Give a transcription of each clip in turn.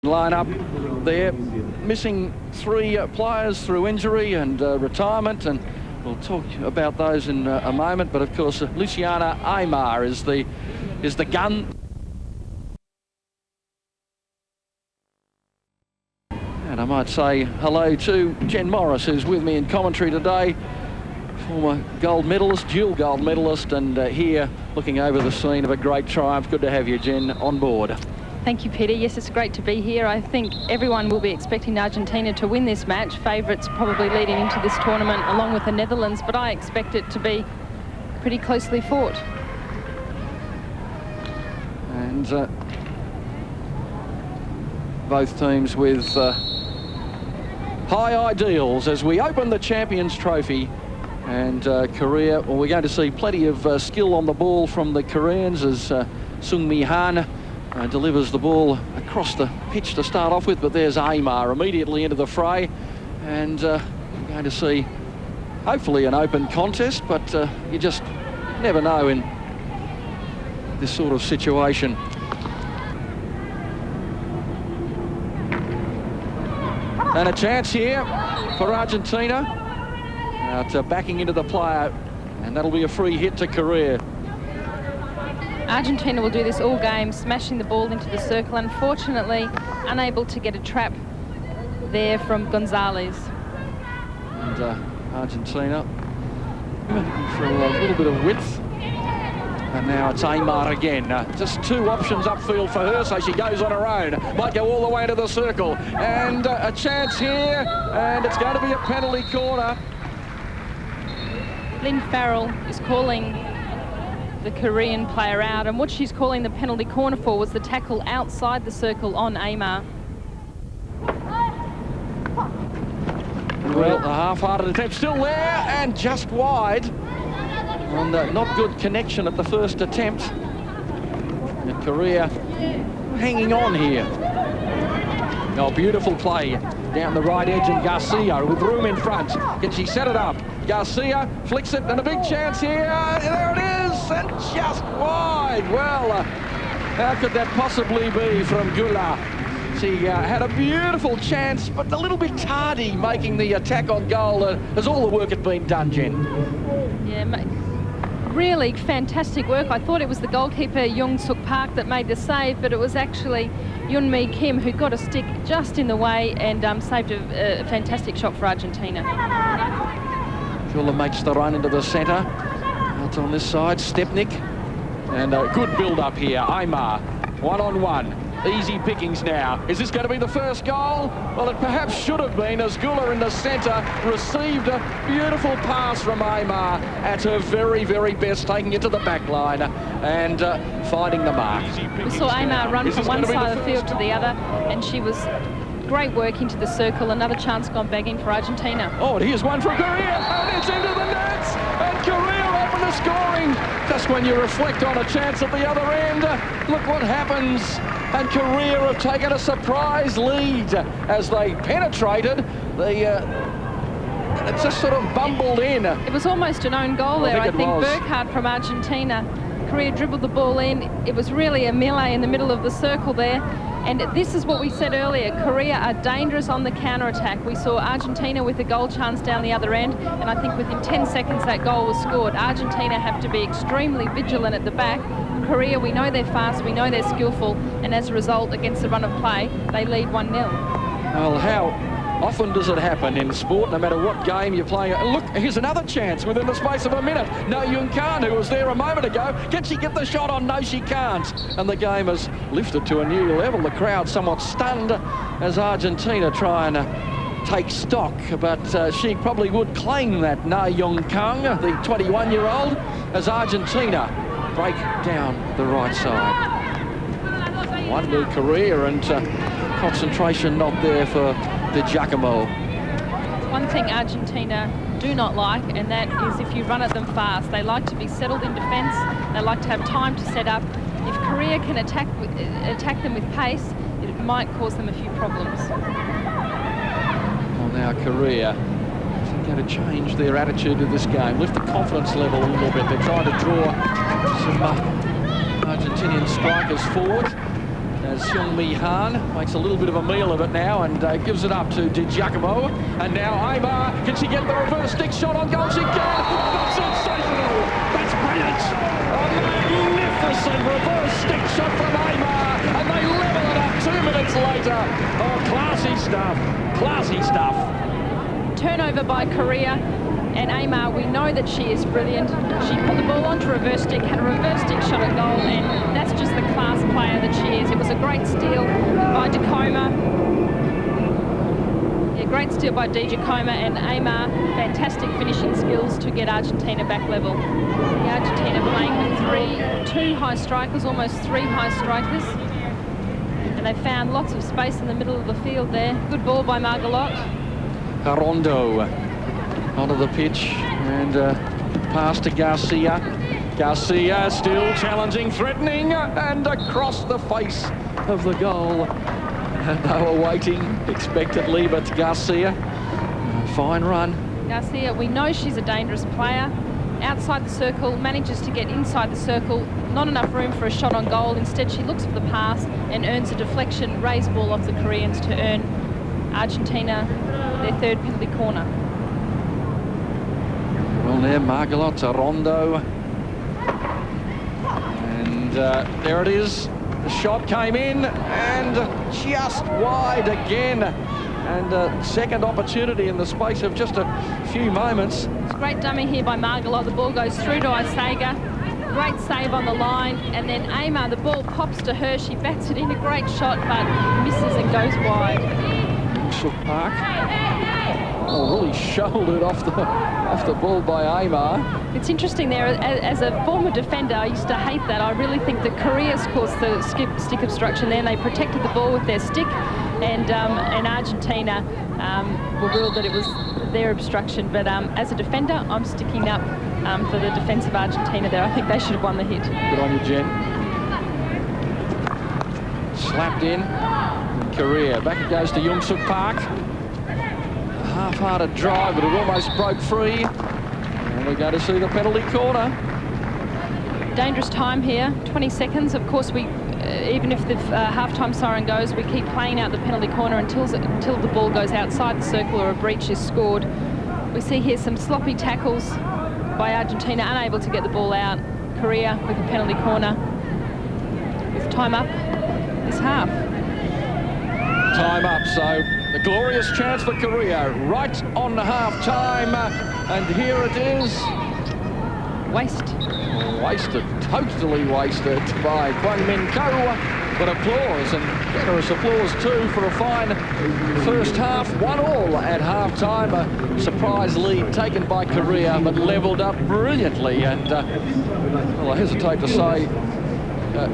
Line-up there, missing three players through injury and retirement, and we'll talk about those in a moment. But of course, Luciana Aymar is the gun. And I might say hello to Jen Morris, who's with me in commentary today, former gold medalist, dual gold medalist, and here looking over the scene of a great triumph. Good to have you, Jen, on board. Thank you, Peter. Yes, it's great to be here. I think everyone will be expecting Argentina to win this match. Favourites probably leading into this tournament along with the Netherlands, but I expect it to be pretty closely fought. And both teams with high ideals as we open the Champions Trophy. And Korea, well, we're going to see plenty of skill on the ball from the Koreans as Sung Mi Han delivers the ball across the pitch to start off with, but there's Aymar immediately into the fray, and we're going to see hopefully an open contest, but you just never know in this sort of situation. And a chance here for Argentina. Now backing into the player, and that'll be a free hit to Korea. Argentina will do this all game, smashing the ball into the circle. Unfortunately, unable to get a trap there from Gonzalez. And Argentina for a little bit of width. And now it's Aymar again. Just two options upfield for her, so she goes on her own. Might go all the way to the circle. And a chance here, and it's going to be a penalty corner. Lynn Farrell is calling the Korean player out, and what she's calling the penalty corner for was the tackle outside the circle on Aymar. Well, a half-hearted attempt still there, and just wide on the not good connection at the first attempt. And Korea hanging on here. Oh, beautiful play down the right edge, and Garcia with room in front. Can she set it up? Garcia flicks it, and a big chance here. There it is, and just wide. Well, how could that possibly be from Gula? She had a beautiful chance, but a little bit tardy making the attack on goal as all the work had been done, Jen. Yeah, really fantastic work. I thought it was the goalkeeper, Young Suk Park, that made the save, but it was actually Yun Mi Kim who got a stick just in the way and saved a fantastic shot for Argentina. Gula makes the run into the centre. Out on this side, Stepnik. And a good build-up here. Aymar, one-on-one. Easy pickings now. Is this going to be the first goal? Well, it perhaps should have been, as Gula in the centre received a beautiful pass from Aymar at her very, very best, taking it to the back line and finding the mark. We saw Aymar run from one side of the field to the other, and she was great work into the circle. Another chance gone begging for Argentina. Oh, and here's one from Korea, and it's into the nets, and Korea open to scoring. Just when you reflect on a chance at the other end, look what happens. And Korea have taken a surprise lead as they penetrated. It just sort of bumbled in. It was almost an own goal there, I think. Burkhardt from Argentina. Korea dribbled the ball in. It was really a melee in the middle of the circle there. And this is what we said earlier. Korea are dangerous on the counter-attack. We saw Argentina with a goal chance down the other end, and I think within 10 seconds that goal was scored. Argentina have to be extremely vigilant at the back. Korea, we know they're fast, we know they're skillful, and as a result, against the run of play, they lead 1-0. Well, how often does it happen in sport, no matter what game you're playing? Look, here's another chance within the space of a minute. No Yoon Khan, who was there a moment ago. Can she get the shot on? No, she can't. And the game has lifted to a new level. The crowd somewhat stunned as Argentina try and take stock, but she probably would claim that Na Young Kang, the 21-year-old, as Argentina break down the right side. 1-0 Korea, and concentration not there for De Giacomo. One thing Argentina do not like, and that is if you run at them fast. They like to be settled in defence. They like to have time to set up. If Korea can attack them with pace, it might cause them a few problems. Well, now Korea isn't going to change their attitude to this game. Lift the confidence level a little bit. They're trying to draw some Argentinian strikers forward. Seung-mi Han makes a little bit of a meal of it now and gives it up to Di Giacomo. And now Aymar, can she get the reverse stick shot on goal? She can! That's sensational! That's brilliant! A magnificent reverse stick shot from Aymar, and they level it up 2 minutes later. Oh, classy stuff, classy stuff. Turnover by Korea, and Aymar, we know that she is brilliant. She put the ball onto reverse stick, had a reverse stick shot at goal, and that's just the class player that she is. It was a great steal by Giacomo. Yeah, great steal by Di Giacomo, and Aymar, fantastic finishing skills to get Argentina back level. The Argentina playing with two high strikers, almost 3 high strikers. And they found lots of space in the middle of the field there. Good ball by Margalot. Rondo onto the pitch and pass to Garcia. Garcia still challenging, threatening, and across the face of the goal. And they were waiting expectantly, but Garcia, fine run. Garcia, we know she's a dangerous player. Outside the circle, manages to get inside the circle. Not enough room for a shot on goal. Instead, she looks for the pass and earns a deflection, raised ball off the Koreans to earn Argentina their 3rd penalty corner. Well, there, Margalot to Rondo. And there it is. The shot came in and just wide again. And a second opportunity in the space of just a few moments. It's a great dummy here by Margalot. The ball goes through to Isega. Great save on the line. And then Aymar, the ball pops to her. She bats it in, a great shot, but misses and goes wide. Shook Park. Oh, really shouldered off the ball by Aymar. It's interesting there, as a former defender, I used to hate that. I really think that Korea's caused the stick obstruction there, and they protected the ball with their stick, and Argentina were ruled that it was their obstruction. But as a defender, I'm sticking up for the defence of Argentina there. I think they should have won the hit. Good on you, Jen. Slapped in. Korea. Back it goes to Young-suk Park. Half-hearted drive, but it almost broke free. And we're going to see the penalty corner. Dangerous time here, 20 seconds. Of course, we even if the half-time siren goes, we keep playing out the penalty corner until the ball goes outside the circle or a breach is scored. We see here some sloppy tackles by Argentina, unable to get the ball out. Korea with a penalty corner. With time up this half. Time up, so the glorious chance for Korea right on the half-time, and here it is. Wasted, totally wasted by Kwang Min Ko, but applause, and generous applause too, for a fine first half. 1-1 at half-time, a surprise lead taken by Korea, but levelled up brilliantly, and well, I hesitate to say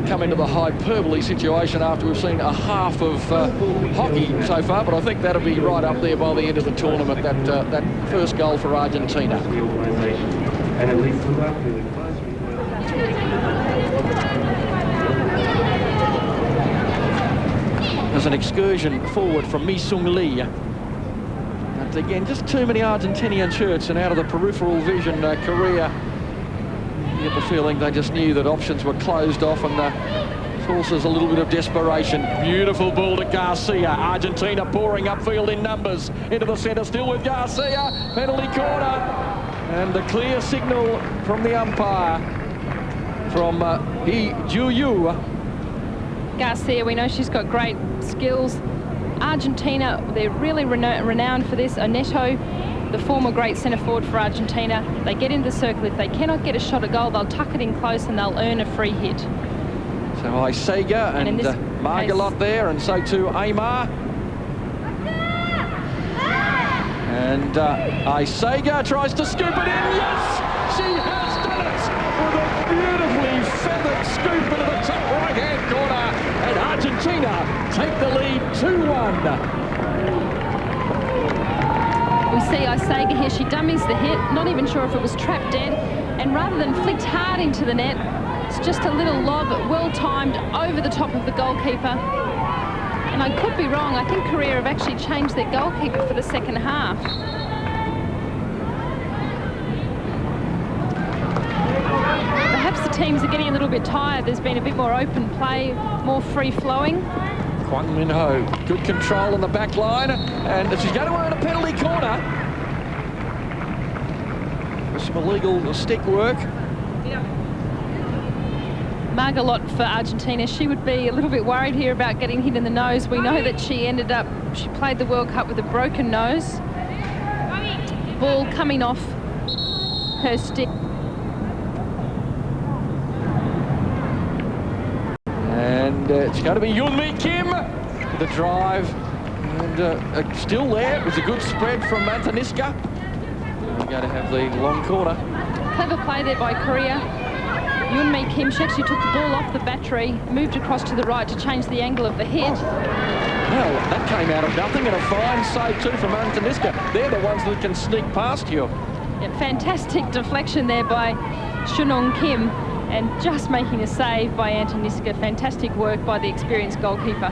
come into the hyperbole situation after we've seen a half of hockey so far, but I think that'll be right up there by the end of the tournament, that first goal for Argentina. There's an excursion forward from Mi Sung Lee. And again, just too many Argentinian shirts, and out of the peripheral vision, Korea, you get the feeling they just knew that options were closed off, and forces a little bit of desperation. Beautiful ball to Garcia. Argentina pouring upfield in numbers. Into the centre, still with Garcia. Penalty corner. And the clear signal from the umpire from Lee Ju-yu. Garcia, we know she's got great skills. Argentina, they're really renowned for this. Oneto, the former great centre forward for Argentina, they get into the circle. If they cannot get a shot at goal, they'll tuck it in close and they'll earn a free hit. So Isega and Margalot there, and so too Aymar. And Isega tries to scoop it in. Yes, she has done it with a beautifully feathered scoop into the top right-hand corner. And Argentina take the lead 2-1. We see Isega here, she dummies the hit, not even sure if it was trapped dead, and rather than flicked hard into the net, it's just a little lob, well-timed, over the top of the goalkeeper. And I could be wrong, I think Korea have actually changed their goalkeeper for the second half. Perhaps the teams are getting a little bit tired. There's been a bit more open play, more free-flowing. Kwang Min Ho, good control on the back line, and she's going to earn a penalty corner. Some illegal stick work. Margalot for Argentina, she would be a little bit worried here about getting hit in the nose. We know that she played the World Cup with a broken nose. Ball coming off her stick. And it's going to be Yoonmi Kim with the drive. And still there. It was a good spread from Antoniska. We're going to have the long corner. Clever play there by Korea. Yoonmi Kim, she actually took the ball off the battery, moved across to the right to change the angle of the hit. Well, that came out of nothing, and a fine save too from Antoniska. They're the ones that can sneak past you. Yeah, fantastic deflection there by Shunong Kim, and just making a save by Antoniska. Fantastic work by the experienced goalkeeper.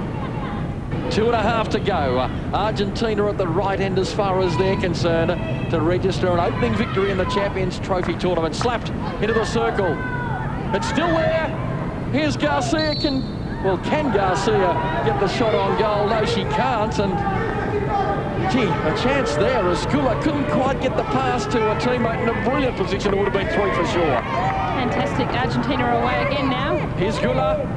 2.5 to go. Argentina at the right end as far as they're concerned to register an opening victory in the Champions Trophy tournament. Slapped into the circle. It's still there. Here's Garcia. Can Garcia get the shot on goal? No, she can't. And gee, a chance there as Gula couldn't quite get the pass to a teammate in a brilliant position. It would have been 3 for sure. Fantastic. Argentina are away again now. Here's Gula.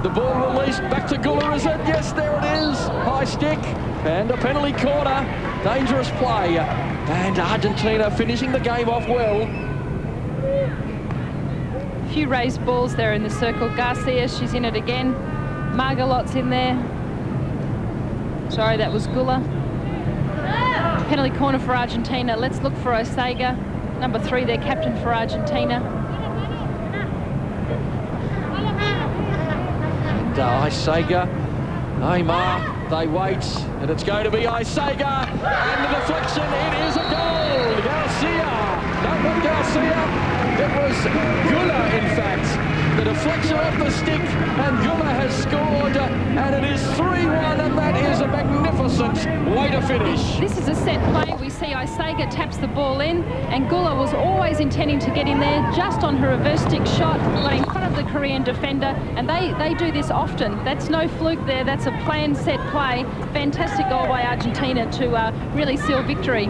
The ball released back to Gula, is it? Yes, there it is. High stick and a penalty corner. Dangerous play. And Argentina finishing the game off well. A few raised balls there in the circle. Garcia, she's in it again. Margalot's in there. Sorry, that was Gula. Penalty corner for Argentina. Let's look for Osega. Number 3, their captain for Argentina. Osega, Neymar, they wait, and it's going to be Osega, and the deflection, it is a goal! Garcia, not Garcia, it was Gula in fact. The deflection off the stick, and Gula has scored, and it is 3-1, and that is a magnificent way to finish. This is a set play. We see Osega taps the ball in, and Gula was always intending to get in there just on her reverse stick shot, got in front of the Korean defender, and they do this often. That's no fluke there. That's a planned set play. Fantastic goal by Argentina to really seal victory.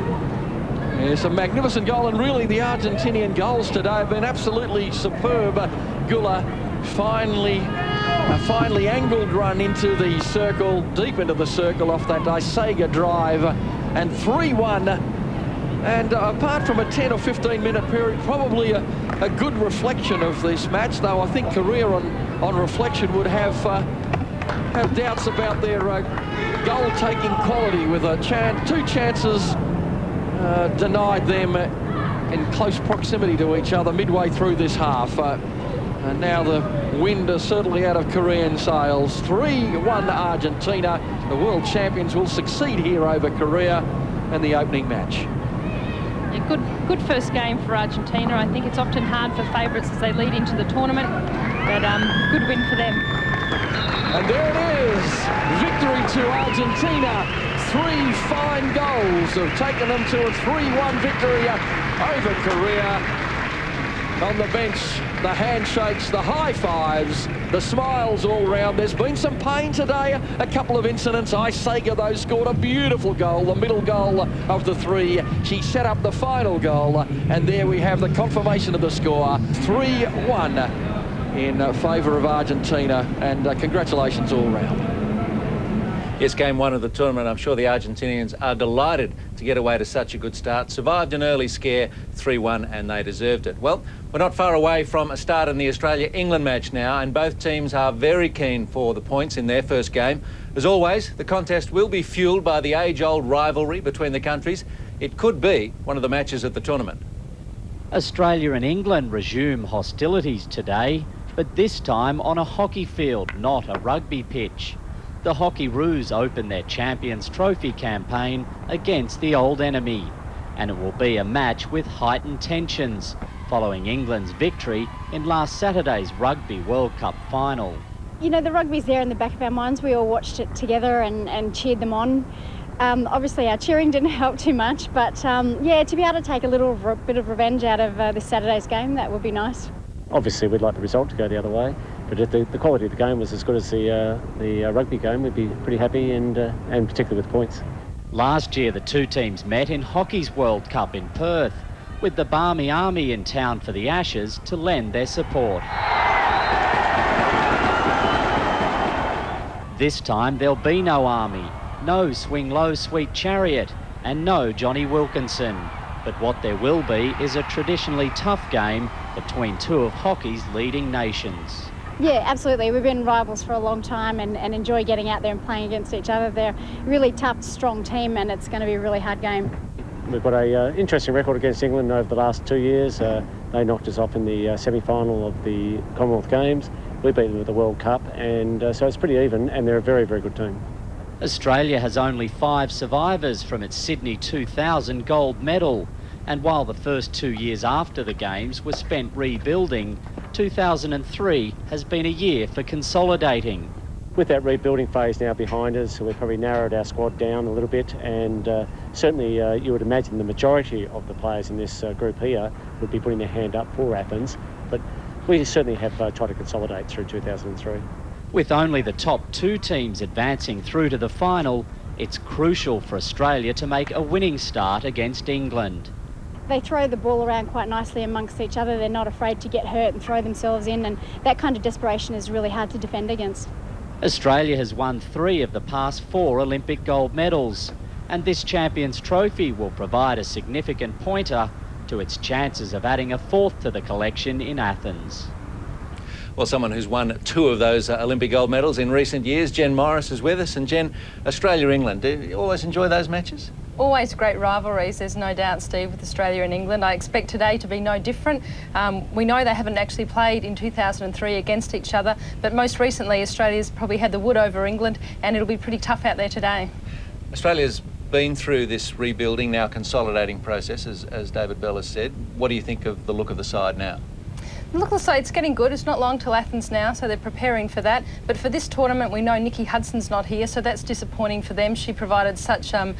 It's a magnificent goal, and really the Argentinian goals today have been absolutely superb. Gula finally a finely angled run into the circle, deep into the circle off that Osega drive, and 3-1. And apart from a 10 or 15 minute period, probably a good reflection of this match, though I think Korea on reflection would have doubts about their goal-taking quality, with two chances denied them in close proximity to each other midway through this half. And now the wind is certainly out of Korean sails. 3-1 Argentina. The world champions will succeed here over Korea in the opening match. Yeah, good first game for Argentina. I think it's often hard for favourites as they lead into the tournament, but good win for them. And there it is, victory to Argentina. 3 fine goals have taken them to a 3-1 victory over Korea. On the bench, the handshakes, the high fives, the smiles all round. There's been some pain today, a couple of incidents. Osega, though, scored a beautiful goal, the middle goal of the 3. She set up the final goal, and there we have the confirmation of the score. 3-1 in favour of Argentina, and congratulations all round. Yes, game 1 of the tournament. I'm sure the Argentinians are delighted to get away to such a good start. Survived an early scare, 3-1, and they deserved it. Well, we're not far away from a start in the Australia-England match now, and both teams are very keen for the points in their first game. As always, the contest will be fuelled by the age-old rivalry between the countries. It could be one of the matches at the tournament. Australia and England resume hostilities today, but this time on a hockey field, not a rugby pitch. The Hockeyroos open their Champions Trophy campaign against the old enemy, and it will be a match with heightened tensions following England's victory in last Saturday's Rugby World Cup final. You know, the rugby's there in the back of our minds. We all watched it together and cheered them on. Obviously our cheering didn't help too much, but yeah, to be able to take a little bit of revenge out of this Saturday's game, that would be nice. Obviously, we'd like the result to go the other way, but if the quality of the game was as good as the rugby game, we'd be pretty happy, and particularly with points. Last year, the two teams met in Hockey's World Cup in Perth, with the Barmy Army in town for the Ashes to lend their support. This time, there'll be no Army, no Swing Low Sweet Chariot, and no Johnny Wilkinson. But what there will be is a traditionally tough game between two of hockey's leading nations. Yeah, absolutely. We've been rivals for a long time and enjoy getting out there and playing against each other. They're a really tough, strong team, and it's going to be a really hard game. We've got a interesting record against England over the last 2 years. They knocked us off in the semi-final of the Commonwealth Games. We beat them at the World Cup, and so it's pretty even, and they're a very, very good team. Australia has only 5 survivors from its Sydney 2000 gold medal, and while the first 2 years after the Games were spent rebuilding, 2003 has been a year for consolidating. With that rebuilding phase now behind us, we've probably narrowed our squad down a little bit, and certainly you would imagine the majority of the players in this group here would be putting their hand up for Athens, but we certainly have tried to consolidate through 2003. With only the top 2 teams advancing through to the final, it's crucial for Australia to make a winning start against England. They throw the ball around quite nicely amongst each other. They're not afraid to get hurt and throw themselves in, and that kind of desperation is really hard to defend against. Australia has won 3 of the past 4 Olympic gold medals, and this Champions Trophy will provide a significant pointer to its chances of adding a 4th to the collection in Athens. Well, someone who's won 2 of those Olympic gold medals in recent years, Jen Morris, is with us. And Jen, Australia-England, do you always enjoy those matches? Always great rivalries, there's no doubt, Steve, with Australia and England. I expect today to be no different. We know they haven't actually played in 2003 against each other, but most recently Australia's probably had the wood over England, and it'll be pretty tough out there today. Australia's been through this rebuilding, now consolidating process, as David Bell has said. What do you think of the look of the side now? Look, it's getting good. It's not long till Athens now, so they're preparing for that. But for this tournament, we know Nikki Hudson's not here, so that's disappointing for them. She provided such a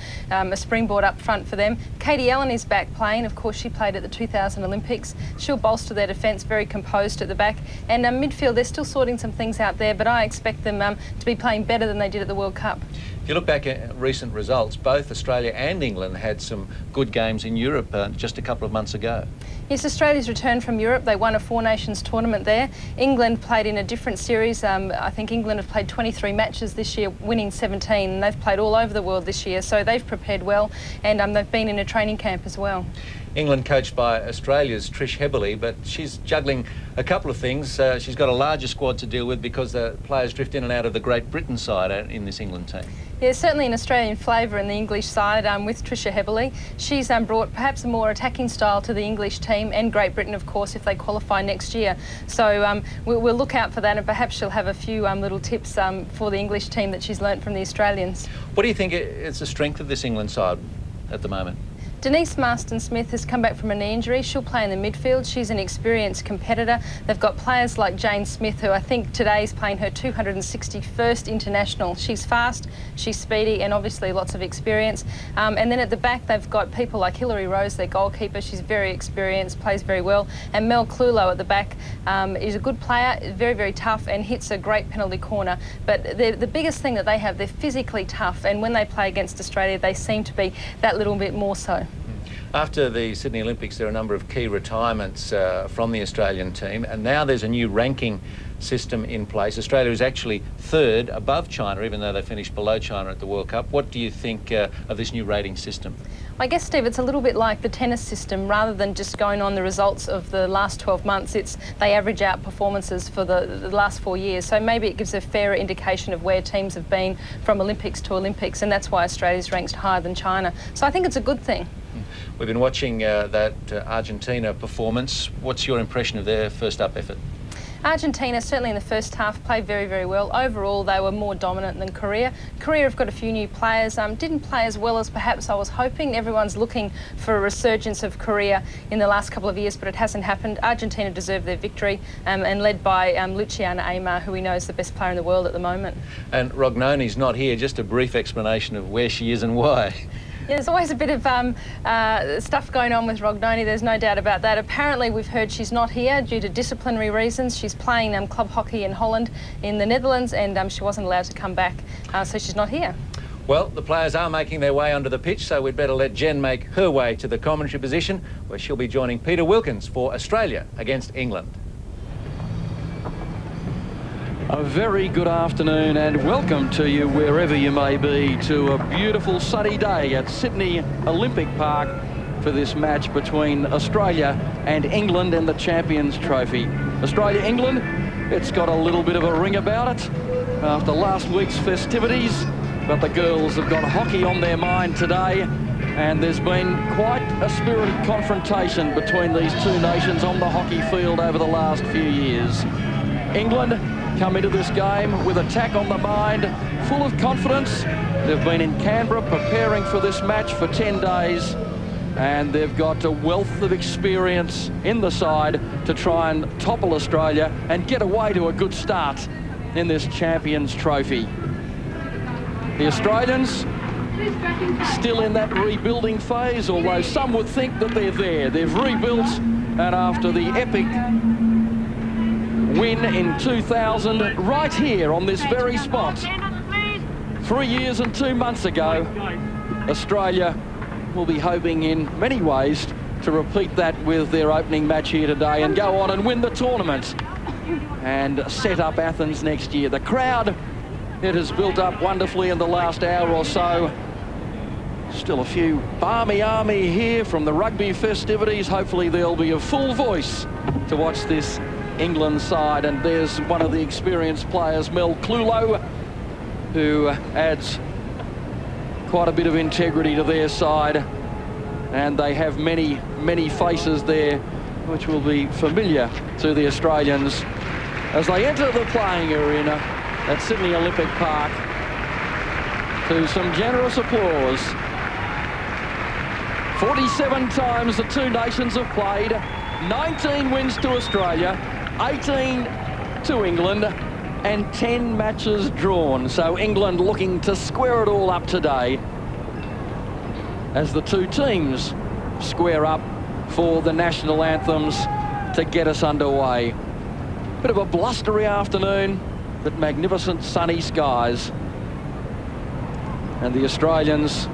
springboard up front for them. Katie Allen is back playing. Of course, she played at the 2000 Olympics. She'll bolster their defence, very composed at the back. And midfield, they're still sorting some things out there, but I expect them to be playing better than they did at the World Cup. If you look back at recent results, both Australia and England had some good games in Europe just a couple of months ago. Yes, Australia's returned from Europe. They won a 4 Nations tournament there. England played in a different series. I think England have played 23 matches this year, winning 17, and they've played all over the world this year, so they've prepared well, and they've been in a training camp as well. England coached by Australia's Trish Heberley, but she's juggling a couple of things. She's got a larger squad to deal with because the players drift in and out of the Great Britain side in this England team. Yeah, certainly an Australian flavour in the English side with Tricia Heberley. She's brought perhaps a more attacking style to the English team, and Great Britain, of course, if they qualify next year. So we'll look out for that, and perhaps she'll have a few little tips for the English team that she's learnt from the Australians. What do you think is the strength of this England side at the moment? Denise Marston-Smith has come back from a knee injury. She'll play in the midfield. She's an experienced competitor. They've got players like Jane Smith, who I think today is playing her 261st international. She's fast, she's speedy, and obviously lots of experience. And then at the back, they've got people like Hilary Rose, their goalkeeper. She's very experienced, plays very well. And Mel Clulo at the back is a good player, very, very tough, and hits a great penalty corner. But the biggest thing that they have, they're physically tough, and when they play against Australia, they seem to be that little bit more so. After the Sydney Olympics, there are a number of key retirements from the Australian team, and now there's a new ranking system in place. Australia is actually 3rd above China, even though they finished below China at the World Cup. What do you think of this new rating system? I guess, Steve, it's a little bit like the tennis system. Rather than just going on the results of the last 12 months, they average out performances for the last 4 years. So maybe it gives a fairer indication of where teams have been from Olympics to Olympics, and that's why Australia's ranked higher than China. So I think it's a good thing. We've been watching that Argentina performance. What's your impression of their first up effort? Argentina, certainly in the first half, played very, very well. Overall, they were more dominant than Korea. Korea have got a few new players. Didn't play as well as perhaps I was hoping. Everyone's looking for a resurgence of Korea in the last couple of years, but it hasn't happened. Argentina deserved their victory, and led by Luciana Aymar, who we know is the best player in the world at the moment. And Rognoni's not here. Just a brief explanation of where she is and why. there's always a bit of stuff going on with Rognoni, there's no doubt about that. Apparently we've heard she's not here due to disciplinary reasons. She's playing club hockey in Holland, in the Netherlands, and she wasn't allowed to come back, so she's not here. Well, the players are making their way onto the pitch, so we'd better let Jen make her way to the commentary position, where she'll be joining Peter Wilkins for Australia against England. A very good afternoon and welcome to you wherever you may be to a beautiful sunny day at Sydney Olympic Park for this match between Australia and England in the Champions Trophy. Australia-England, it's got a little bit of a ring about it after last week's festivities, but the girls have got hockey on their mind today, and there's been quite a spirited confrontation between these two nations on the hockey field over the last few years. England come into this game with attack on the mind, full of confidence. They've been in Canberra preparing for this match for 10 days, and they've got a wealth of experience in the side to try and topple Australia and get away to a good start in this Champions Trophy. The Australians still in that rebuilding phase, although some would think that they're there. They've rebuilt, and after the epic win in 2000 right here on this very spot 3 years and 2 months ago, Australia will be hoping in many ways to repeat that with their opening match here today and go on and win the tournament and set up Athens next year. The crowd, it has built up wonderfully in the last hour or so. Still a few barmy army here from the rugby festivities. Hopefully there'll be a full voice to watch this England side, and there's one of the experienced players, Mel Clulo, who adds quite a bit of integrity to their side, and they have many faces there which will be familiar to the Australians as they enter the playing arena at Sydney Olympic Park to some generous applause. 47 times the two nations have played, 19 wins to Australia, 18 to England, and 10 matches drawn. So England looking to square it all up today as the two teams square up for the national anthems to get us underway. Bit of a blustery afternoon, but magnificent sunny skies. And the Australians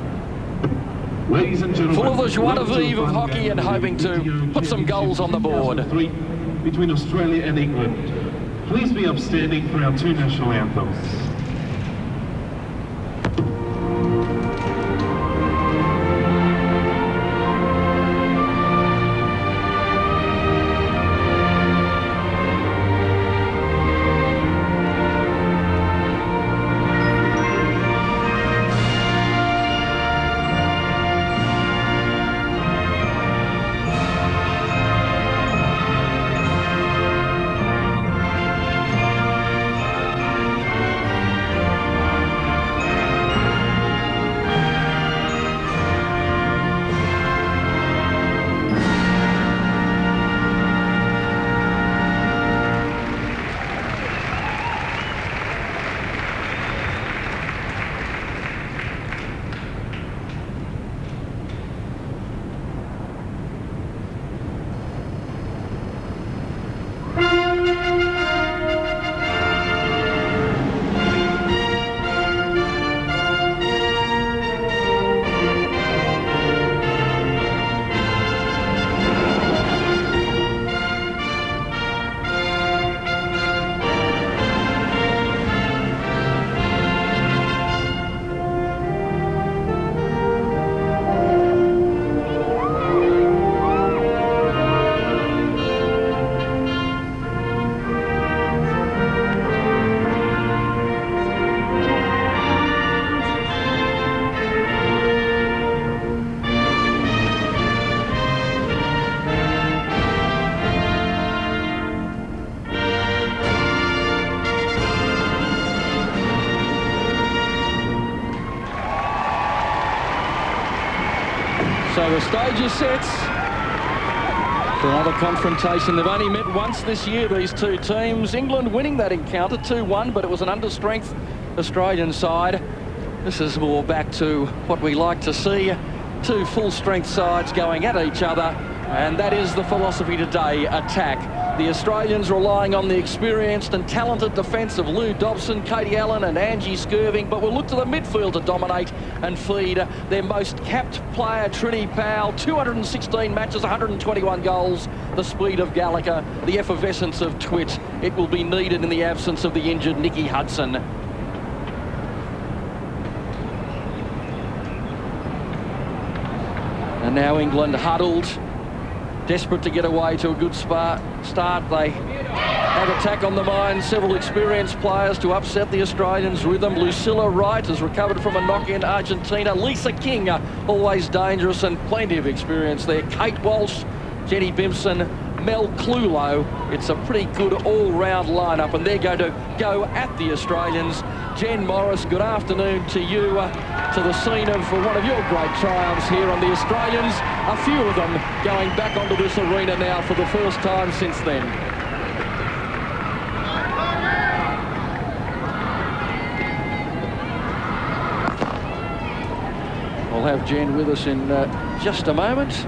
Ladies and gentlemen, full of the joie de vivre of hockey and hoping to put some goals on the board. Between Australia and England. Please be upstanding for our two national anthems. So the stage is set for another confrontation. They've only met once this year, these two teams. England winning that encounter 2-1, but it was an understrength Australian side. This is more back to what we like to see. Two full-strength sides going at each other, and that is the philosophy today, attack. The Australians relying on the experienced and talented defence of Lou Dobson, Katie Allen and Angie Skirving, but will look to the midfield to dominate and feed their most capped player, Trini Powell, 216 matches, 121 goals, the speed of Gallagher, the effervescence of Twit. It will be needed in the absence of the injured Nikki Hudson. And now England huddled, desperate to get away to a good start. They have attack on the mind, several experienced players to upset the Australians' rhythm. Lucilla Wright has recovered from a knock in Argentina. Lisa King, always dangerous, and plenty of experience there. Kate Walsh, Jenny Bimson, Mel Clulo. It's a pretty good all-round lineup, and they're going to go at the Australians. Jen Morris, good afternoon to you, to the scene of one of your great triumphs here on the Australians. A few of them going back onto this arena now for the first time since then. We'll have Jen with us in just a moment.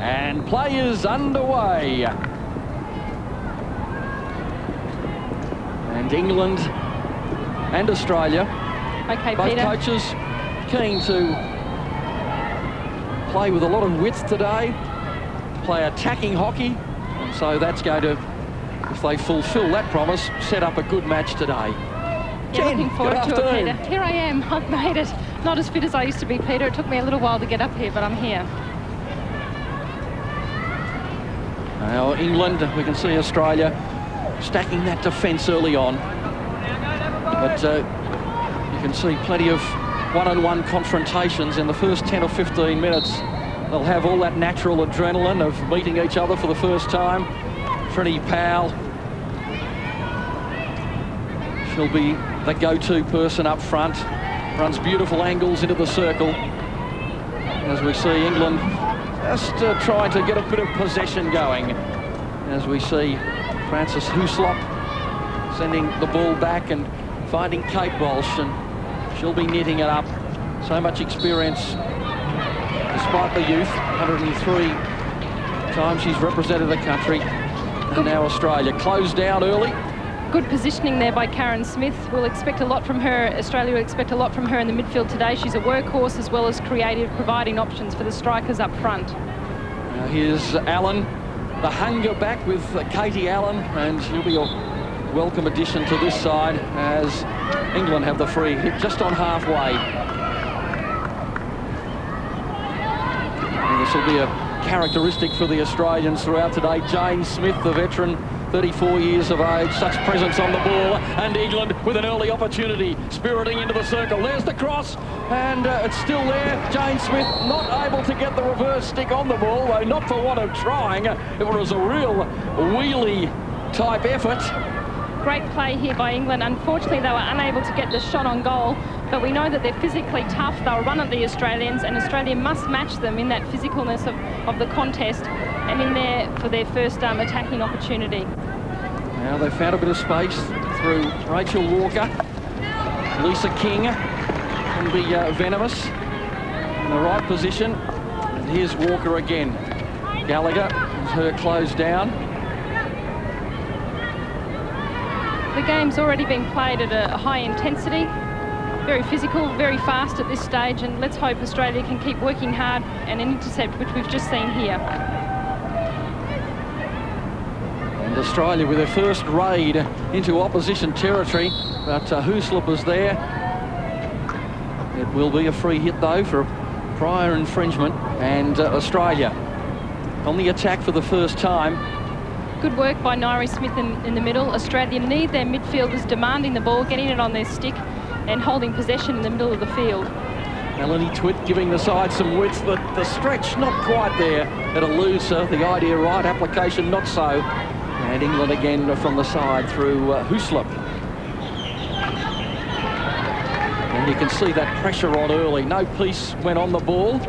And play is underway. And England and Australia, okay, both Peter. coaches keen to play with a lot of width today, play attacking hockey, and so that's going to, if they fulfil that promise, set up a good match today. Jen, Looking forward good to it, afternoon. Peter. Here I am. I've made it. Not as fit as I used to be, Peter. It took me a little while to get up here, but I'm here. Now England, we can see Australia stacking that defence early on, but you can see plenty of one-on-one confrontations in the first 10 or 15 minutes. They'll have all that natural adrenaline of meeting each other for the first time. Trini Powell, she'll be the go-to person up front, runs beautiful angles into the circle. As we see England just trying to get a bit of possession going, as we see Frances Huslop sending the ball back and finding Kate Walsh, and she'll be knitting it up. So much experience despite the youth. 103 times she's represented the country. And now Australia closed down early. Good positioning there by Karen Smith. We'll expect a lot from her. Australia will expect a lot from her in the midfield today. She's a workhorse as well as creative, providing options for the strikers up front. Now here's Allen, the hunger back with Katie Allen, and she'll be a welcome addition to this side as England have the free hit just on halfway. And this will be a characteristic for the Australians throughout today. Jane Smith, the veteran, 34 years of age, such presence on the ball, and England with an early opportunity, spiriting into the circle. There's the cross, and it's still there. Jane Smith not able to get the reverse stick on the ball, though not for want of trying. It was a real wheelie type effort. Great play here by England. Unfortunately, they were unable to get the shot on goal, but we know that they're physically tough. They'll run at the Australians, and Australia must match them in that physicalness of the contest and in there for their first attacking opportunity. Now they've found a bit of space through Rachel Walker. Lisa King can be venomous in the right position. And here's Walker again. Gallagher has her closed down. The game's already been played at a high intensity, very physical, very fast at this stage, and let's hope Australia can keep working hard and an intercept, which we've just seen here. And Australia with their first raid into opposition territory, but Huslop was there. It will be a free hit though for prior infringement, and Australia on the attack for the first time. Good work by Nairi Smith in the middle. Australia need their midfielders demanding the ball, getting it on their stick and holding possession in the middle of the field. Melanie Twit giving the side some width, but the stretch not quite there. It eludes her. The idea right, application not so. And England again from the side through Huslop. And you can see that pressure on early. No piece went on the ball.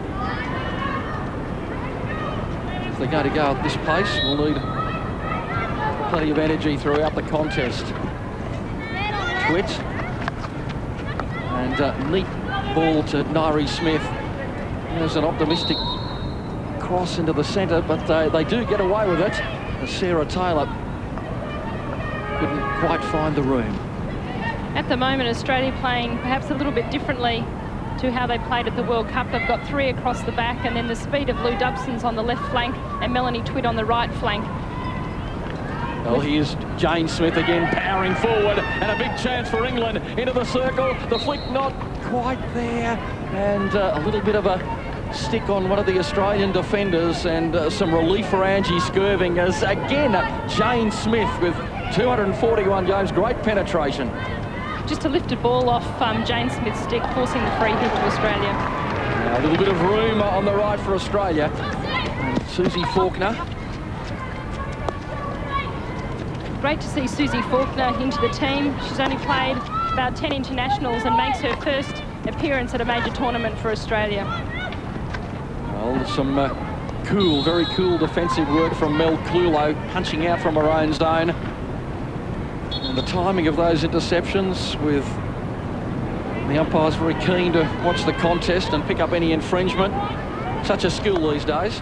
If they're going to go at this pace, we'll need plenty of energy throughout the contest. Twit. And neat ball to Nairi Smith. There's an optimistic cross into the centre, but they do get away with it. Sarah Taylor couldn't quite find the room. At the moment, Australia playing perhaps a little bit differently to how they played at the World Cup. They've got 3 across the back, and then the speed of Lou Dobson's on the left flank and Melanie Twit on the right flank. Well, here's Jane Smith again, powering forward, and a big chance for England into the circle. The flick not quite there, and a little bit of a stick on one of the Australian defenders, and some relief for Angie Skirving, as again Jane Smith with 241 games, great penetration. Just a lifted ball off Jane Smith's stick, forcing the free hit to Australia. Now, a little bit of room on the right for Australia. And Susie Faulkner. Great to see Susie Faulkner into the team. She's only played about 10 internationals and makes her first appearance at a major tournament for Australia. Well, some cool, very cool defensive work from Mel Clulo, punching out from her own zone. And the timing of those interceptions, with the umpires very keen to watch the contest and pick up any infringement. Such a skill these days.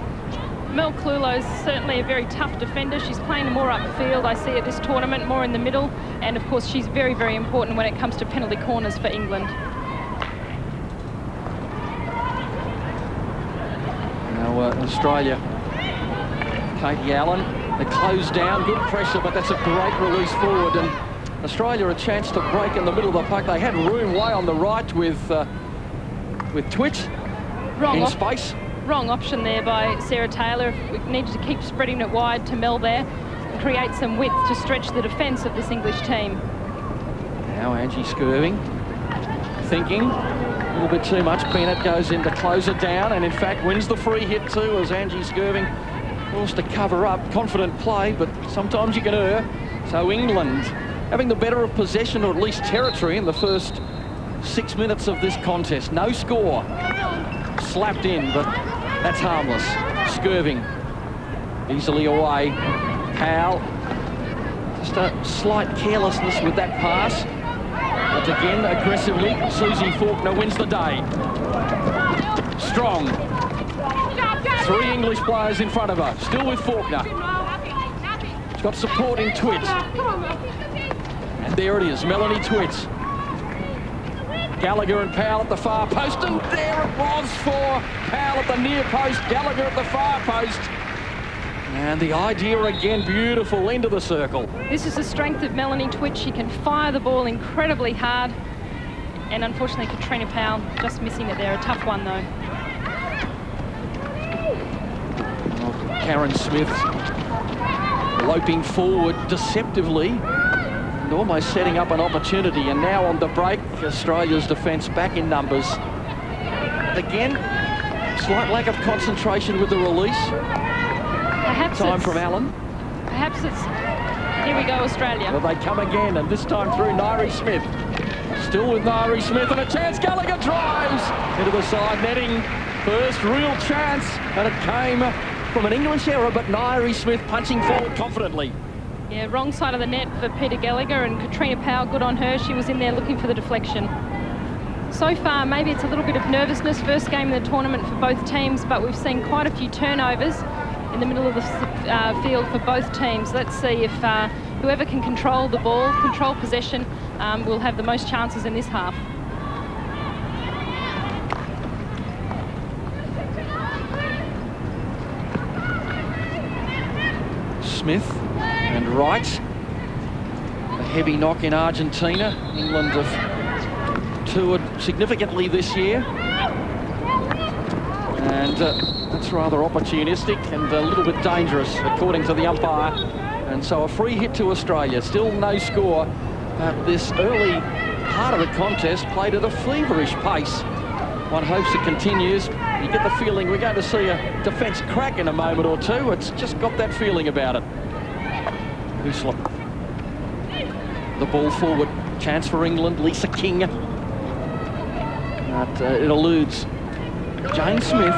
Mel Clulo's certainly a very tough defender. She's playing more upfield, I see, at this tournament, more in the middle. And of course, she's very, very important when it comes to penalty corners for England. Now, Australia, Katie Allen, they close down, good pressure, but that's a great release forward. And Australia a chance to break in the middle of the puck. They had room way on the right with Twit in space. Wrong option there by Sarah Taylor. We needed to keep spreading it wide to Mel there and create some width to stretch the defence of this English team. Now Angie Skirving thinking a little bit too much. Bennett goes in to close it down, and in fact wins the free hit too, as Angie Skirving wants to cover up. Confident play, but sometimes you can err. So England having the better of possession, or at least territory, in the first 6 minutes of this contest. No score. Slapped in, but that's harmless. Skirving easily away. Powell, just a slight carelessness with that pass. But again, aggressively, Susie Faulkner wins the day. Strong. 3 English players in front of her, still with Faulkner. She's got support in Twit. And there it is, Melanie Twit. Gallagher and Powell at the far post, and there it was for Powell at the near post, Gallagher at the far post. And the idea again, beautiful, into the circle. This is the strength of Melanie Twit. She can fire the ball incredibly hard. And unfortunately, Katrina Powell just missing it there. A tough one, though. Karen Smith loping forward deceptively and almost setting up an opportunity. And now on the break, Australia's defence back in numbers. Again, slight lack of concentration with the release. Perhaps time from Allen. Perhaps it's... Here we go, Australia. Well, they come again, and this time through Nairi Smith. Still with Nairi Smith, and a chance. Gallagher drives into the side netting. First real chance, and it came from an English error, but Nairi Smith punching forward confidently. Yeah, wrong side of the net for Peter Gallagher, and Katrina Powell, good on her. She was in there looking for the deflection. So far, maybe it's a little bit of nervousness. First game of the tournament for both teams, but we've seen quite a few turnovers in the middle of the field for both teams. Let's see if whoever can control the ball, control possession, will have the most chances in this half. Smith and Wright. A heavy knock in Argentina. England have toured significantly this year. And that's rather opportunistic and a little bit dangerous, according to the umpire. And so a free hit to Australia. Still no score. This early part of the contest played at a feverish pace. One hopes it continues. You get the feeling we're going to see a defence crack in a moment or two. It's just got that feeling about it. Hoosler. The ball forward. Chance for England. Lisa King. But it eludes Jane Smith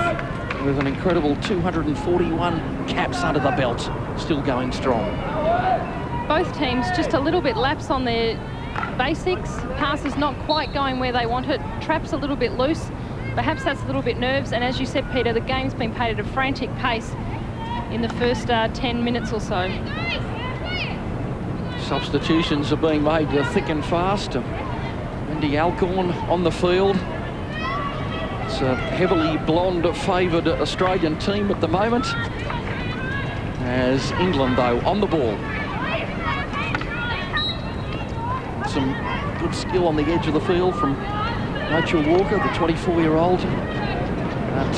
with an incredible 241 caps under the belt. Still going strong. Both teams just a little bit lapse on their basics. Pass is not quite going where they want it. Trap's a little bit loose. Perhaps that's a little bit nerves. And as you said, Peter, the game's been played at a frantic pace in the first 10 minutes or so. Substitutions are being made thick and fast. Andy Alcorn on the field. It's a heavily blonde-favoured Australian team at the moment. As England, though, on the ball. Some good skill on the edge of the field from Rachel Walker, the 24-year-old. But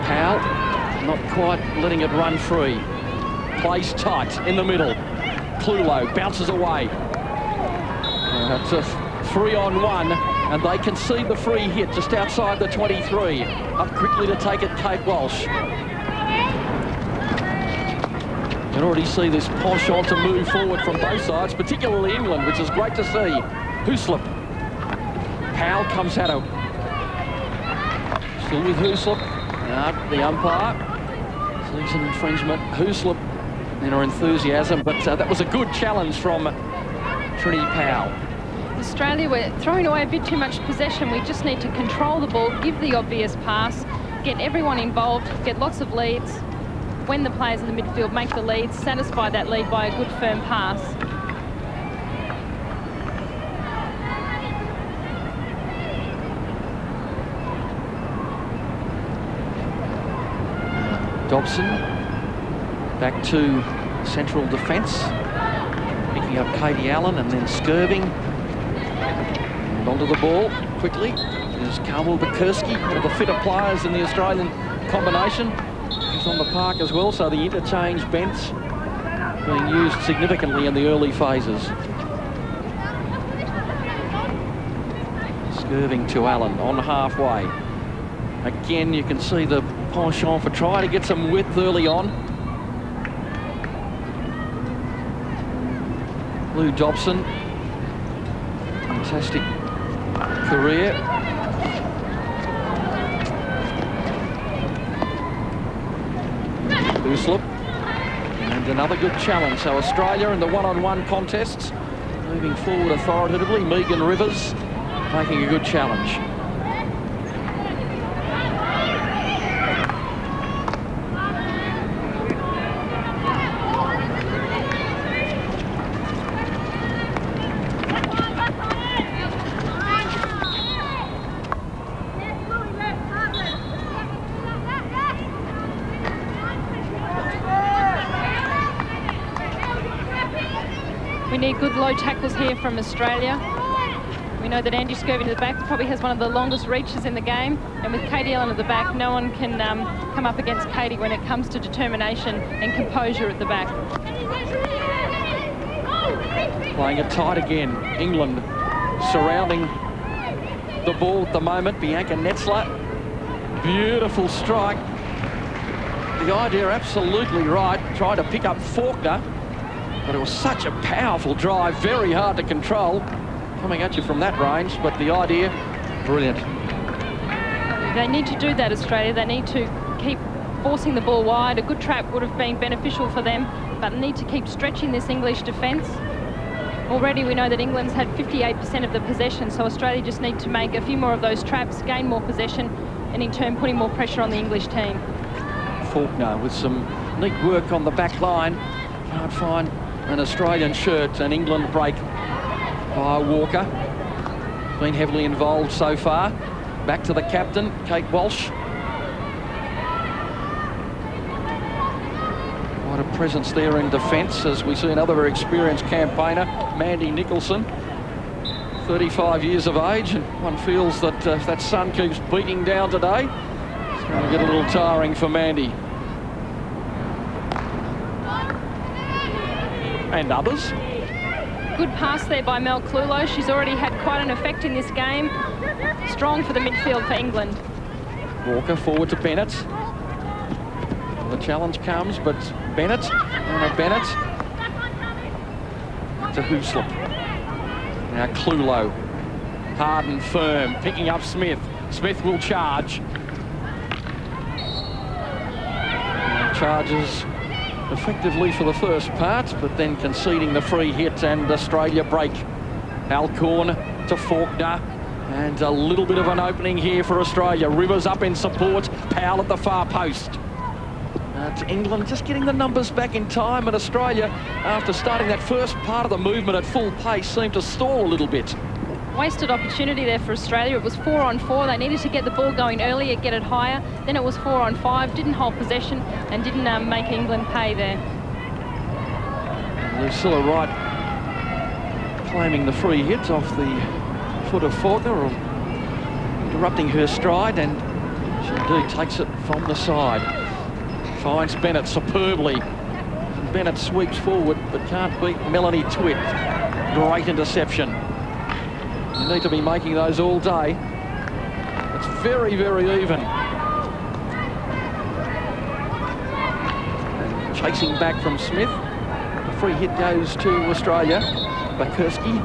Powell not quite letting it run free. Plays tight in the middle. Clulo bounces away. It's a 3-on-1, and they concede the free hit just outside the 23. Up quickly to take it, Kate Walsh. You can already see this penchant to move forward from both sides, particularly England, which is great to see. Hooslip. Powell comes at her. Still with Hooslip. The umpire sees an infringement. Hooslip in her enthusiasm, but that was a good challenge from Trini Powell. Australia, we're throwing away a bit too much possession. We just need to control the ball, give the obvious pass, get everyone involved, get lots of leads. When the players in the midfield make the lead, satisfy that lead by a good firm pass. Dobson back to central defence, picking up Katie Allen and then Skirving. And onto the ball quickly is Carmel Bukurski, one of the fitter players in the Australian combination. He's on the park as well, so the interchange bench being used significantly in the early phases. Skirving to Allen on halfway. Again, you can see the penchant for trying to get some width early on. Lou Dobson, fantastic career. Hooslip, and another good challenge. So Australia in the one-on-one contests, moving forward authoritatively. Megan Rivers making a good challenge. We need good low tackles here from Australia. We know that Andy Skirving at the back probably has one of the longest reaches in the game, and with Katie Allen at the back, no one can come up against Katie when it comes to determination and composure at the back. Playing it tight again. England surrounding the ball at the moment. Bianca Netzler, beautiful strike. The idea absolutely right, trying to pick up Faulkner. But it was such a powerful drive, very hard to control, coming at you from that range, but the idea, brilliant. They need to do that, Australia. They need to keep forcing the ball wide. A good trap would have been beneficial for them, but need to keep stretching this English defence. Already we know that England's had 58% of the possession, so Australia just need to make a few more of those traps, gain more possession, and in turn putting more pressure on the English team. Faulkner with some neat work on the back line. Can't find an Australian shirt, an England break by Walker. Been heavily involved so far. Back to the captain, Kate Walsh. Quite a presence there in defence as we see another very experienced campaigner, Mandy Nicholson. 35 years of age, and one feels that if that sun keeps beating down today, it's going to get a little tiring for Mandy. And others. Good pass there by Mel Clulo. She's already had quite an effect in this game. Strong for the midfield for England. Walker forward to Bennett. The challenge comes, but Bennett, Bennett to Hooslip. Now Clulo, hard and firm, picking up Smith. Smith will charge. Now charges effectively for the first part, but then conceding the free hit, and Australia break. Alcorn to Faulkner, and a little bit of an opening here for Australia. Rivers up in support, Powell at the far post. To England just getting the numbers back in time, and Australia, after starting that first part of the movement at full pace, seemed to stall a little bit. Wasted opportunity there for Australia. It was 4-on-4. They needed to get the ball going earlier, get it higher. Then it was 4-on-5, didn't hold possession and didn't make England pay there. Lucilla Wright claiming the free hit off the foot of Faulkner, interrupting her stride, and she indeed takes it from the side. Finds Bennett superbly. Bennett sweeps forward but can't beat Melanie Twitt. Great interception. You need to be making those all day. It's very, very even. And chasing back from Smith. The free hit goes to Australia. Bakurski.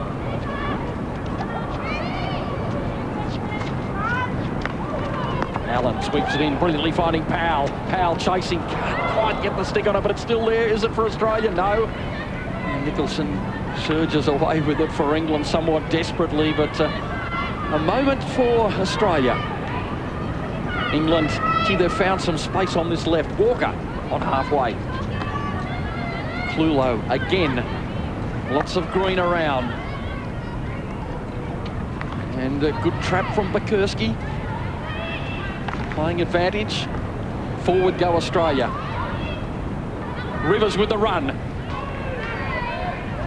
Allen sweeps it in, brilliantly finding Powell. Powell chasing, can't quite get the stick on it, but it's still there. Is it for Australia? No. And Nicholson surges away with it for England somewhat desperately, but a moment for Australia. England, gee, they've found some space on this left. Walker on halfway. Clulo again. Lots of green around. And a good trap from Bakurski. Playing advantage. Forward go Australia. Rivers with the run.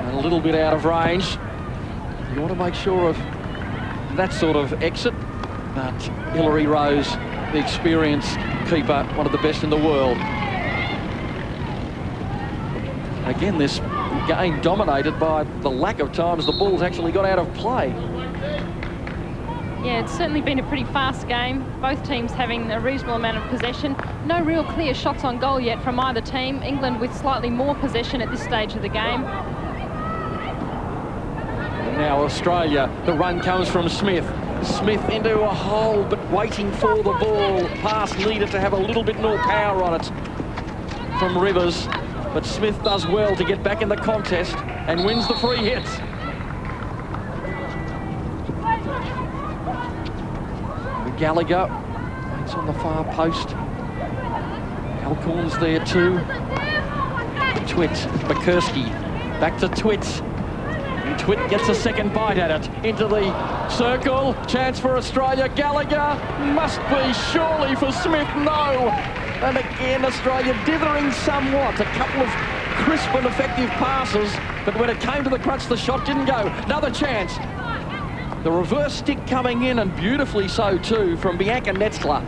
A little bit out of range. You want to make sure of that sort of exit. But Hilary Rose, the experienced keeper, one of the best in the world. Again, this game dominated by the lack of times the ball's actually got out of play. Yeah, it's certainly been a pretty fast game. Both teams having a reasonable amount of possession. No real clear shots on goal yet from either team. England with slightly more possession at this stage of the game. And now Australia, the run comes from Smith. Smith into a hole, but waiting for the ball. Pass needed to have a little bit more power on it from Rivers. But Smith does well to get back in the contest and wins the free hit. Gallagher waits on the far post. Alcorn's there too. Twitt, Bakurski, back to Twitt. And Twitt gets a second bite at it. Into the circle, chance for Australia. Gallagher must be surely for Smith, no. And again, Australia dithering somewhat. A couple of crisp and effective passes, but when it came to the crunch, the shot didn't go. Another chance. The reverse stick coming in, and beautifully so too, from Bianca Netzler.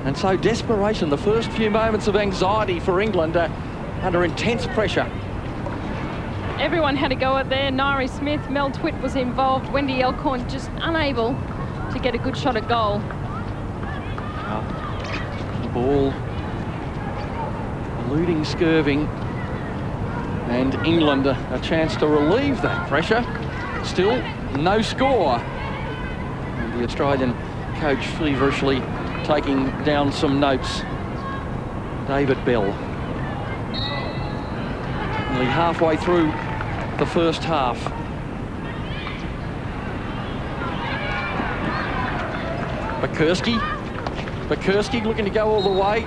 And so desperation, the first few moments of anxiety for England under intense pressure. Everyone had a go at there. Nairi Smith, Mel Twitt was involved. Wendy Alcorn just unable to get a good shot at goal. The ball eluding Skirving, and England a chance to relieve that pressure. Still no score. And the Australian coach feverishly taking down some notes. David Bell. Nearly halfway through the first half. Bakurski looking to go all the way.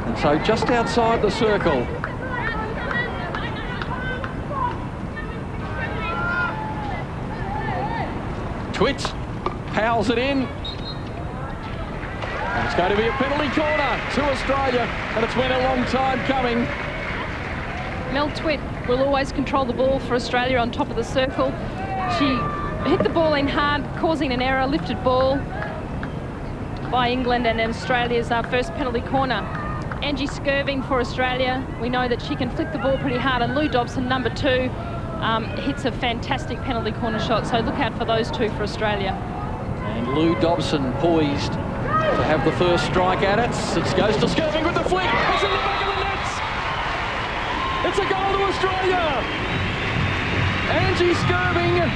And so just outside the circle. Twitt powers it in. And it's going to be a penalty corner to Australia, and it's been a long time coming. Mel Twitt will always control the ball for Australia on top of the circle. She hit the ball in hard, causing an error, lifted ball by England, and then Australia's first penalty corner. Angie Skirving for Australia. We know that she can flick the ball pretty hard, and Lou Dobson, number 2, hits a fantastic penalty corner shot, so look out for those two for Australia. And Lou Dobson poised to have the first strike at it. It goes to Skirving with the flick. It's in the back of the nets. It's a goal to Australia. Angie Skirving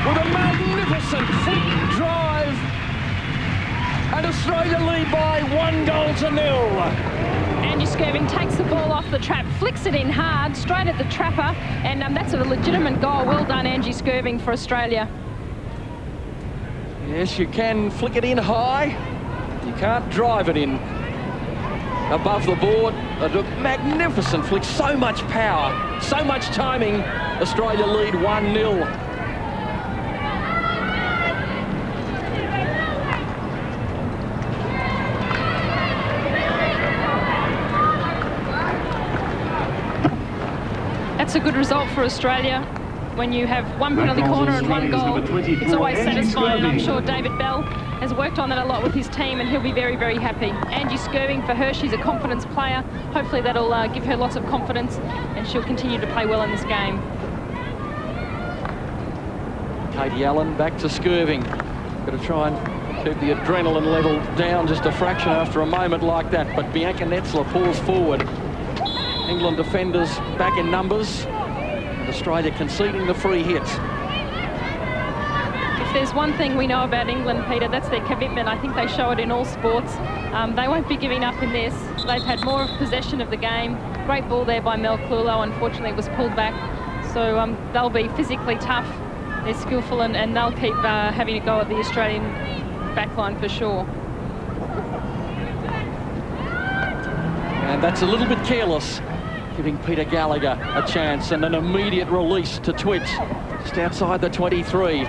with a magnificent flick drive. and Australia lead by 1-0. Angie Skirving takes the ball off the trap, flicks it in hard, straight at the trapper, and that's a legitimate goal. Well done, Angie Skirving, for Australia. Yes, you can flick it in high. You can't drive it in above the board. A magnificent flick, so much power, so much timing. Australia lead 1-0. That's a good result for Australia. When you have one penalty corner and one goal, it's always satisfying. I'm sure David Bell has worked on that a lot with his team, and he'll be very, very happy. Angie Skirving, for her, she's a confidence player. Hopefully that'll give her lots of confidence, and she'll continue to play well in this game. Katie Allen back to Skirving. Got to try and keep the adrenaline level down just a fraction after a moment like that. But Bianca Netzler pulls forward. England defenders back in numbers. Australia conceding the free hits. If there's one thing we know about England, Peter, that's their commitment. I think they show it in all sports. They won't be giving up in this. They've had more of possession of the game. Great ball there by Mel Clulo. Unfortunately, it was pulled back. So they'll be physically tough. They're skillful, and they'll keep having a go at the Australian backline for sure. And that's a little bit careless, giving Peter Gallagher a chance, and an immediate release to Twitch just outside the 23.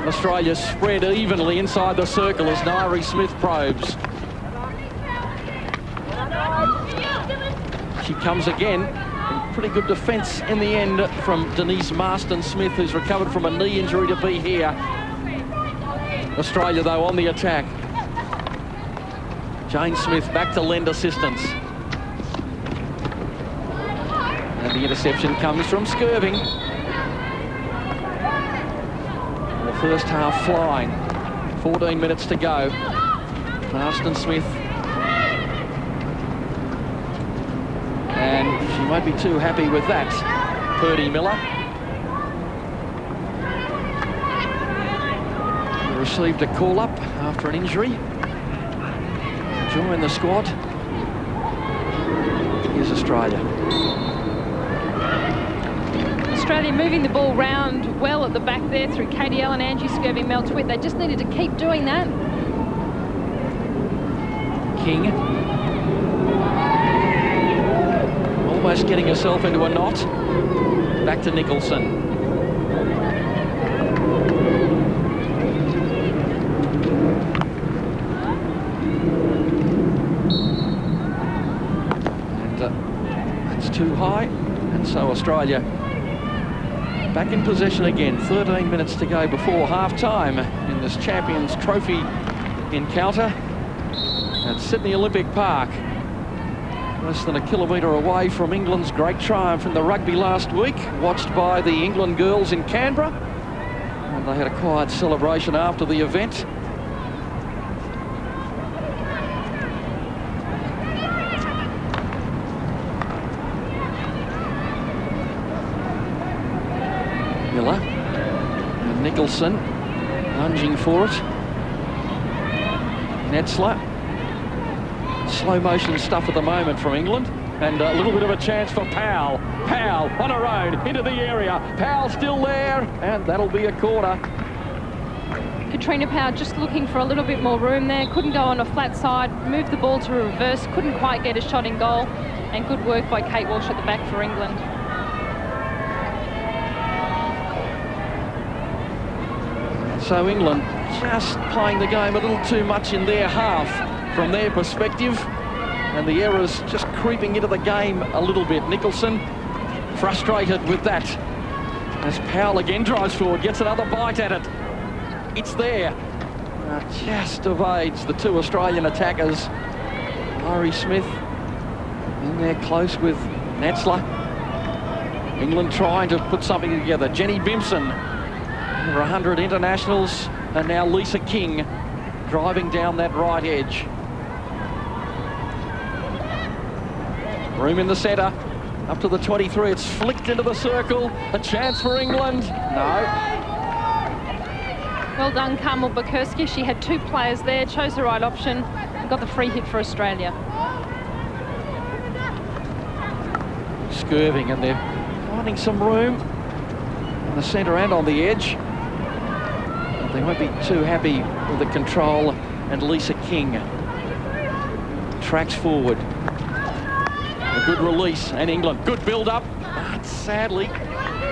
Australia spread evenly inside the circle as Nairi Smith probes. She comes again. Pretty good defence in the end from Denise Marston-Smith, who's recovered from a knee injury to be here. Australia, though, on the attack. Jane Smith back to lend assistance. And the interception comes from Skirving. The first half flying. 14 minutes to go. Marston-Smith. And she won't be too happy with that. Purdy Miller. She received a call-up after an injury to join the squad. Here's Australia. Australia moving the ball round well at the back there through Katie Allen, Angie Skirving, Mel Twitt. They just needed to keep doing that. King. Almost getting herself into a knot. Back to Nicholson. And it's too high. And so Australia back in possession again. 13 minutes to go before half-time in this Champions Trophy encounter at Sydney Olympic Park. Less than a kilometre away from England's great triumph in the rugby last week, watched by the England girls in Canberra. And they had a quiet celebration after the event. Miller and Nicholson lunging for it. Netzler. Slow motion stuff at the moment from England, and a little bit of a chance for Powell. Powell on her own into the area. Powell still there, and that'll be a corner. Katrina Powell just looking for a little bit more room there. Couldn't go on a flat side, moved the ball to a reverse, couldn't quite get a shot in goal, and good work by Kate Walsh at the back for England. So England just playing the game a little too much in their half from their perspective, and the errors just creeping into the game a little bit. Nicholson frustrated with that as Powell again drives forward, gets another bite at it. It's there. Just evades the two Australian attackers. Nairi Smith in there close with Netzler. England trying to put something together. Jenny Bimson, over 100 internationals, and now Lisa King driving down that right edge. Room in the centre, up to the 23. It's flicked into the circle. A chance for England. No. Well done, Carmel Bukurski. She had two players there, chose the right option, and got the free hit for Australia. Skirving, and they're finding some room in the centre and on the edge. But they won't be too happy with the control, and Lisa King tracks forward. A good release, and England, good build-up. But sadly,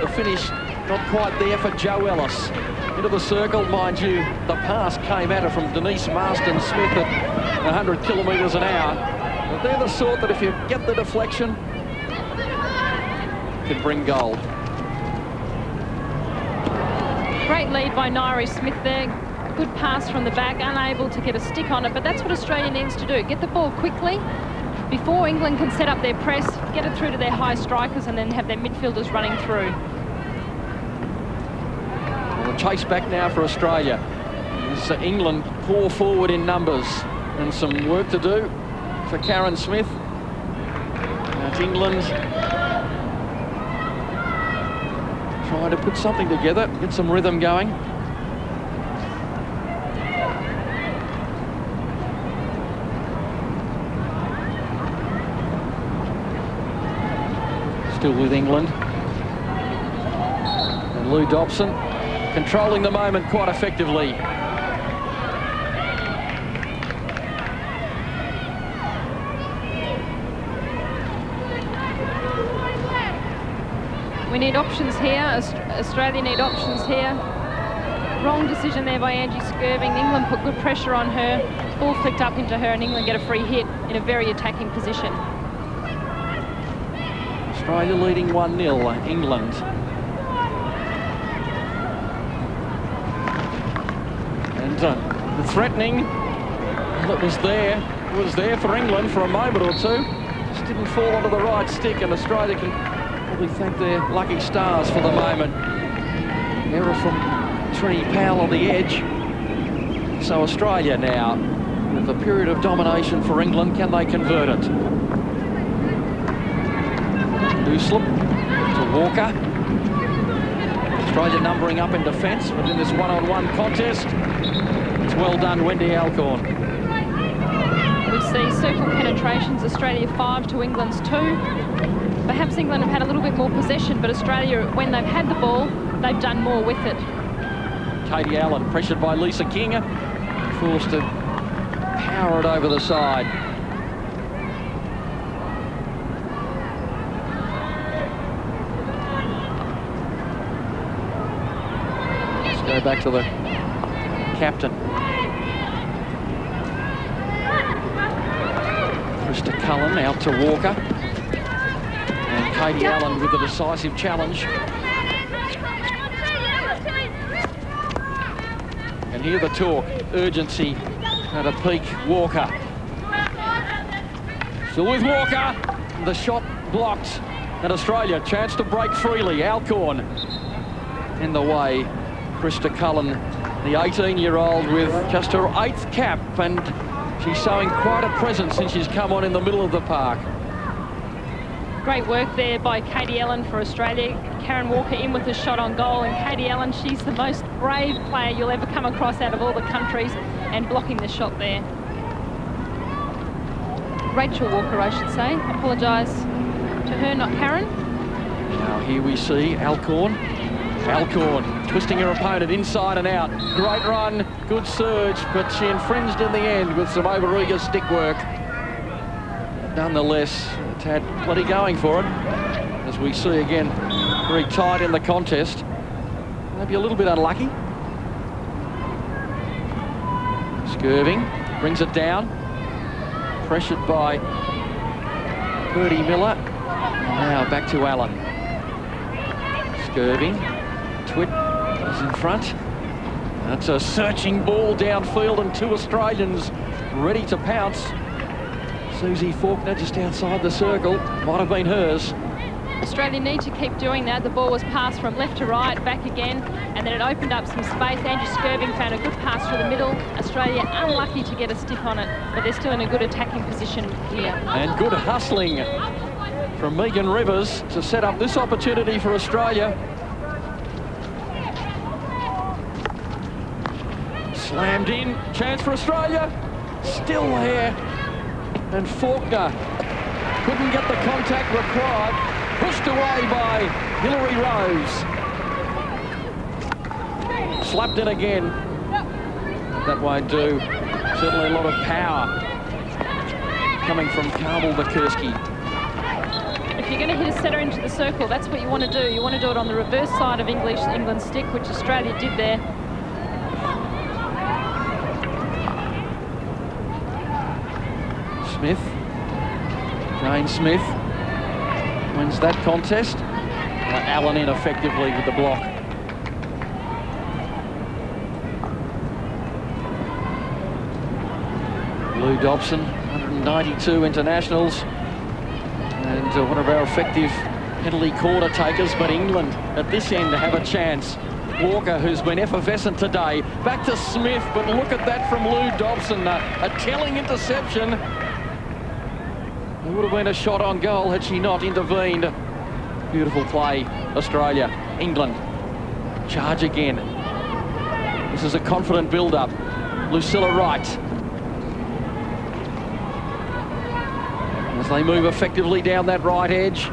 the finish not quite there for Jo Ellis. Into the circle, mind you, the pass came at her from Denise Marston-Smith at 100 kilometres an hour. But they're the sort that if you get the deflection, can bring gold. Great lead by Nairi Smith there. Good pass from the back, unable to get a stick on it, but that's what Australia needs to do. Get the ball quickly before England can set up their press, get it through to their high strikers, and then have their midfielders running through. Well, the chase back now for Australia. As England pour forward in numbers, and some work to do for Karen Smith. That's England trying to put something together, get some rhythm going. Still with England. And Lou Dobson controlling the moment quite effectively. We need options here. Australia need options here. Wrong decision there by Angie Skirving. England put good pressure on her. Ball flicked up into her, and England get a free hit in a very attacking position. Australia leading 1-0, England. And the threatening that was there for England for a moment or two. Just didn't fall onto the right stick, and Australia can probably thank their lucky stars for the moment. Error from Trini Powell on the edge. So Australia now, with a period of domination for England, can they convert it? Slip to Walker. Australia numbering up in defence, but in this one-on-one contest, it's well done, Wendy Alcorn. We see circle penetrations, Australia 5 to England's 2. Perhaps England have had a little bit more possession, but Australia, when they've had the ball, they've done more with it. Katie Allen, pressured by Lisa King, forced to power it over the side. Go back to the captain. Krista Cullen out to Walker. And Katie Allen with the decisive challenge. And hear the talk. Urgency at a peak. Walker. Still with Walker. The shot blocked. And Australia, chance to break freely. Alcorn in the way. Krista Cullen, the 18-year-old with just her 8th cap, and she's showing quite a presence since she's come on in the middle of the park. Great work there by Katie Allen for Australia. Karen Walker in with a shot on goal, and Katie Allen, she's the most brave player you'll ever come across out of all the countries, and blocking the shot there. Rachel Walker, I should say. I apologise to her, not Karen. Now here we see Alcorn. Alcorn twisting her opponent inside and out. Great run, good surge, but she infringed in the end with some over-eager stick work. Nonetheless, it had plenty going for it. As we see again, very tight in the contest. Maybe a little bit unlucky. Skirving brings it down. Pressured by Birdie Miller. Now back to Allen. Skirving. Twit is in front. That's a searching ball downfield, and 2 Australians ready to pounce. Susie Faulkner just outside the circle. Might have been hers. Australia need to keep doing that. The ball was passed from left to right, back again, and then it opened up some space. Angie Skirving found a good pass through the middle. Australia unlucky to get a stick on it, but they're still in a good attacking position here. And good hustling from Megan Rivers to set up this opportunity for Australia. Slammed in, chance for Australia. Still there. And Faulkner couldn't get the contact required. Pushed away by Hillary Rose. Slapped in again. That won't do. Certainly a lot of power coming from Carmel Bukurski. If you're going to hit a setter into the circle, that's what you want to do. You want to do it on the reverse side of England's stick, which Australia did there. Smith. Jane Smith wins that contest. Allen in effectively with the block. Lou Dobson, 192 internationals, and one of our effective penalty corner takers, but England at this end have a chance. Walker, who's been effervescent today, back to Smith, but look at that from Lou Dobson, a telling interception. It would have been a shot on goal had she not intervened. Beautiful play, Australia. England, charge again. This is a confident build-up. Lucilla Wright. As they move effectively down that right edge.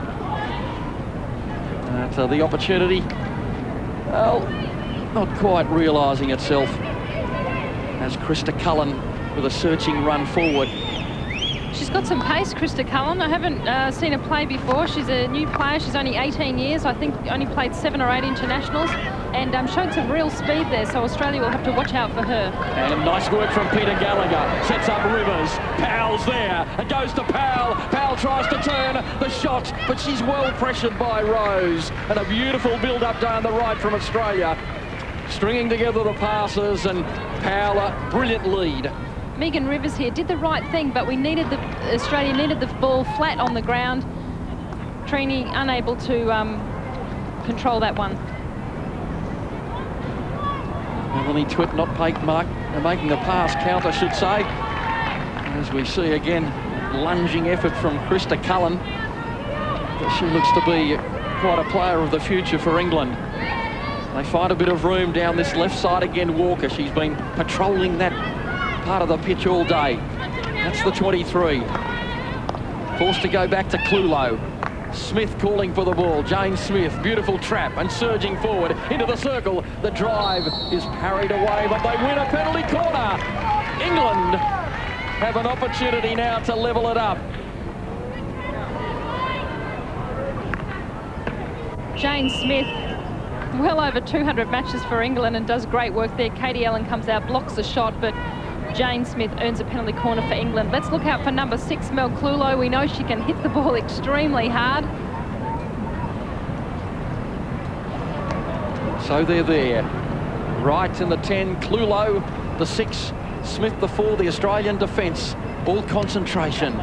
The opportunity, well, not quite realising itself. As Krista Cullen with a searching run forward. She's got some pace, Krista Cullen. I haven't seen her play before. She's a new player. She's only 18 years. I think only played 7 or 8 internationals and showed some real speed there. So Australia will have to watch out for her. And nice work from Peter Gallagher. Sets up Rivers. Powell's there. It goes to Powell. Powell tries to turn the shot, but she's well pressured by Rose. And a beautiful build-up down the right from Australia. Stringing together the passes, and Powell a brilliant lead. Megan Rivers here did the right thing, but Australia needed the ball flat on the ground. Trini unable to control that one. Melanie Twitt not making the pass count, I should say. As we see again, lunging effort from Krista Cullen. She looks to be quite a player of the future for England. They find a bit of room down this left side again. Walker, she's been patrolling that part of the pitch all day. That's the 23. Forced to go back to Clulo. Smith calling for the ball. Jane Smith, beautiful trap and surging forward into the circle. The drive is parried away, but they win a penalty corner. England have an opportunity now to level it up. Jane Smith, well over 200 matches for England and does great work there. Katie Allen comes out, blocks the shot, but Jane Smith earns a penalty corner for England. Let's look out for number 6, Mel Clulo. We know she can hit the ball extremely hard. So they're there. Wright in the 10, Clulo the 6, Smith the 4, the Australian defence. All concentration.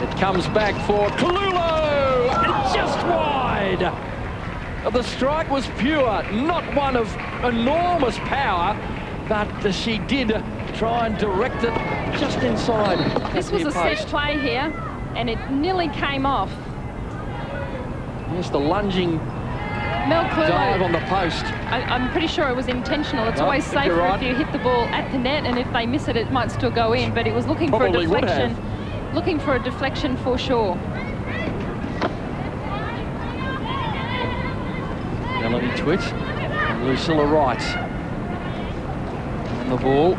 It comes back for Clulo, and just wide. The strike was pure, not one of enormous power, but she did try and direct it just inside. This was a set play here, and it nearly came off. Yes, the lunging Mel Clulo, dive on the post. I'm pretty sure it was intentional. It's always safer if you hit the ball at the net, and if they miss it, it might still go in. But it was looking for a deflection. Looking for a deflection for sure. Melanie Twitt and Lucilla Wright. And the ball.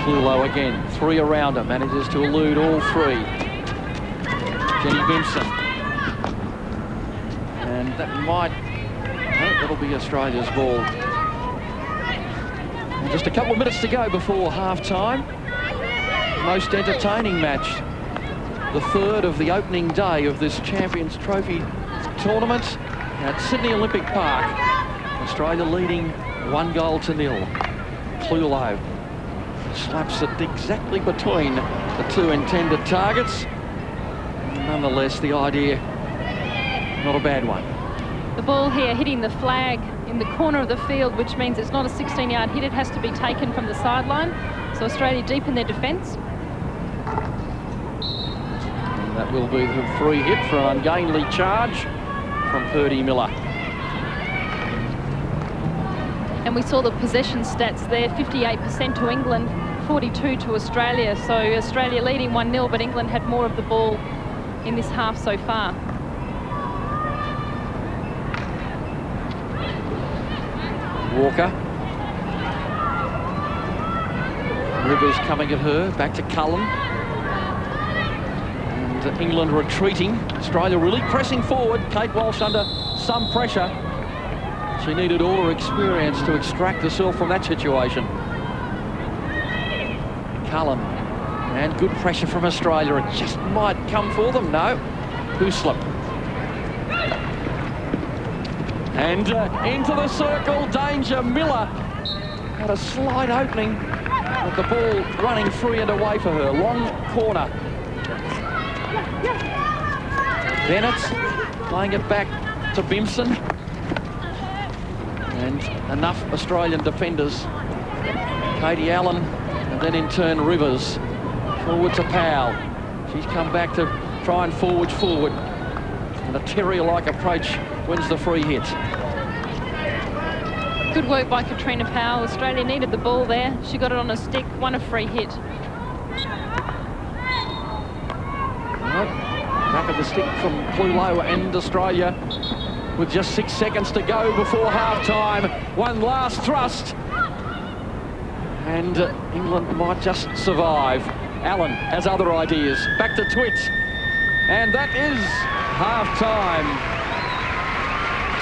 Clulo again. 3 around her. Manages to elude all 3. Jenny Bimson. And that might... No, that'll be Australia's ball. And just a couple of minutes to go before half-time. Most entertaining match. The 3rd of the opening day of this Champions Trophy tournament at Sydney Olympic Park. Australia leading 1-0. Clulo slaps it exactly between the 2 intended targets. Nonetheless, the idea, not a bad one. The ball here hitting the flag in the corner of the field, which means it's not a 16-yard hit. It has to be taken from the sideline. So Australia deep in their defence. And that will be the free hit for an ungainly charge from Purdy Miller. And we saw the possession stats there, 58% to England, 42 to Australia. So Australia leading 1-0, but England had more of the ball in this half so far. Walker. Rivers coming at her, back to Cullen. And England retreating. Australia really pressing forward. Kate Walsh under some pressure. She needed all her experience to extract herself from that situation. Cullen. And good pressure from Australia. It just might come for them. No. Huslip. And into the circle. Danger. Miller had a slight opening. With the ball running free and away for her. Long corner. Bennett playing it back to Bimson. And enough Australian defenders. Katie Allen, and then in turn Rivers. Forward to Powell. She's come back to try and forward. And a terrier-like approach wins the free hit. Good work by Katrina Powell. Australia needed the ball there. She got it on a stick, won a free hit. Back of the stick from Clulow and Australia with just 6 seconds to go before half-time. One last thrust. And England might just survive. Allen has other ideas. Back to Twitt. And that is half-time.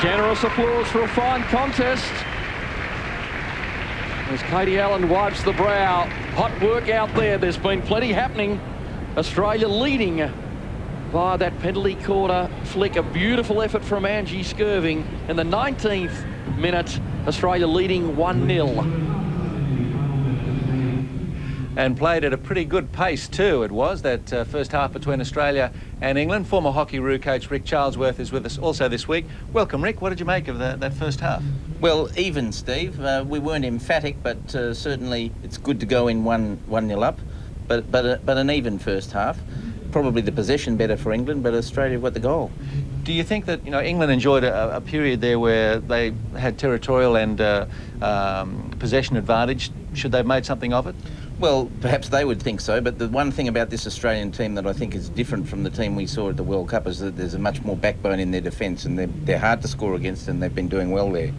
Generous applause for a fine contest. As Katie Allen wipes the brow. Hot work out there. There's been plenty happening. Australia leading via that penalty corner flick. A beautiful effort from Angie Skirving. In the 19th minute, Australia leading 1-0. And played at a pretty good pace too, it was, that first half between Australia and England. Former Hockey-Roo coach Rick Charlesworth is with us also this week. Welcome, Rick. What did you make of that first half? Well, even, Steve. We weren't emphatic, but certainly it's good to go in 1-0 up. But an even first half. Probably the possession better for England, but Australia got the goal. Do you think that, England enjoyed a period there where they had territorial and possession advantage? Should they have made something of it? Well, perhaps they would think so, but the one thing about this Australian team that I think is different from the team we saw at the World Cup is that there's a much more backbone in their defence, and they're hard to score against, and they've been doing well there.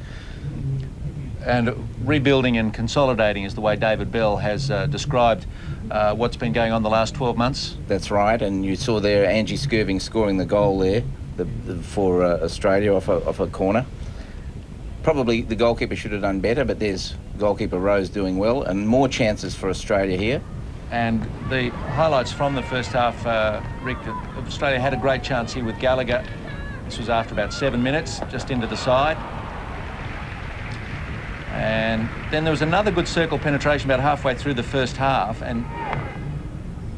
And rebuilding and consolidating is the way David Bell has described what's been going on the last 12 months. That's right, and you saw there Angie Skirving scoring the goal there for Australia off a corner. Probably the goalkeeper should have done better, but there's goalkeeper Rose doing well, and more chances for Australia here. And the highlights from the first half, Rick, Australia had a great chance here with Gallagher. This was after about 7 minutes, just into the side. And then there was another good circle penetration about halfway through the first half, and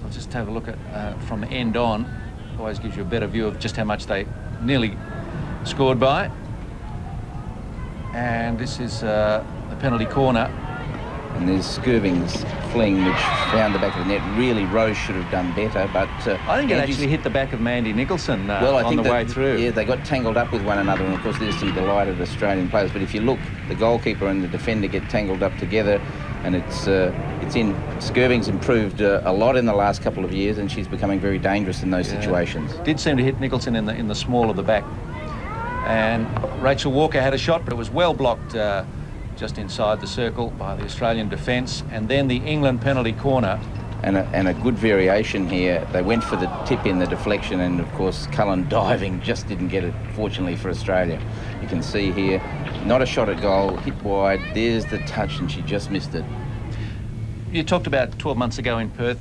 I'll just have a look at from end on. Always gives you a better view of just how much they nearly scored by. And this is the penalty corner. And there's Skirving's fling, which found the back of the net. Really, Rose should have done better, but... I think it actually hit the back of Mandy Nicholson on the way through. Yeah, they got tangled up with one another, and of course there's some delighted Australian players. But if you look, the goalkeeper and the defender get tangled up together, and it's in... Skirving's improved a lot in the last couple of years, and she's becoming very dangerous in those situations. Did seem to hit Nicholson in the small of the back. And Rachel Walker had a shot, but it was well blocked just inside the circle by the Australian defence. And then the England penalty corner. And a good variation here. They went for the tip in the deflection, and of course Cullen diving just didn't get it, fortunately for Australia. You can see here, not a shot at goal, hit wide, there's the touch, and she just missed it. You talked about 12 months ago in Perth.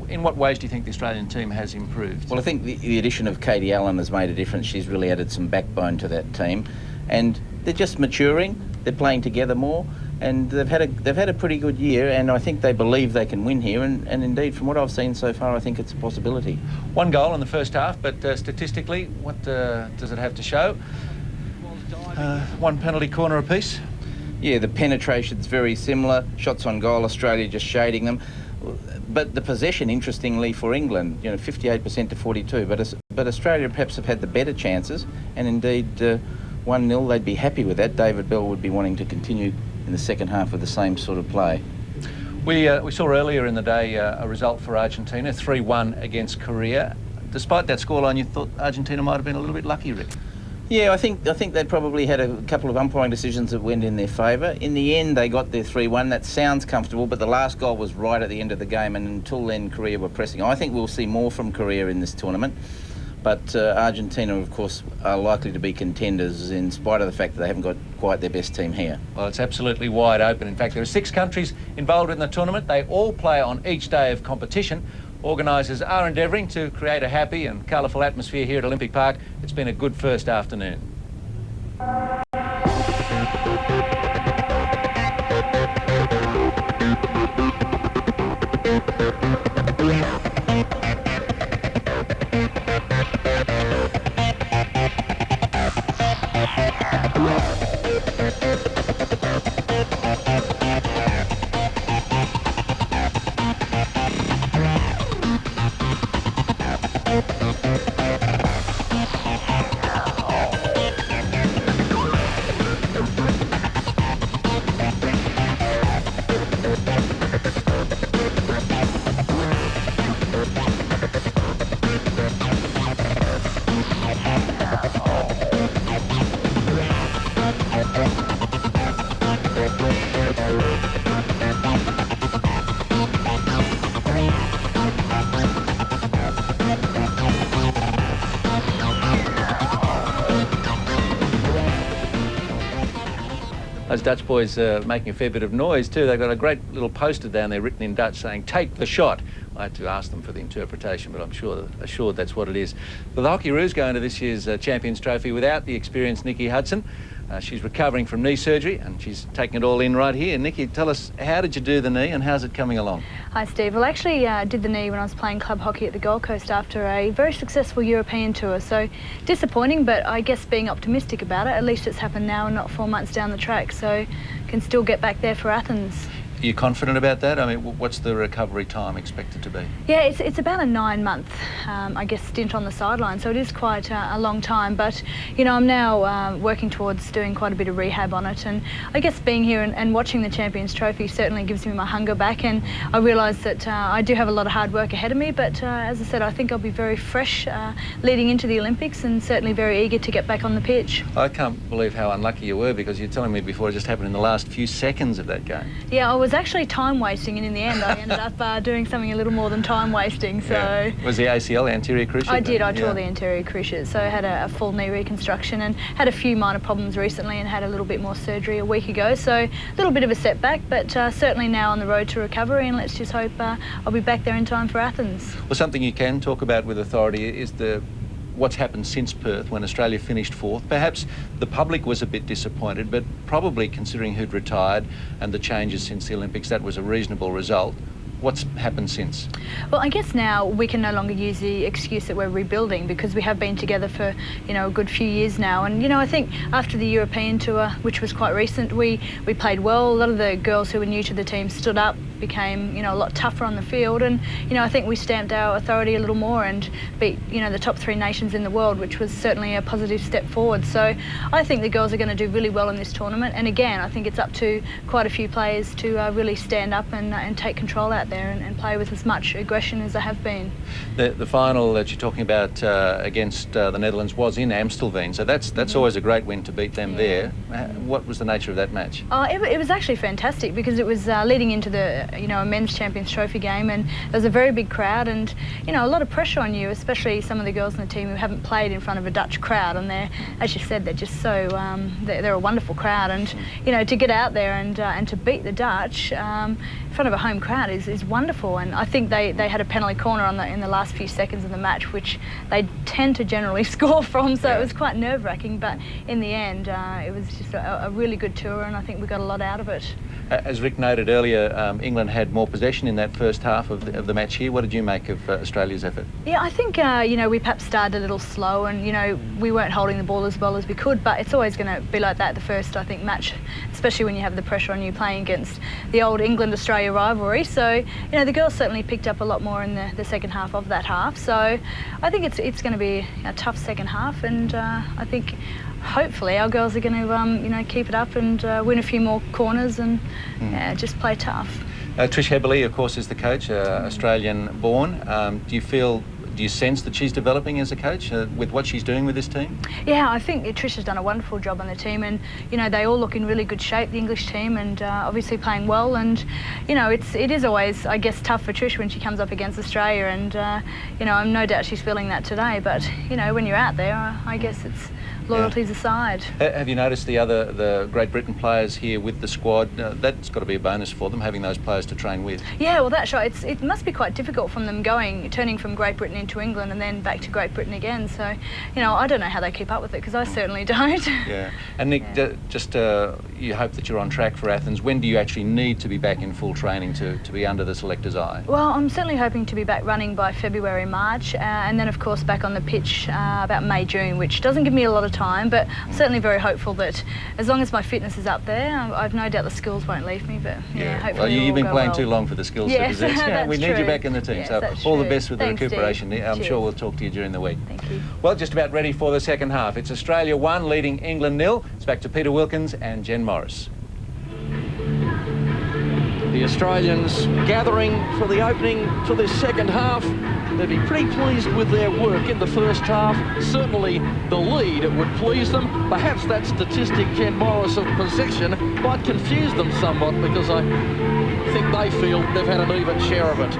In what ways do you think the Australian team has improved? Well, I think the addition of Katie Allen has made a difference. She's really added some backbone to that team, and they're just maturing. They're playing together more, and they've had a pretty good year. And I think they believe they can win here. And indeed, from what I've seen so far, I think it's a possibility. One goal in the first half, but statistically, what does it have to show? One penalty corner apiece. Yeah, the penetration's very similar. Shots on goal, Australia just shading them. But the possession, interestingly, for England, 58% to 42. But Australia perhaps have had the better chances, and indeed 1-0, they'd be happy with that. David Bell would be wanting to continue in the second half with the same sort of play. We saw earlier in the day a result for Argentina, 3-1 against Korea. Despite that scoreline, you thought Argentina might have been a little bit lucky, Rick? Yeah, I think they probably had a couple of umpiring decisions that went in their favour. In the end, they got their 3-1. That sounds comfortable, but the last goal was right at the end of the game, and until then, Korea were pressing. I think we'll see more from Korea in this tournament, but Argentina, of course, are likely to be contenders in spite of the fact that they haven't got quite their best team here. Well, it's absolutely wide open. In fact, there are 6 countries involved in the tournament. They all play on each day of competition. Organisers are endeavouring to create a happy and colourful atmosphere here at Olympic Park. It's been a good first afternoon. Those Dutch boys are making a fair bit of noise too. They've got a great little poster down there written in Dutch saying, "Take the shot." I had to ask them for the interpretation, but I'm assured that's what it is. Well, the Hockeyroos go into this year's Champions Trophy without the experienced Nikki Hudson. She's recovering from knee surgery and she's taking it all in right here. Nikki, tell us, how did you do the knee and how's it coming along? Hi Steve. Well, actually did the knee when I was playing club hockey at the Gold Coast after a very successful European tour. So disappointing, but I guess being optimistic about it. At least it's happened now and not 4 months down the track, so can still get back there for Athens. Are you confident about that? I mean, what's the recovery time expected to be? Yeah, it's about a 9-month, I guess, stint on the sideline, so it is quite a long time. But, you know, I'm now working towards doing quite a bit of rehab on it, and I guess being here and watching the Champions Trophy certainly gives me my hunger back, and I realise that I do have a lot of hard work ahead of me, but as I said, I think I'll be very fresh leading into the Olympics and certainly very eager to get back on the pitch. I can't believe how unlucky you were, because you're telling me before it just happened in the last few seconds of that game. Yeah, I was actually time wasting, and in the end I ended up doing something a little more than time wasting. So yeah. Was the ACL, anterior cruciate? I did. I tore the anterior cruciate, so I had a full knee reconstruction and had a few minor problems recently and had a little bit more surgery a week ago. So a little bit of a setback, but certainly now on the road to recovery, and let's just hope I'll be back there in time for Athens. Well, something you can talk about with authority is what's happened since Perth when Australia finished 4th. Perhaps the public was a bit disappointed, but probably considering who'd retired and the changes since the Olympics, that was a reasonable result. What's happened since? Well, I guess now we can no longer use the excuse that we're rebuilding, because we have been together for, you know, a good few years now. And, you know, I think after the European tour, which was quite recent, we played well. A lot of the girls who were new to the team stood up, became, you know, a lot tougher on the field. And, you know, I think we stamped our authority a little more and beat, you know, the top 3 nations in the world, which was certainly a positive step forward. So I think the girls are going to do really well in this tournament. And again, I think it's up to quite a few players to really stand up and take control out there and play with as much aggression as they have been. The final that you're talking about against the Netherlands was in Amstelveen, so that's always a great win to beat them there. What was the nature of that match? It was actually fantastic, because it was leading into the, you know, a men's Champions Trophy game, and there was a very big crowd and, you know, a lot of pressure on you, especially some of the girls in the team who haven't played in front of a Dutch crowd, and they're, as you said, they're just so they're a wonderful crowd, and, you know, to get out there and to beat the Dutch in front of a home crowd is wonderful. And I think they had a penalty corner in the last few seconds of the match, which they tend to generally score from, so it was quite nerve-wracking, but in the end it was just a really good tour, and I think we got a lot out of it. As Rick noted earlier, England had more possession in that first half of the match here. What did you make of Australia's effort? Yeah, I think, you know, we perhaps started a little slow, and, you know, we weren't holding the ball as well as we could, but it's always going to be like that the first, I think, match, especially when you have the pressure on you playing against the old England-Australia rivalry. So, you know, the girls certainly picked up a lot more in the second half of that half. So I think it's going to be a tough second half, and I think hopefully our girls are going to, you know, keep it up and win a few more corners and just play tough. Trish Heberley, of course, is the coach, Australian-born. Do you sense that she's developing as a coach with what she's doing with this team? Yeah, I think Trish has done a wonderful job on the team, and you know they all look in really good shape, the English team, and obviously playing well. And you know it is always, I guess, tough for Trish when she comes up against Australia, and you know I'm no doubt she's feeling that today. But you know when you're out there, I guess it's loyalties aside. Have you noticed the Great Britain players here with the squad? That's got to be a bonus for them, having those players to train with. Yeah, well that's right. It must be quite difficult from them turning from Great Britain into England and then back to Great Britain again. So, you know, I don't know how they keep up with it because I certainly don't. Yeah. And Nick, you hope that you're on track for Athens. When do you actually need to be back in full training to be under the selector's eye? Well, I'm certainly hoping to be back running by February, March, and then of course back on the pitch about May, June, which doesn't give me a lot of time, but I'm certainly very hopeful that as long as my fitness is up there, I've no doubt the skills won't leave me, but hopefully well, you've been playing well. too long for the skills to possess. Yeah, we need you back in the team, so all the best with the recuperation. Steve. I'm sure we'll talk to you during the week. Thank you. Well, just about ready for the second half. It's Australia 1 leading England 0. It's back to Peter Wilkins and Jen Morris. The Australians gathering for the opening to this second half. They'd be pretty pleased with their work in the first half. Certainly the lead would please them. Perhaps that statistic, Jen Morris, of possession might confuse them somewhat because I think they feel they've had an even share of it.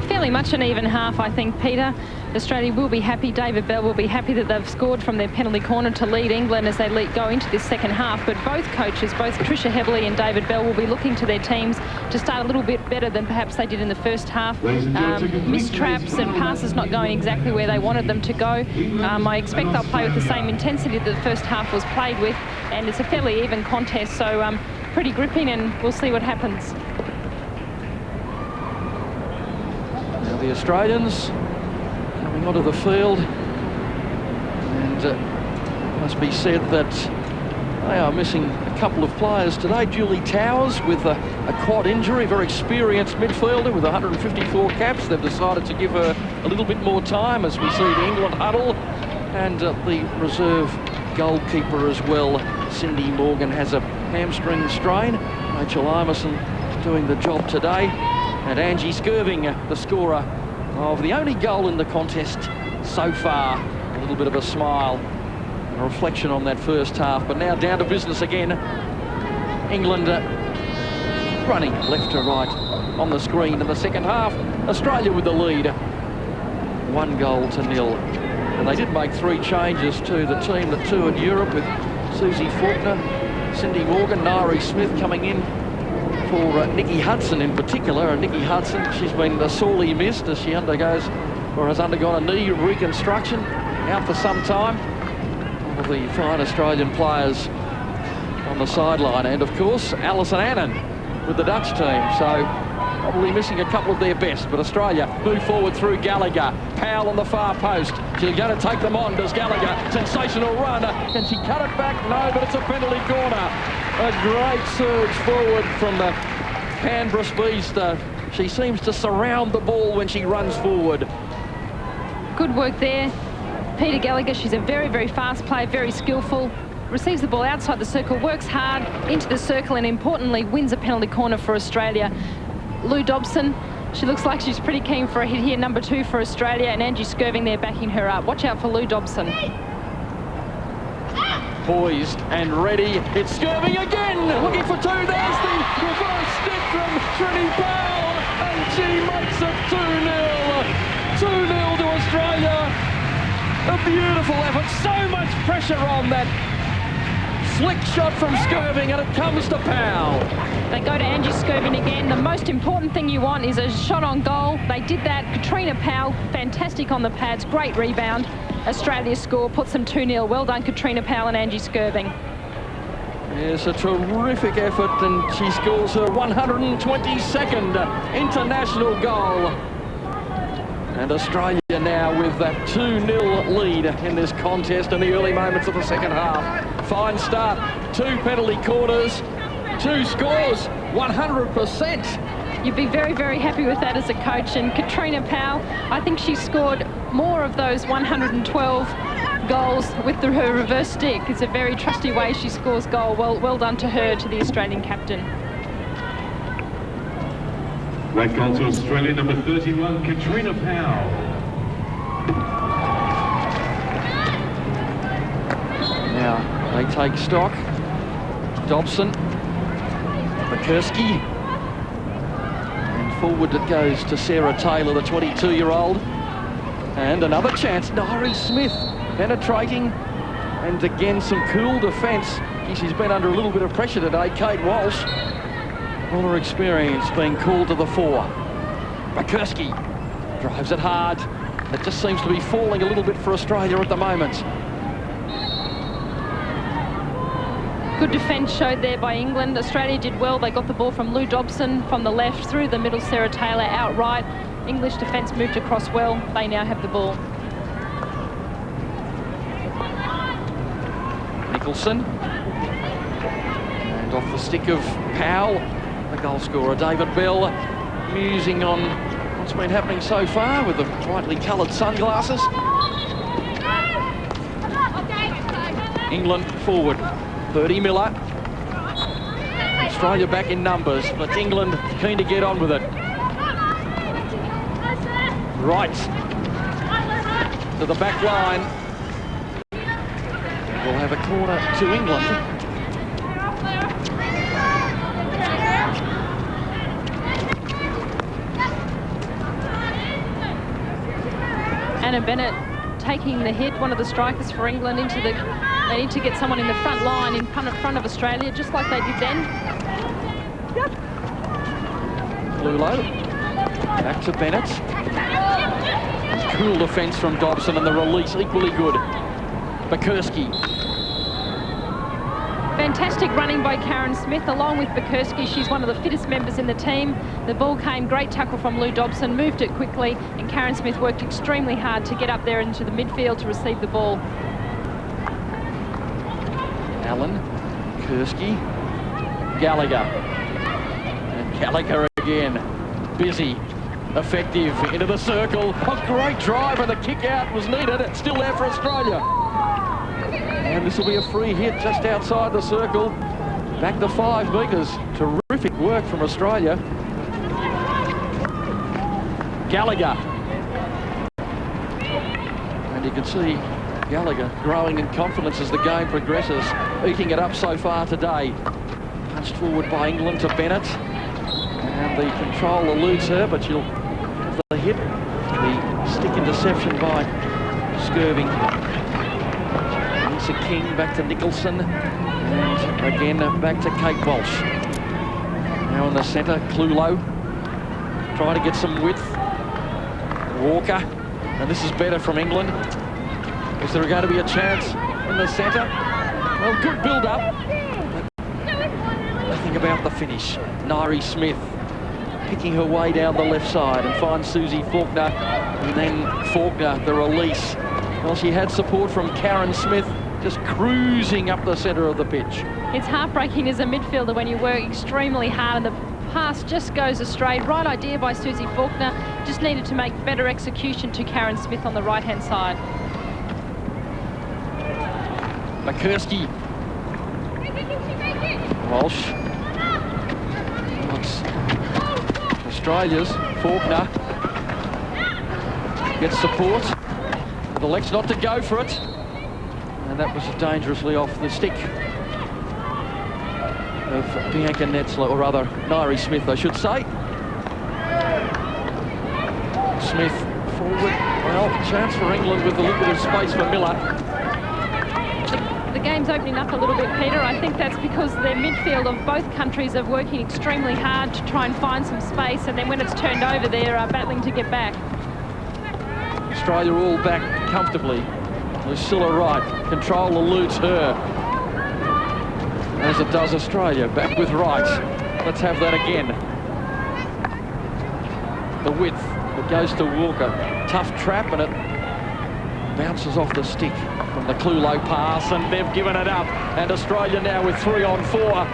Fairly much an even half, I think, Peter. Australia will be happy, David Bell will be happy that they've scored from their penalty corner to lead England as they go into this second half. But both coaches, both Tricia Heberley and David Bell, will be looking to their teams to start a little bit better than perhaps they did in the first half. Missed traps and passes not going exactly where they wanted them to go. I expect they'll play with the same intensity that the first half was played with, and it's a fairly even contest, so pretty gripping, and we'll see what happens. Now the Australians coming onto the field, and it must be said that they are missing a couple of players today. Julie Towers with a quad injury, very experienced midfielder with 154 caps. They've decided to give her a little bit more time as we see the England huddle, and the reserve goalkeeper as well, Cindy Morgan, has a hamstring strain. Rachel Imerson doing the job today, and Angie Skirving, the scorer of the only goal in the contest so far. A little bit of a smile, a reflection on that first half, but now down to business again. England running left to right on the screen in the second half. Australia with the lead, 1-0. And they did make 3 changes to the team that toured Europe, with Susie Faulkner, Cindy Morgan, Nairi Smith coming in for Nikki Hudson in particular. And Nikki Hudson, she's been sorely missed as she undergoes, or has undergone, a knee reconstruction, out for some time. One of the fine Australian players on the sideline, and of course Alison Annan with the Dutch team, so probably missing a couple of their best. But Australia move forward through Gallagher. Powell on the far post. She's going to take them on, does Gallagher. Sensational run. Can she cut it back? No, but it's a penalty corner. A great surge forward from the Canberra speedster. She seems to surround the ball when she runs forward. Good work there. Peter Gallagher, she's a very, very fast player, very skillful. Receives the ball outside the circle, works hard into the circle, and importantly wins a penalty corner for Australia. Lou Dobson, she looks like she's pretty keen for a hit here, number 2 for Australia, and Angie Skirving there backing her up. Watch out for Lou Dobson. Poised and ready. It's Skirving again, looking for 2. There's the reverse stick from Trini Powell, and she makes it 2-0. 2-0 to Australia. A beautiful effort. So much pressure on that flick shot from Skirving, and it comes to Powell. They go to Angie Skirving again. The most important thing you want is a shot on goal. They did that. Katrina Powell, fantastic on the pads, great rebound. Australia's score puts them 2-0. Well done, Katrina Powell and Angie Skirving. Yes, a terrific effort, and she scores her 122nd international goal. And Australia now with that 2-0 lead in this contest in the early moments of the second half. Fine start, 2 penalty corners, 2 scores, 100%. You'd be very, very happy with that as a coach. And Katrina Powell, I think she scored more of those 112 goals with her reverse stick. It's a very trusty way she scores goal. Well done to her, to the Australian captain. That goal to Australia, number 31, Katrina Powell. Now they take stock. Dobson, McCursky, and forward it goes to Sarah Taylor, the 22-year-old. And another chance, Nairi Smith penetrating, and again some cool defence. She's been under a little bit of pressure today. Kate Walsh, all her experience being called to the fore. McCursky drives it hard. It just seems to be falling a little bit for Australia at the moment. Good defence showed there by England. Australia did well. They got the ball from Lou Dobson from the left, through the middle, Sarah Taylor out right. English defence moved across well. They now have the ball. Nicholson. And off the stick of Powell, the goal scorer, David Bell, musing on what's been happening so far with the brightly coloured sunglasses. England forward. 30 Miller. Australia back in numbers, but England keen to get on with it. Right to the back line. We'll have a corner to England. Anna Bennett taking the hit, one of the strikers for England into the... They need to get someone in the front line in front of Australia, just like they did then. Lulo. Back to Bennett. Cool defence from Dobson, and the release equally good. McCursky. Fantastic running by Karen Smith along with McCursky. She's one of the fittest members in the team. The ball came, great tackle from Lou Dobson, moved it quickly, and Karen Smith worked extremely hard to get up there into the midfield to receive the ball. Allen, Kursky, Gallagher. And Gallagher again. Busy, effective, into the circle. A great drive, and the kick out was needed. It's still there for Australia. And this will be a free hit just outside the circle. Back to 5 metres. Terrific work from Australia. Gallagher. And you can see Gallagher growing in confidence as the game progresses, eating it up so far today. Punched forward by England to Bennett. And the control eludes her, but she'll have the hit. The stick interception by Skirving. Lisa King back to Nicholson. And again back to Kate Walsh. Now in the centre, Clulo. Trying to get some width. Walker. And this is better from England. Is there going to be a chance in the centre? Well, good build-up. Nothing about the finish. Nairi Smith picking her way down the left side and finds Susie Faulkner. And then Faulkner, the release. Well, she had support from Karen Smith, just cruising up the centre of the pitch. It's heartbreaking as a midfielder when you work extremely hard and the pass just goes astray. Right idea by Susie Faulkner. Just needed to make better execution to Karen Smith on the right-hand side. McCursky. Walsh. Looks Australia's. Faulkner gets support. Elects not to go for it. And that was dangerously off the stick of Bianca Netzler, or rather Nairi Smith, I should say. Smith forward. Well, chance for England with a little bit of space for Miller. The game's opening up a little bit, Peter. I think that's because their midfield of both countries are working extremely hard to try and find some space, and then when it's turned over, they're battling to get back. Australia all back comfortably. Lucilla Wright. Control eludes her, as it does Australia. Back with Wright. Let's have that again. The width. It goes to Walker. Tough trap, and it bounces off the stick from the Clulo pass, and they've given it up. And Australia now with 3 on 4.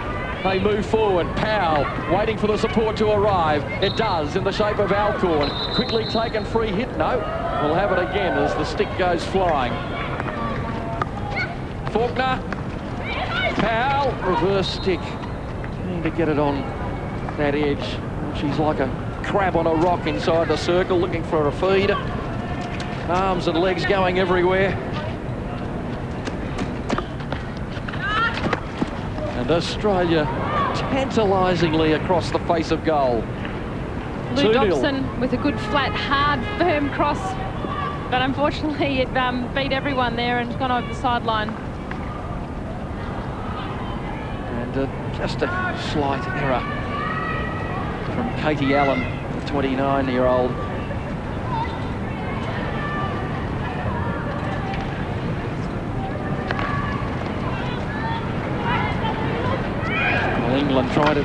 They move forward. Powell waiting for the support to arrive. It does, in the shape of Alcorn. Quickly taken, free hit. No, we'll have it again as the stick goes flying. Faulkner. Powell, reverse stick. Need to get it on that edge. She's like a crab on a rock inside the circle, looking for a feed. Arms and legs going everywhere. And Australia tantalisingly across the face of goal. Lou Dobson with a good, flat, hard, firm cross. But unfortunately, it beat everyone there and gone over the sideline. And just a slight error from Katie Allen, the 29-year-old. Well, England trying to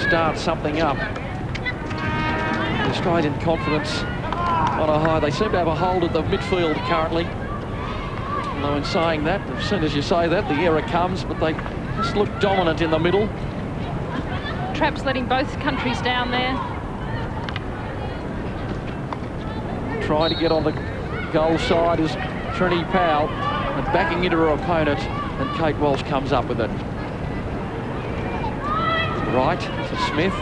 start something up. The Australian confidence on a high. They seem to have a hold of the midfield currently. Although in saying that, as soon as you say that, the error comes, but they just look dominant in the middle. Trapp's letting both countries down there. Trying to get on the goal side is Trini Powell, and backing into her opponent, and Kate Walsh comes up with it. Right to Smith.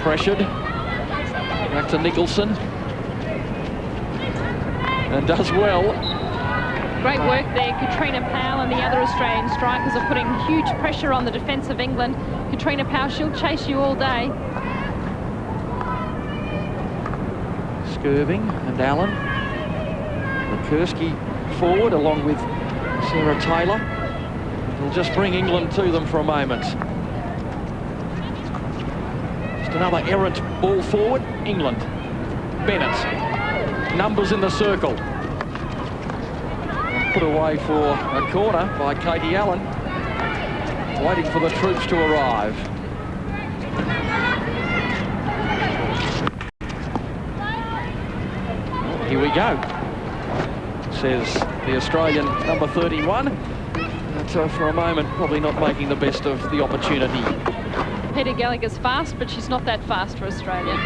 Pressured. Back to Nicholson. And does well. Great work there. Katrina Powell and the other Australian strikers are putting huge pressure on the defence of England. Katrina Powell, she'll chase you all day. Skirving and Allen. Likursky forward along with Sarah Taylor. They'll just bring England to them for a moment. Just another errant ball forward. England. Bennett. Numbers in the circle. Put away for a corner by Katie Allen. Waiting for the troops to arrive. Well, here we go, says the Australian number 31. And so for a moment, probably not making the best of the opportunity. Peter Gallagher's fast, but she's not that fast for Australia.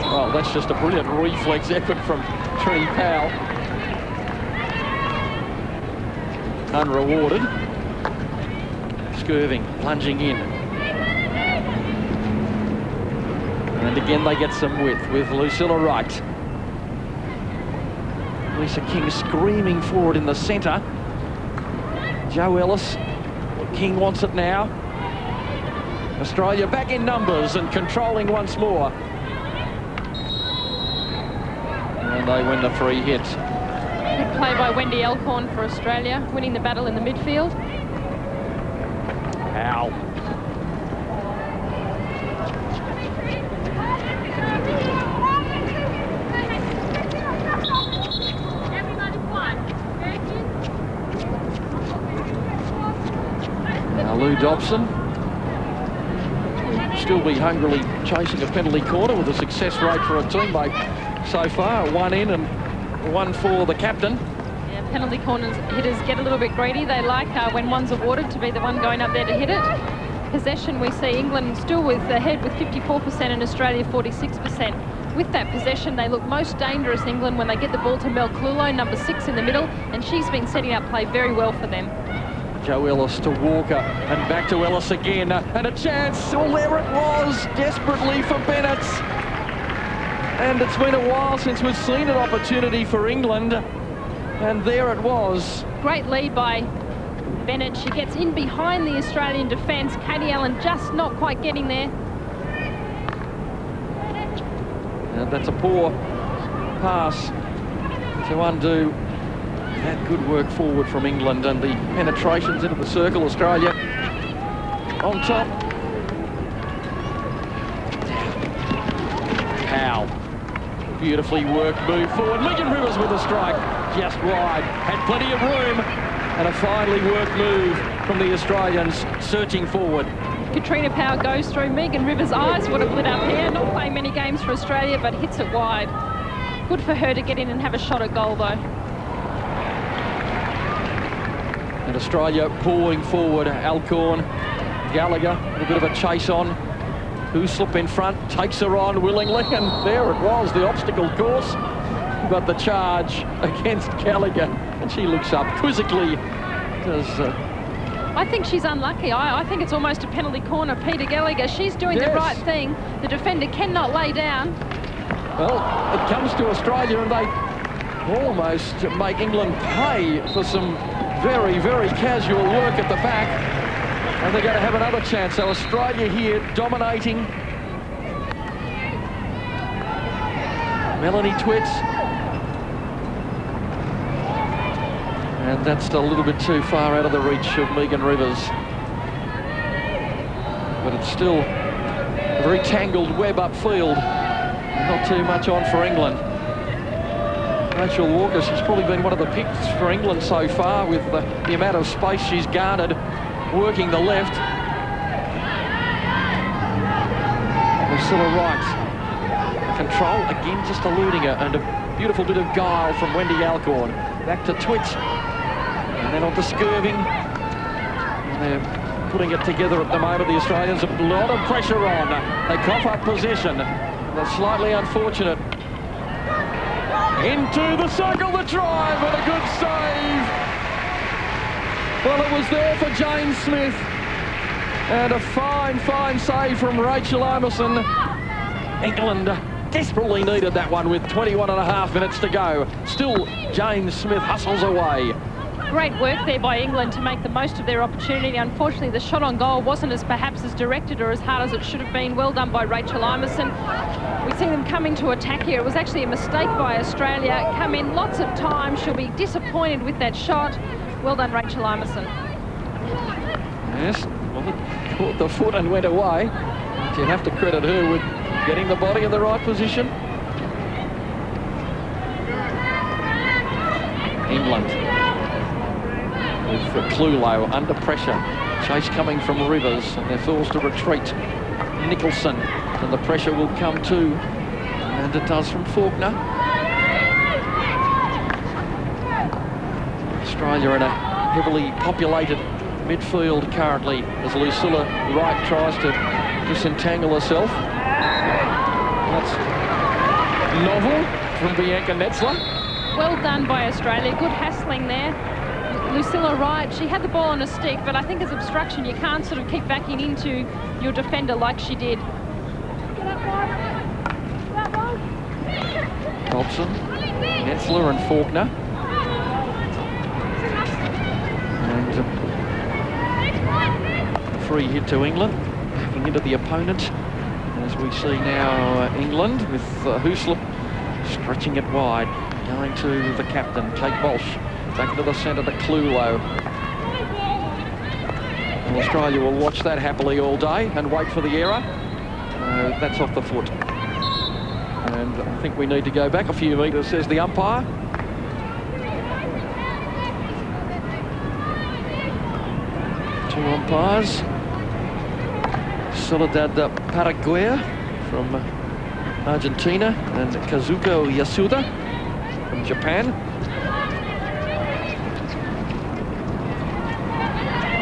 Well, that's just a brilliant reflex effort from Trini Powell. Unrewarded. Skirving, plunging in. And again they get some width with Lucilla Wright. Lisa King screaming forward in the centre. Jo Ellis. King wants it now. Australia back in numbers and controlling once more. And they win the free hit. Good play by Wendy Elkhorn for Australia, winning the battle in the midfield. Ow. Now Lou Dobson will still be hungrily chasing a penalty corner with a success rate for a teammate so far. One in and one for the captain. Yeah, penalty corners hitters get a little bit greedy. They like when one's awarded to be the one going up there to hit it. Possession, we see England still with ahead with 54% and Australia 46%. With that possession, they look most dangerous, England, when they get the ball to Mel Clulo, number 6 in the middle, and she's been setting up play very well for them. Jo Ellis to Walker, and back to Ellis again, and a chance. Oh, there it was, desperately for Bennett. And it's been a while since we've seen an opportunity for England, and there it was. Great lead by Bennett. She gets in behind the Australian defence. Katie Allen just not quite getting there. And that's a poor pass to undo that good work forward from England, and the penetrations into the circle. Australia on top. Powell. Beautifully worked move forward. Megan Rivers with a strike just wide. Had plenty of room, and a finely worked move from the Australians searching forward. Katrina Powell goes through. Megan Rivers' eyes would have lit up here. Not playing many games for Australia, but hits it wide. Good for her to get in and have a shot at goal, though. And Australia pulling forward. Alcorn, Gallagher, a bit of a chase on. Who slip in front, takes her on willingly, and there it was, the obstacle course. but the charge against Gallagher. And she looks up quizzically. I think she's unlucky. I think it's almost a penalty corner. Peter Gallagher, she's doing the right thing. The defender cannot lay down. Well, it comes to Australia and they almost make England pay for some very, very casual work at the back. And they're going to have another chance. So Australia here dominating. Melanie Twitts. And that's a little bit too far out of the reach of Megan Rivers. But it's still a very tangled web upfield. Not too much on for England. Rachel Walker, she's probably been one of the picks for England so far with the amount of space she's garnered working the left. Lucilla Wright. Control, again just eluding her, and a beautiful bit of guile from Wendy Alcorn. Back to Twitts. And then on to Skirving. And they're putting it together at the moment, the Australians. A lot of pressure on. They cough up possession. They're slightly unfortunate. Into the circle, the drive, and a good save. Well, it was there for Jane Smith. And a fine, fine save from Rachel Emerson. England desperately needed that one with 21.5 minutes to go. Still, Jane Smith hustles away. Great work there by England to make the most of their opportunity. Unfortunately, the shot on goal wasn't perhaps as directed or as hard as it should have been. Well done by Rachel Emerson. We see them coming to attack here. It was actually a mistake by Australia. Come in lots of time. She'll be disappointed with that shot. Well done, Rachel Emerson. Yes, well, it caught the foot and went away. But you have to credit her with getting the body in the right position. England with Clulow under pressure. Chase coming from Rivers, and they're forced to retreat. Nicholson, and the pressure will come too, and it does from Faulkner. Australia in a heavily populated midfield currently as Lucilla Wright tries to disentangle herself. That's novel from Bianca Netzler. Well done by Australia. Good hassling there. Lucilla Wright, she had the ball on a stick, but I think as obstruction, you can't sort of keep backing into your defender like she did. Dobson, Netzler and Faulkner. And free hit to England, backing into the opponent. As we see now England with Hoosler stretching it wide, going to the captain, Kate Walsh. Back into the centre to Clulow. And Australia will watch that happily all day and wait for the error. That's off the foot. And I think we need to go back a few metres, says the umpire. Two umpires. Soledad Paraguay from Argentina and Kazuko Yasuda from Japan.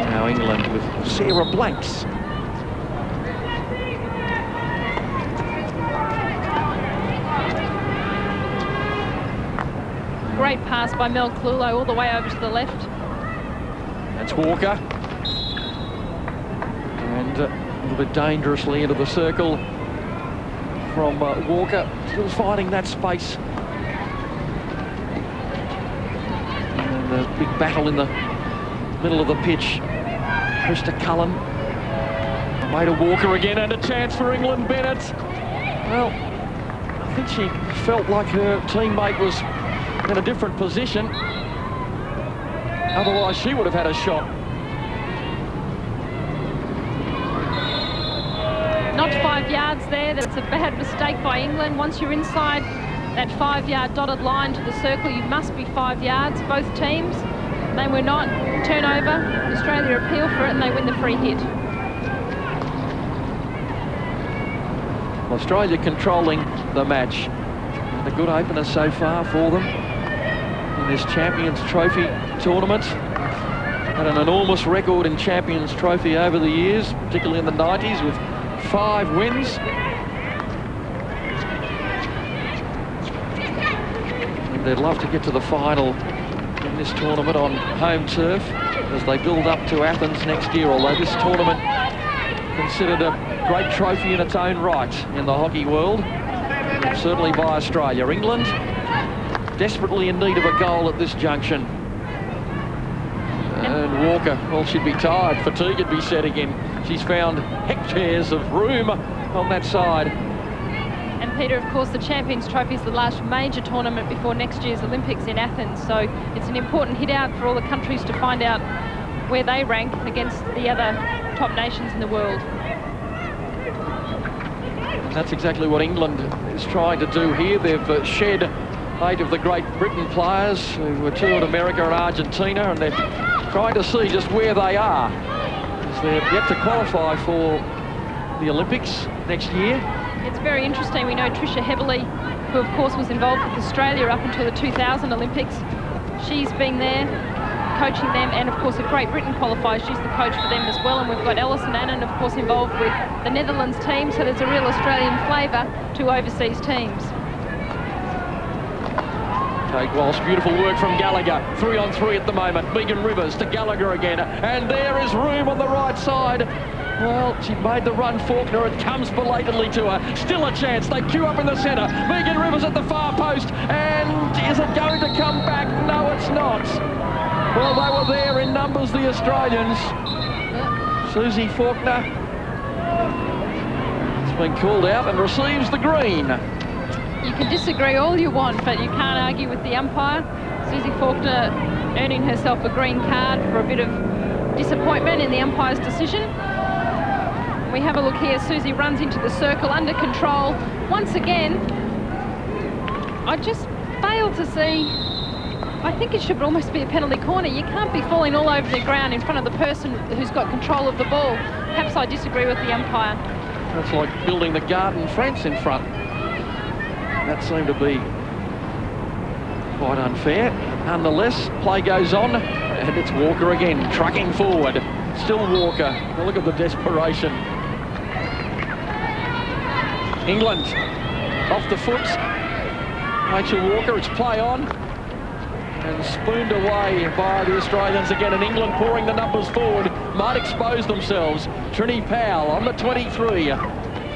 Now England with Sarah Blanks. Great pass by Mel Clulow all the way over to the left. That's Walker. And a little bit dangerously into the circle from Walker. Still finding that space. And a big battle in the middle of the pitch. Krista Cullen. Way to Walker again, and a chance for England. Bennett. Well, I think she felt like her teammate was in a different position. Otherwise, she would have had a shot. Not 5 yards there. That's a bad mistake by England. Once you're inside that 5-yard dotted line to the circle, you must be 5 yards, both teams. They were not. Turnover. Australia appeal for it and they win the free hit. Australia controlling the match. And a good opener so far for them in this Champions Trophy tournament. Had an enormous record in Champions Trophy over the years, particularly in the 90s with 5 wins. they'd love to get to the final in this tournament on home turf as they build up to Athens next year, although this tournament considered a great trophy in its own right in the hockey world, certainly by Australia. England desperately in need of a goal at this junction. And Walker, well, she'd be tired. Fatigue would be setting in. She's found hectares of room on that side. And Peter, of course, the Champions Trophy is the last major tournament before next year's Olympics in Athens. So it's an important hit out for all the countries to find out where they rank against the other top nations in the world. And that's exactly what England is trying to do here. They've shed 8 of the Great Britain players who toured America and Argentina, and they're trying to see just where they are, as they're yet to qualify for the Olympics next year. It's very interesting. We know Tricia Heavily, who of course was involved with Australia up until the 2000 Olympics. She's been there coaching them, and of course if Great Britain qualifies, she's the coach for them as well. And we've got Alison Annan, of course, involved with the Netherlands team, so there's a real Australian flavour to overseas teams. Kate Walsh, beautiful work from Gallagher. 3-on-3 at the moment. Megan Rivers to Gallagher again. And there is room on the right side. Well, she made the run, Faulkner. It comes belatedly to her. Still a chance. They queue up in the centre. Megan Rivers at the far post. And is it going to come back? No, it's not. Well, they were there in numbers, the Australians. Susie Faulkner has been called out and receives the green. You can disagree all you want, but you can't argue with the umpire. Susie Faulkner earning herself a green card for a bit of disappointment in the umpire's decision. We have a look here. Susie runs into the circle under control. Once again, I just fail to see. I think it should almost be a penalty corner. You can't be falling all over the ground in front of the person who's got control of the ball. Perhaps I disagree with the umpire. That's like building the garden fence in front. That seemed to be quite unfair. Nonetheless, play goes on, and it's Walker again, trucking forward. Still Walker. Well, look at the desperation. England off the foot. Rachel Walker, it's play on. And spooned away by the Australians again, and England pouring the numbers forward. Might expose themselves. Trini Powell on the 23.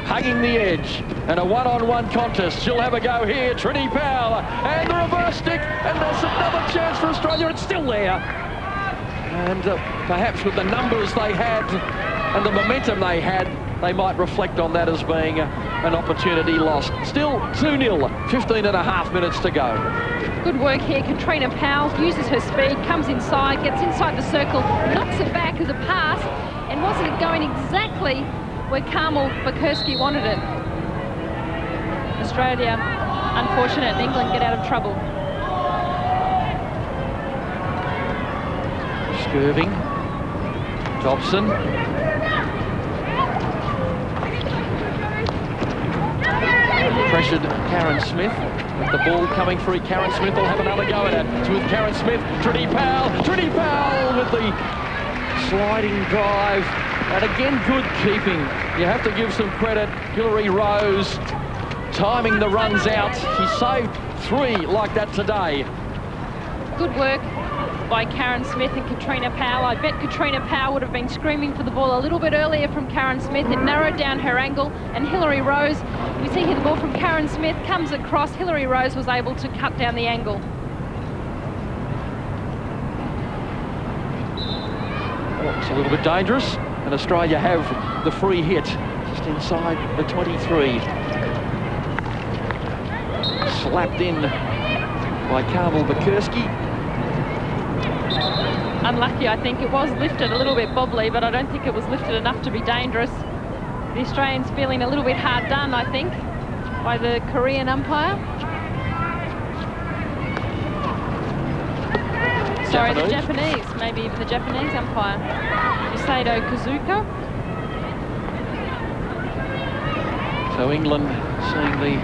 Hugging the edge, and a one-on-one contest. She'll have a go here, Trini Powell, and the reverse stick, and there's another chance for Australia. It's still there. And perhaps with the numbers they had and the momentum they had, they might reflect on that as being an opportunity lost. Still 2-0, 15 and a half minutes to go. Good work here. Katrina Powell uses her speed, comes inside, gets inside the circle, knocks it back as a pass, and wasn't going exactly where Carmel Bukerski wanted it. Australia, unfortunate, and England get out of trouble. Skirving, Dobson. Pressured Karen Smith. With the ball coming free, Karen Smith will have another go at it. It's with Karen Smith, Trini Powell with the sliding drive. And again, good keeping. You have to give some credit. Hilary Rose timing the runs out. She saved 3 like that today. Good work by Karen Smith and Katrina Powell. I bet Katrina Powell would have been screaming for the ball a little bit earlier from Karen Smith. It narrowed down her angle, and Hilary Rose, we see here the ball from Karen Smith comes across. Hilary Rose was able to cut down the angle. Well, it's a little bit dangerous, and Australia have the free hit just inside the 23. Slapped in by Carmel Bukerski. Unlucky, I think. It was lifted a little bit bobbly, but I don't think it was lifted enough to be dangerous. The Australians feeling a little bit hard done, I think, by the Korean umpire. Sorry, the Japanese, maybe even the Japanese umpire. Yuseido Kazuko. So England seeing the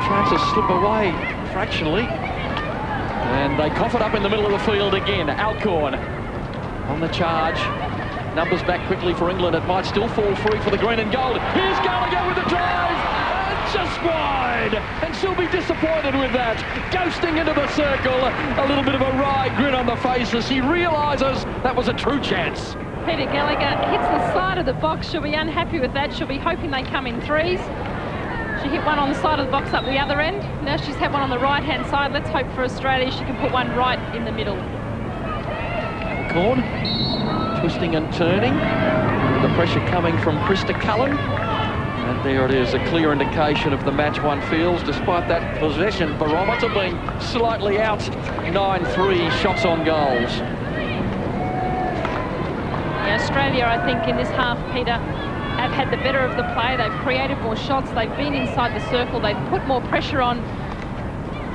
chances slip away fractionally. And they cough it up in the middle of the field again. Alcorn on the charge. Numbers back quickly for England. It might still fall free for the green and gold. Here's Gallagher with the drive. And just wide, and she'll be disappointed with that. Ghosting into the circle, a little bit of a wry grin on the face as she realises that was a true chance. Peter Gallagher hits the side of the box. She'll be unhappy with that. She'll be hoping they come in threes. She hit one on the side of the box up the other end. Now she's had one on the right-hand side. Let's hope for Australia she can put one right in the middle. Alcorn, twisting and turning. The pressure coming from Krista Cullen. And there it is, a clear indication of the match one feels, despite that possession barometer being slightly out. 9-3 shots on goals. Australia, I think, in this half, Peter, have had the better of the play. They've created more shots. They've been inside the circle. They've put more pressure on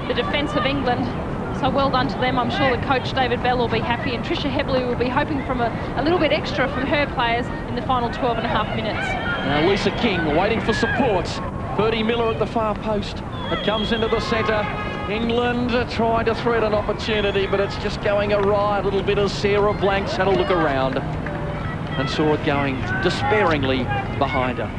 the defence of England. So well done to them. I'm sure the coach, David Bell, will be happy, and Tricia Hebley will be hoping from a little bit extra from her players in the final 12 and a half minutes. Now Lisa King waiting for support. Birdie Miller at the far post. It comes into the centre. England trying to thread an opportunity, but it's just going awry a little bit as Sarah Blanks had a look around and saw it going despairingly behind her.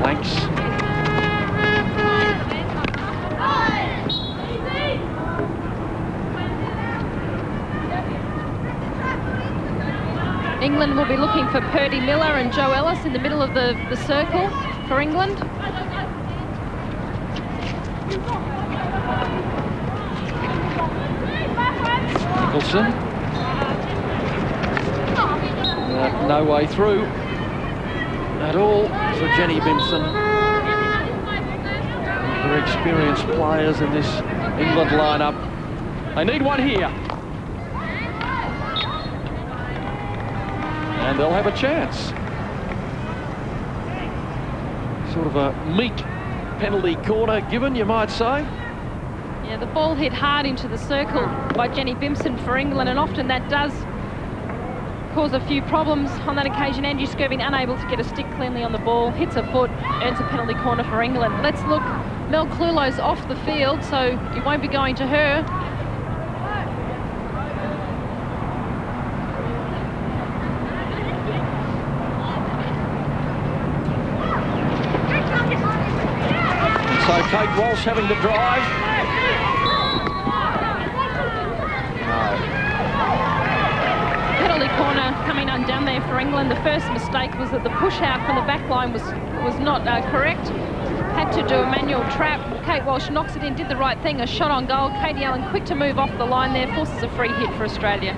Blanks. England will be looking for Purdy Miller and Joe Ellis in the middle of the circle for England. Nicholson. No way through at all for Jenny Bimson. They're experienced players in this England lineup. They need one here. And they'll have a chance. Sort of a meek penalty corner given, you might say. Yeah, the ball hit hard into the circle by Jenny Bimson for England, and often that does cause a few problems. On that occasion, Angie Skirving unable to get a stick cleanly on the ball, hits a foot, earns a penalty corner for England. Let's look. Mel Clulow's off the field, so it won't be going to her. So Kate Walsh having to drive. Penalty corner coming undone there for England. The first mistake was that the push out from the back line was not correct. Had to do a manual trap. Kate Walsh knocks it in, did the right thing, a shot on goal. Katie Allen quick to move off the line there, forces a free hit for Australia.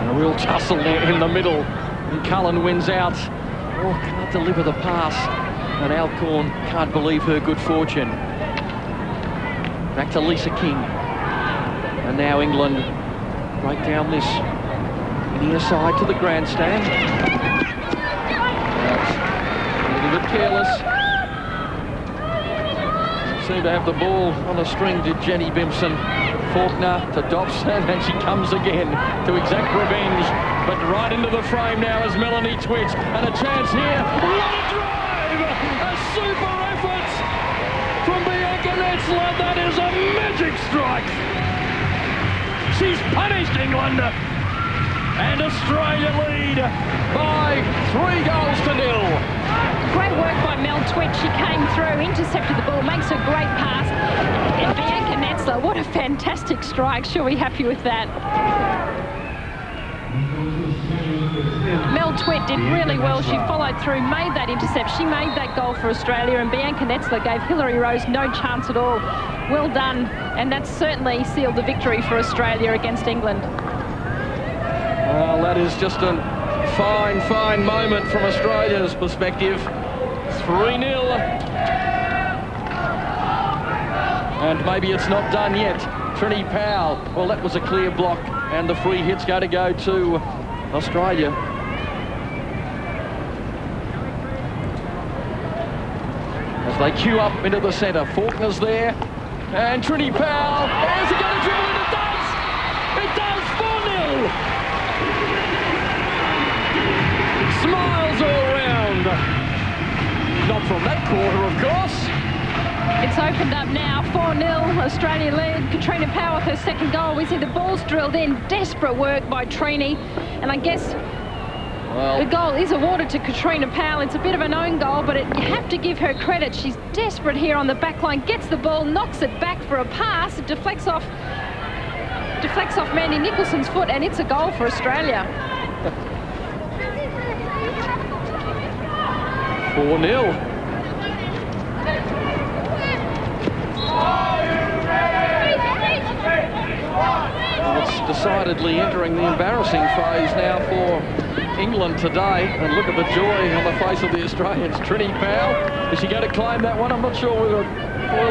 A real tussle there in the middle, and Cullen wins out. Oh, can't deliver the pass, and Alcorn can't believe her good fortune. Back to Lisa King, and now England break down this near side to the grandstand. That's a little bit careless. Seemed to have the ball on the string, did Jenny Bimson. Faulkner to Dobson, and she comes again to exact revenge, but right into the frame now is Melanie Twitch, and a chance here. What a drive! A super effort from Bianca Netzler. That is a magic strike. She's punished England, and Australia lead by 3-0. Great work by Mel Twitch. She came through, intercepted the ball, makes a great pass. And Bianca Netzler, what a fantastic strike. She'll be happy with that. Mel Twitt did really well. She followed through, made that intercept. She made that goal for Australia, and Bianca Netzler gave Hilary Rose no chance at all. Well done, and that certainly sealed the victory for Australia against England. Well, that is just a fine, fine moment from Australia's perspective. 3-0. And maybe it's not done yet. Trini Powell, well, that was a clear block, and the free hit's going to go to Australia. As they queue up into the centre, Faulkner's there, and Trini Powell, is it going to dribble it? It does! It does, 4-0! and not from that quarter, of course. It's opened up now, 4-0, Australia lead. Katrina Powell with her second goal. We see the ball's drilled in, desperate work by Trini, and I guess the goal is awarded to Katrina Powell. It's a bit of an own goal, but you have to give her credit. She's desperate here on the back line, gets the ball, knocks it back for a pass, it deflects off Mandy Nicholson's foot, and it's a goal for Australia. 4-0. It's decidedly entering the embarrassing phase now for England today. And look at the joy on the face of the Australians. Trini Powell, is she going to claim that one? I'm not sure whether it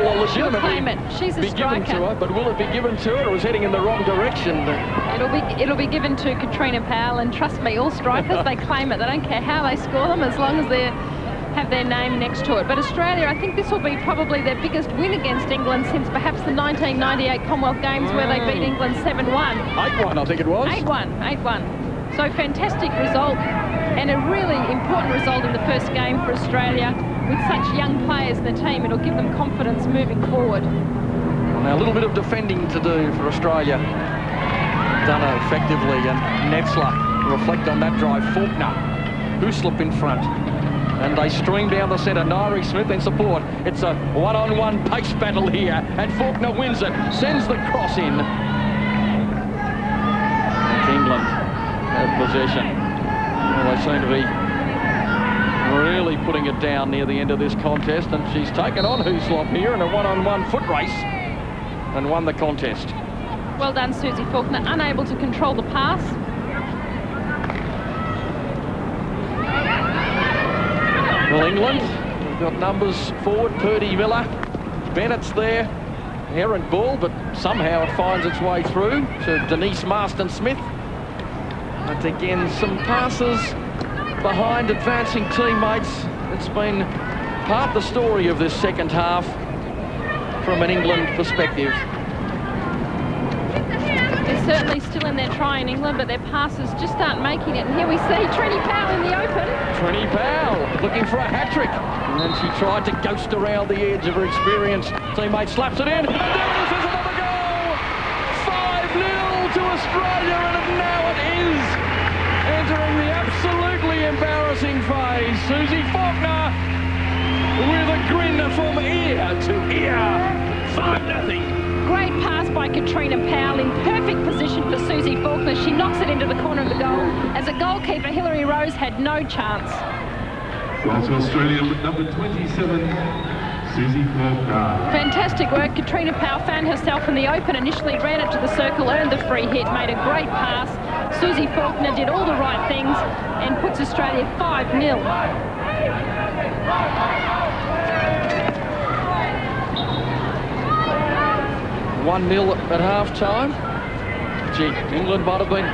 will legitimately be given to her, but will it be given to her, or is heading in the wrong direction? It'll be given to Katrina Powell, and trust me, all strikers, they claim it. They don't care how they score them as long as they have their name next to it. But Australia, I think this will be probably their biggest win against England since perhaps the 1998 Commonwealth Games where they beat England 7-1. 8-1, I think it was. 8-1. So fantastic result, and a really important result in the first game for Australia. With such young players in the team, it'll give them confidence moving forward. Now a little bit of defending to do for Australia. Done effectively, and Netherl reflect on that drive. Faulkner, who slip in front. And they stream down the centre. Nairi Smith in support. It's a one-on-one pace battle here, and Faulkner wins it, sends the cross in. England have possession. Well, they seem to be really putting it down near the end of this contest, and she's taken on Huslop here in a one-on-one foot race and won the contest. Well done, Susie Faulkner, unable to control the pass. Well, England, we've got numbers forward, Purdy Miller, Bennett's there, errant ball, but somehow it finds its way through to Denise Marston-Smith. And again, some passes behind advancing teammates. It's been part of the story of this second half from an England perspective. They're certainly still in their try in England, but their passes just aren't making it. And here we see Trini Powell in the open. Trini Powell looking for a hat-trick. And then she tried to ghost around the edge of her experienced teammate, slaps it in. And there it is, there's another goal! 5-0 to Australia, and now it is entering the absolutely embarrassing phase. Susie Faulkner with a grin from ear to ear. 5-0. Great pass by Katrina Powell in perfect position for Susie Faulkner. She knocks it into the corner of the goal. As a goalkeeper, Hilary Rose had no chance. Goal to Australia, number 27, Susie Faulkner. Fantastic work. Katrina Powell found herself in the open, initially ran it to the circle, earned the free hit, made a great pass. Susie Faulkner did all the right things and puts Australia 5-0. 1-0 at half-time. Gee, England might have been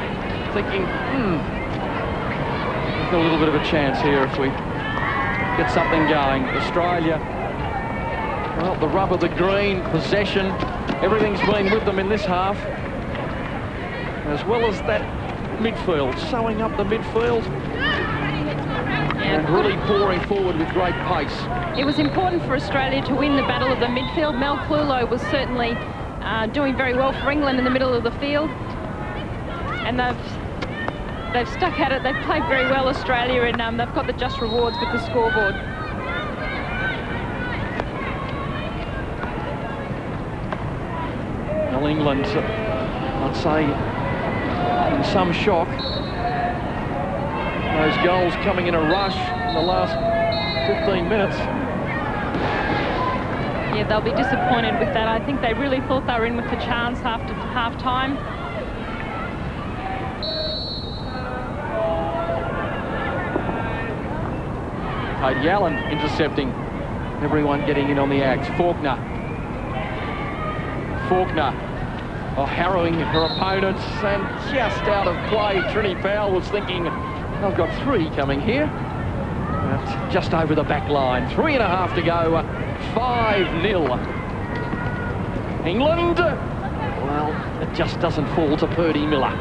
thinking, we've got a little bit of a chance here if we get something going. Australia, well, the rub of the green, possession, everything's been with them in this half. As well as that midfield, sewing up the midfield. And really pouring forward with great pace. It was important for Australia to win the battle of the midfield. Mel Clulo was certainly doing very well for England in the middle of the field, and they've stuck at it. They've played very well, Australia, and they've got the just rewards with the scoreboard. Well, England, I'd say, in some shock. Those goals coming in a rush in the last 15 minutes. Yeah, they'll be disappointed with that. I think they really thought they were in with the chance after half-time. Katie Allen intercepting. Everyone getting in on the act. Faulkner, harrowing her opponents, and just out of play. Trini Powell was thinking, I've got three coming here. That's just over the back line. 3.5 to go. 5-0. England, well, it just doesn't fall to Purdy Miller.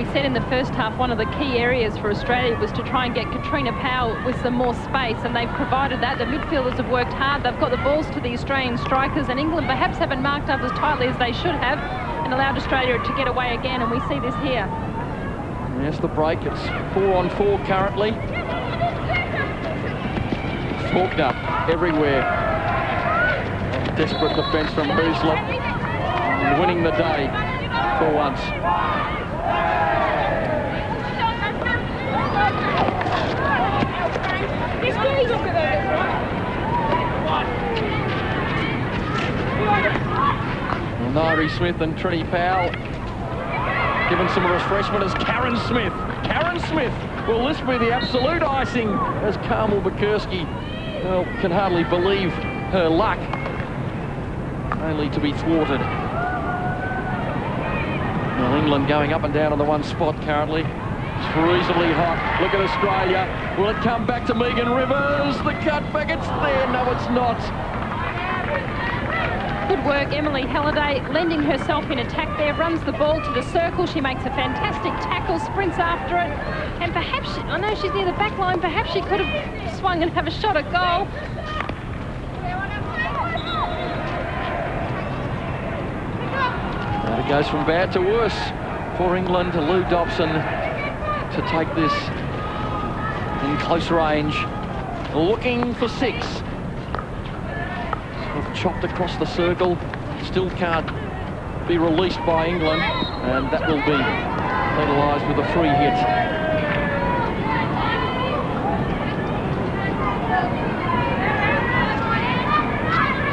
We said in the first half one of the key areas for Australia was to try and get Katrina Powell with some more space, and they've provided that. The midfielders have worked hard. They've got the balls to the Australian strikers, and England perhaps haven't marked up as tightly as they should have and allowed Australia to get away again, and we see this here. Yes, the break. It's 4-on-4 currently. Faulkner everywhere. Desperate defence from Boozlip. Winning the day for once. Nairi Smith and Trini Powell given some refreshment as Karen Smith. Karen Smith, will this be the absolute icing as Carmel Bukurski, well, can hardly believe her luck, only to be thwarted. Well, England going up and down on the one spot currently. It's reasonably hot. Look at Australia. Will it come back to Megan Rivers? The cutback, it's there. No, it's not. Good work, Emily Halliday, lending herself in attack there, runs the ball to the circle. She makes a fantastic tackle, sprints after it, and perhaps, I know she's near the back line, perhaps she could have swung and have a shot at goal. And it goes from bad to worse for England. Lou Dobson to take this in close range, looking for 6. Chopped across the circle, still can't be released by England, and that will be penalised with a free hit.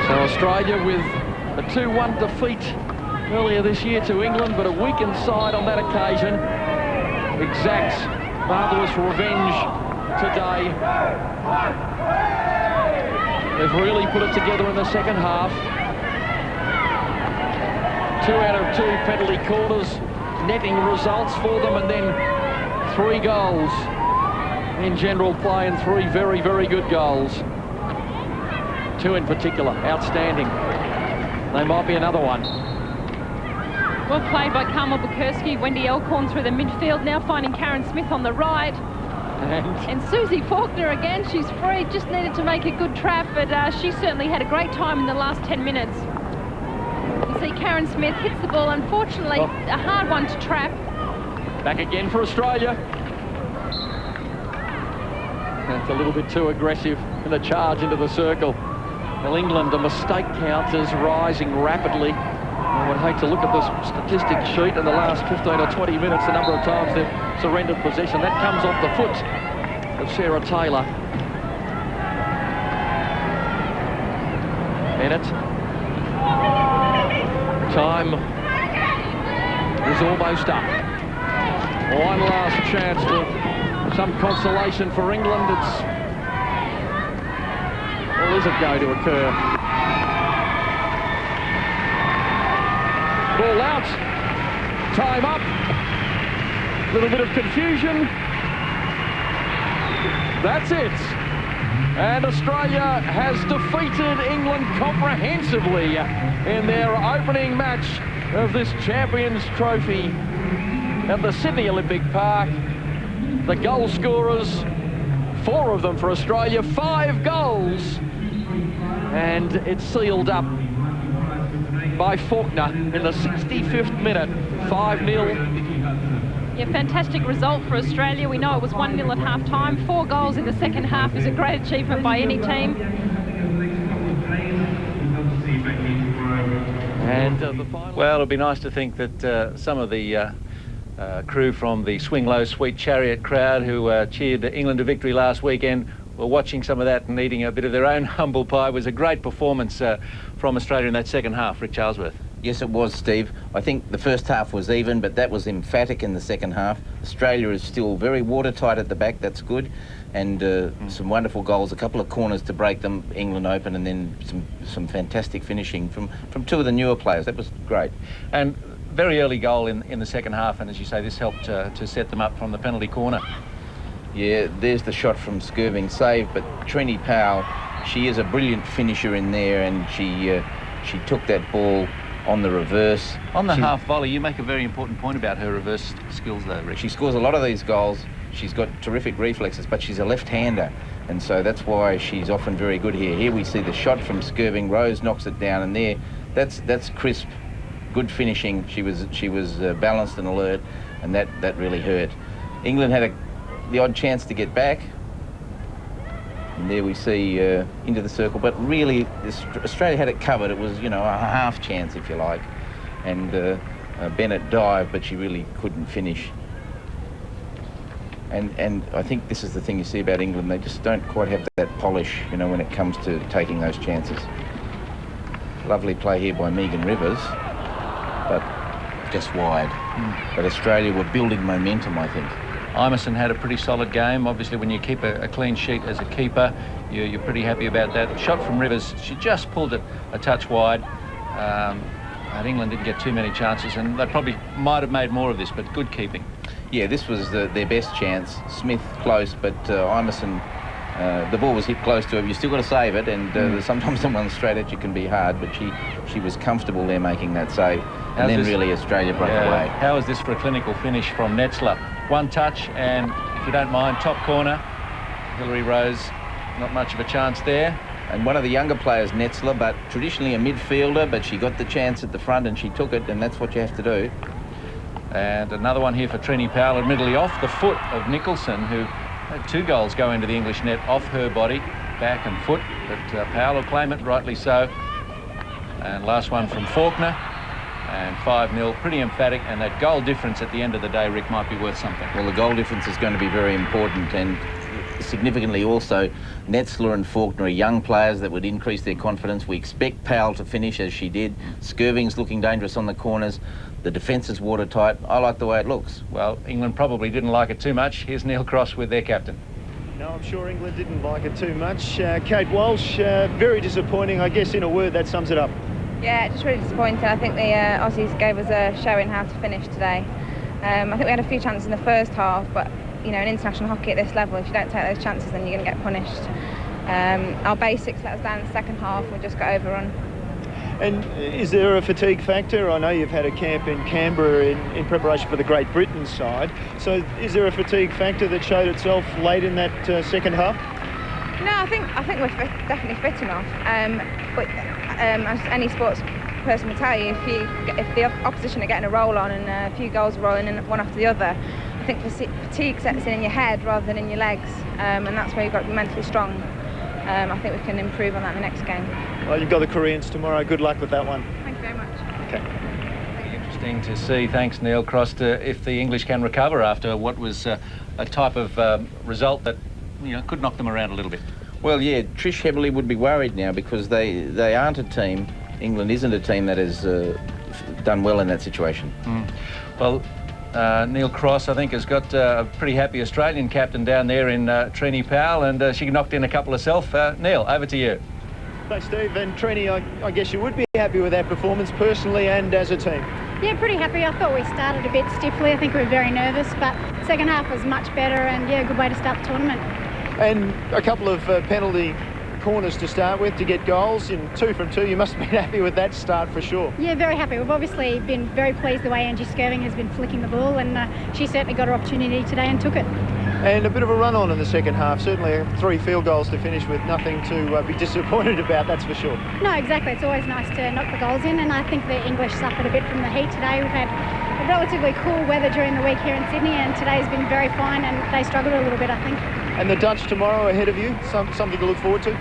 So Australia with a 2-1 defeat earlier this year to England, but a weakened side on that occasion exacts marvellous revenge today. They've really put it together in the second half. 2 out of 2 penalty corners, netting results for them, and then 3 goals in general play, and 3 very, very good goals. 2 in particular, outstanding. They might be another one. Well played by Carmel Bukurski. Wendy Elkhorn through the midfield, now finding Karen Smith on the right. And Susie Faulkner again, she's free, just needed to make a good trap, but she certainly had a great time in the last 10 minutes. You see Karen Smith hits the ball, unfortunately, a hard one to trap. Back again for Australia. That's a little bit too aggressive in the charge into the circle. Well, England, the mistake count is rising rapidly. I would hate to look at the statistic sheet in the last 15 or 20 minutes, the number of times they've surrendered possession. That comes off the foot of Sarah Taylor. Bennett. Time is almost up. One last chance for some consolation for England. Well, is it going to occur? Ball out, time up, a little bit of confusion, that's it. And Australia has defeated England comprehensively in their opening match of this Champions Trophy at the Sydney Olympic Park. The goal scorers, 4 of them for Australia, 5 goals, and it's sealed up by Faulkner in the 65th minute, 5-0. Yeah, fantastic result for Australia. We know it was 1-0 at half-time. 4 goals in the second half is a great achievement by any team. And the final... Well, it'll be nice to think that some of the crew from the Swing Low Sweet Chariot crowd who cheered England to victory last weekend were watching some of that and eating a bit of their own humble pie. It was a great performance from Australia in that second half. Rick Charlesworth. Yes, it was, Steve. I think the first half was even, but that was emphatic in the second half. Australia is still very watertight at the back, that's good. And some wonderful goals, a couple of corners to break them, England open, and then some fantastic finishing from 2 of the newer players. That was great. And very early goal in the second half, and as you say, this helped to set them up from the penalty corner. Yeah, there's the shot from Skirving, save, but Trini Powell, she is a brilliant finisher in there, and she took that ball on the reverse. On the half volley, you make a very important point about her reverse skills though, Rick. She scores a lot of these goals. She's got terrific reflexes, but she's a left-hander, and so that's why she's often very good here. Here we see the shot from Skirving. Rose knocks it down, and there, that's crisp, good finishing. She was balanced and alert, and that really hurt. England had the odd chance to get back, and there we see into the circle, but really Australia had it covered. It was, you know, a half chance, if you like, and Bennett dived, but she really couldn't finish. And I think this is the thing you see about England. They just don't quite have that polish, you know, when it comes to taking those chances. Lovely play here by Megan Rivers, but just wide. But Australia were building momentum, I think. Imeson had a pretty solid game. Obviously, when you keep a clean sheet as a keeper, you're pretty happy about that. The shot from Rivers, she just pulled it a touch wide. And England didn't get too many chances, and they probably might have made more of this, but good keeping. Yeah, this was their best chance. Smith close, but Imeson, the ball was hit close to her. You still got to save it, and sometimes someone straight at you can be hard, but she was comfortable there making that save. And then really Australia broke away. How is this for a clinical finish from Netherl? One touch, and if you don't mind, top corner. Hilary Rose, not much of a chance there. And one of the younger players, Netherl, but traditionally a midfielder, but she got the chance at the front and she took it, and that's what you have to do. And another one here for Trini Powell, admittedly off the foot of Nicholson, who had 2 goals go into the English net off her body, back and foot, but Powell will claim it, rightly so. And last one from Faulkner, and 5-0, pretty emphatic, and that goal difference at the end of the day, Rick, might be worth something. Well, the goal difference is going to be very important, and significantly also, Netherl and Faulkner are young players that would increase their confidence. We expect Powell to finish as she did. Skirving's looking dangerous on the corners. The defence is watertight. I like the way it looks. Well, England probably didn't like it too much. Here's Neil Cross with their captain. No, I'm sure England didn't like it too much. Kate Walsh, very disappointing. I guess in a word that sums it up. Yeah, just really disappointing. I think the Aussies gave us a show in how to finish today. I think we had a few chances in the first half, but you know, in international hockey at this level, if you don't take those chances, then you're going to get punished. Our basics let us down in the second half. We just got overrun. And is there a fatigue factor? I know you've had a camp in Canberra in preparation for the Great Britain side. So is there a fatigue factor that showed itself late in that second half? No, I think we're definitely fit enough. But as any sports person will tell you, if the opposition are getting a roll on and a few goals are rolling in one after the other, I think fatigue sets in your head rather than in your legs, and that's where you've got to be mentally strong. I think we can improve on that in the next game. Well, you've got the Koreans tomorrow. Good luck with that one. Thank you very much. Okay. Interesting to see. Thanks, Neil Cross. If the English can recover after what was a type of result that could knock them around a little bit. Well, yeah, Trish Heavily would be worried now because they aren't a team. England isn't a team that has done well in that situation. Well, Neil Cross, I think, has got a pretty happy Australian captain down there in Trini Powell, and she knocked in a couple herself. Neil, over to you. Thanks, Steve. And Trini, I guess you would be happy with that performance personally and as a team. Yeah, pretty happy. I thought we started a bit stiffly. I think we were very nervous, but second half was much better, and yeah, good way to start the tournament. And a couple of penalty corners to start with to get goals in 2 from 2. You must have been happy with that start for sure. Yeah, very happy. We've obviously been very pleased the way Angie Skirving has been flicking the ball, and she certainly got her opportunity today and took it. And a bit of a run on in the second half. Certainly 3 field goals to finish with, nothing to be disappointed about, that's for sure. No, exactly. It's always nice to knock the goals in, and I think the English suffered a bit from the heat today. We've had relatively cool weather during the week here in Sydney, and today's been very fine, and they struggled a little bit, I think. And the Dutch tomorrow ahead of you, something to look forward to?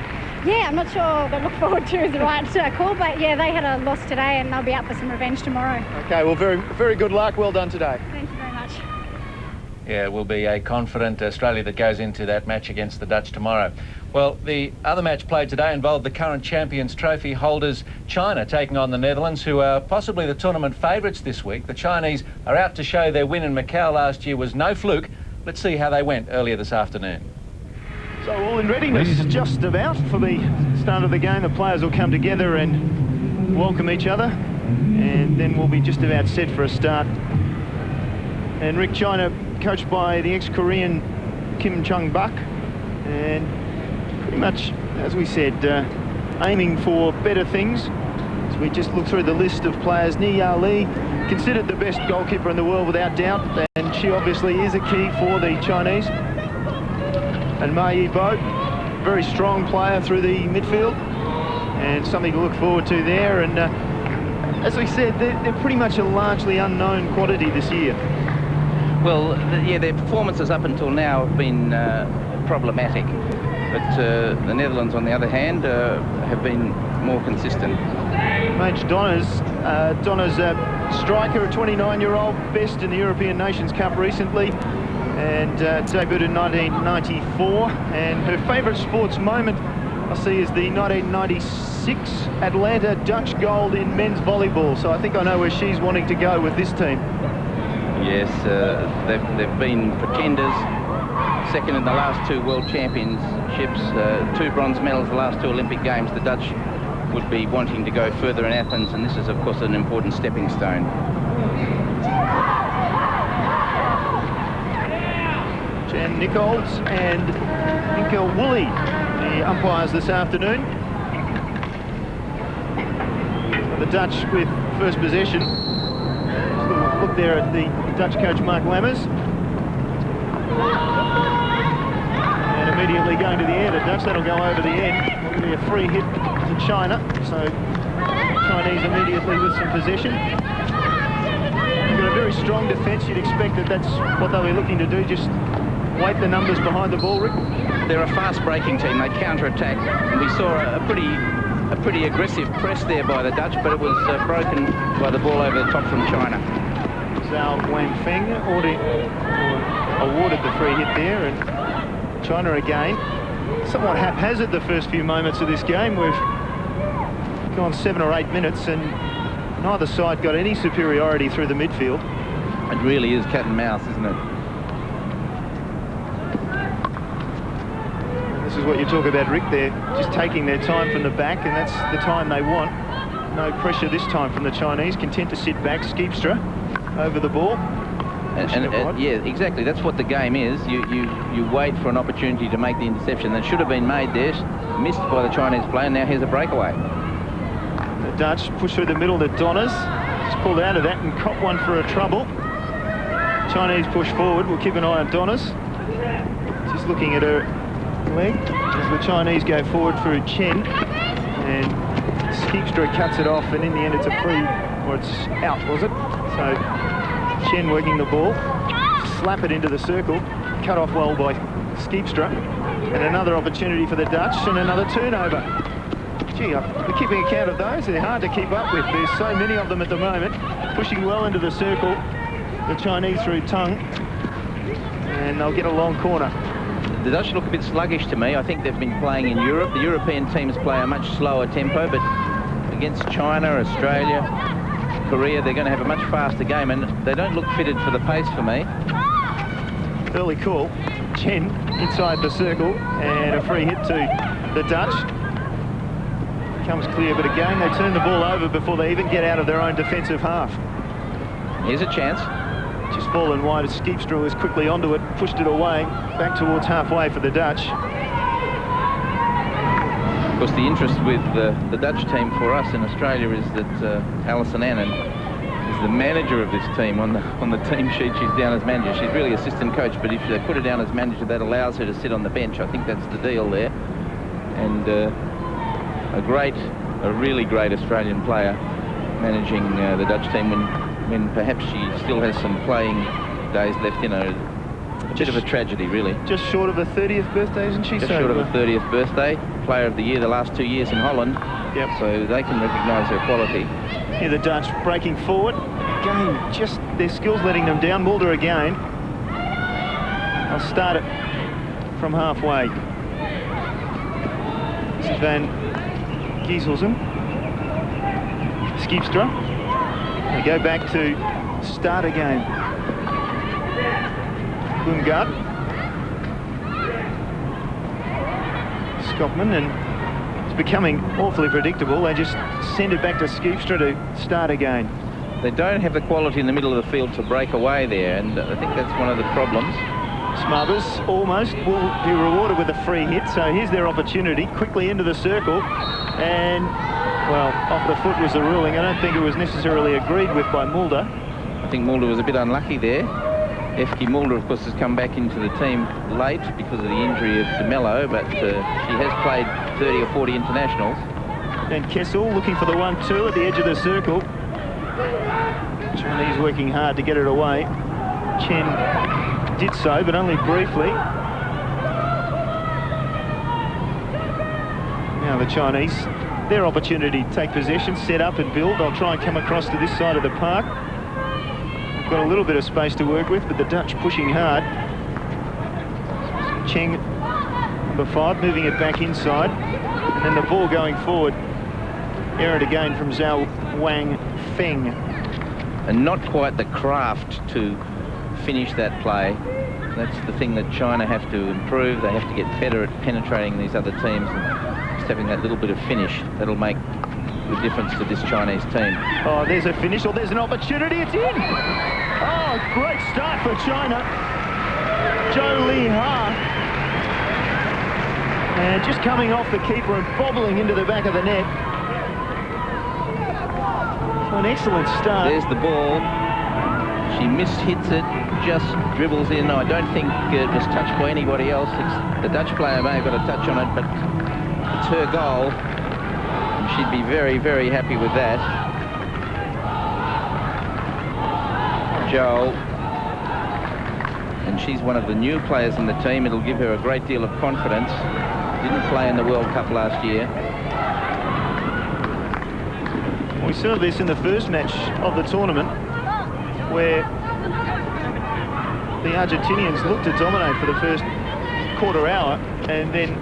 Yeah, I'm not sure that look forward to is the right call, but yeah, they had a loss today and they'll be out for some revenge tomorrow. Okay, well, very, very good luck. Well done today. Thank you very much. Yeah, it will be a confident Australia that goes into that match against the Dutch tomorrow. Well, the other match played today involved the current Champions Trophy holders, China, taking on the Netherlands, who are possibly the tournament favourites this week. The Chinese are out to show their win in Macau last year was no fluke. Let's see how they went earlier this afternoon. So all in readiness, just about, for the start of the game. The players will come together and welcome each other, and then we'll be just about set for a start. And Rick, China, coached by the ex-Korean Kim Chung-bak, and pretty much, as we said, aiming for better things As we just look through the list of players, Nia Li, considered the best goalkeeper in the world without doubt, and she obviously is a key for the Chinese. And Ma Yibo, very strong player through the midfield, and something to look forward to there. And as we said, they're pretty much a largely unknown quantity this year. Well, yeah, their performances up until now have been problematic, but the Netherlands, on the other hand, have been more consistent. Maj Donna's a striker, a 29-year-old, best in the European Nations Cup recently, and debuted in 1994. And her favourite sports moment, I see, is the 1996 Atlanta Dutch gold in men's volleyball. So I think I know where she's wanting to go with this team. Yes, they've been pretenders, second in the last 2 World Championships, 2 bronze medals the last 2 Olympic Games. The Dutch would be wanting to go further in Athens, and this is, of course, an important stepping stone. Jan Nichols and Inke Woolley, the umpires this afternoon. The Dutch with first possession. Just a look there at the Dutch coach Mark Lammers. And immediately going to the end. The Dutch, that'll go over the end. Will be a free hit to China. So Chinese immediately with some possession. They've got a very strong defence. You'd expect that that's what they'll be looking to do, just weight the numbers behind the ball, Rick. They're a fast-breaking team. They counter-attack. And we saw a pretty aggressive press there by the Dutch, but it was broken by the ball over the top from China. Zhao Wangfeng awarded the free hit there, and China again. Somewhat haphazard the first few moments of this game. We've gone 7 or 8 minutes, and neither side got any superiority through the midfield. It really is cat and mouse, isn't it? And this is what you talk about, Rick. They're just taking their time from the back, and that's the time they want. No pressure this time from the Chinese, content to sit back. Skeepstra over the ball. And yeah, exactly. That's what the game is. You wait for an opportunity to make the interception that should have been made there, missed by the Chinese player. Now here's a breakaway. The Dutch push through the middle to Donnas. Just pulled out of that and caught one for a trouble. Chinese push forward. We'll keep an eye on Donnas. Just looking at her leg as the Chinese go forward through Chen, and Skeepstra cuts it off, and in the end it's a free, or it's out, was it? So Chen working the ball, slap it into the circle, cut off well by Skeepstra, and another opportunity for the Dutch, and another turnover. Gee, we're keeping account of those. They're hard to keep up with. There's so many of them at the moment, pushing well into the circle. The Chinese through Tung, and they'll get a long corner. The Dutch look a bit sluggish to me. I think they've been playing in Europe. The European teams play a much slower tempo, but against China, Australia, Korea, they're going to have a much faster game, and they don't look fitted for the pace for me. Early call. Chen inside the circle, and a free hit to the Dutch. Comes clear, but again, they turn the ball over before they even get out of their own defensive half. Here's a chance. Just fallen wide as Skeepstra was quickly onto it, pushed it away, back towards halfway for the Dutch. Of course, the interest with the Dutch team for us in Australia is that Alison Annan is the manager of this team. On the team sheet, she's down as manager. She's really assistant coach, but if they put her down as manager, that allows her to sit on the bench. I think that's the deal there. And a really great Australian player managing the Dutch team when perhaps she still has some playing days left in her. A bit of a tragedy, really. Just short of her 30th birthday, isn't she? Just short of her 30th birthday. Player of the year the last 2 years in Holland. Yep. So they can recognise her quality. Here the Dutch breaking forward. Again, just their skills letting them down. Mulder again. I'll start it from halfway. This is Van Gieselsum. Skeepstra. They go back to start again. Blumgard. Skopman, and it's becoming awfully predictable. They just send it back to Skeepstra to start again. They don't have the quality in the middle of the field to break away there, and I think that's one of the problems. Smothers almost will be rewarded with a free hit, so here's their opportunity. Quickly into the circle, and Well, off the foot was the ruling. I don't think it was necessarily agreed with by Mulder. I think Mulder was a bit unlucky there. Efke Mulder, of course, has come back into the team late because of the injury of De Mello, but she has played 30 or 40 internationals. And Kessel looking for the 1-2 at the edge of the circle. Chinese working hard to get it away. Chen did so, but only briefly. Now the Chinese, their opportunity to take possession, set up and build. They'll try and come across to this side of the park. They've got a little bit of space to work with, but the Dutch pushing hard. Cheng, number 5, moving it back inside. And then the ball going forward. Error again from Zhao Wang Feng. And not quite the craft to finish that play. That's the thing that China have to improve. They have to get better at penetrating these other teams and just having that little bit of finish. That'll make the difference to this Chinese team. Oh, there's a finish, or there's an opportunity. It's in! Oh, great start for China. Zhou Li Ha. And just coming off the keeper and bobbling into the back of the net. An excellent start. There's the ball. She hits it, just dribbles in. I don't think it was touched by anybody else. The Dutch player may have got a touch on it, but it's her goal. And she'd be very, very happy with that. Zhou. And she's one of the new players in the team. It'll give her a great deal of confidence. Didn't play in the World Cup last year. We saw this in the first match of the tournament, where the Argentinians looked to dominate for the first quarter hour, and then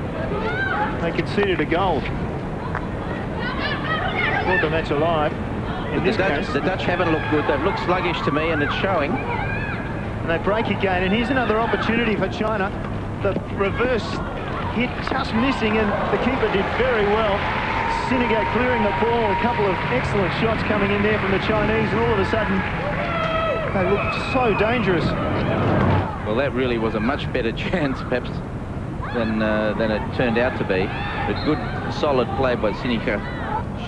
they conceded a goal. Brought the match alive. In this case, the Dutch haven't looked good. They've looked sluggish to me, and it's showing. And they break again, and here's another opportunity for China. The reverse hit just missing, and the keeper did very well. Sinigate clearing the ball, a couple of excellent shots coming in there from the Chinese, and all of a sudden they looked so dangerous. Well, that really was a much better chance, perhaps, than it turned out to be. But good, solid play by Sinica.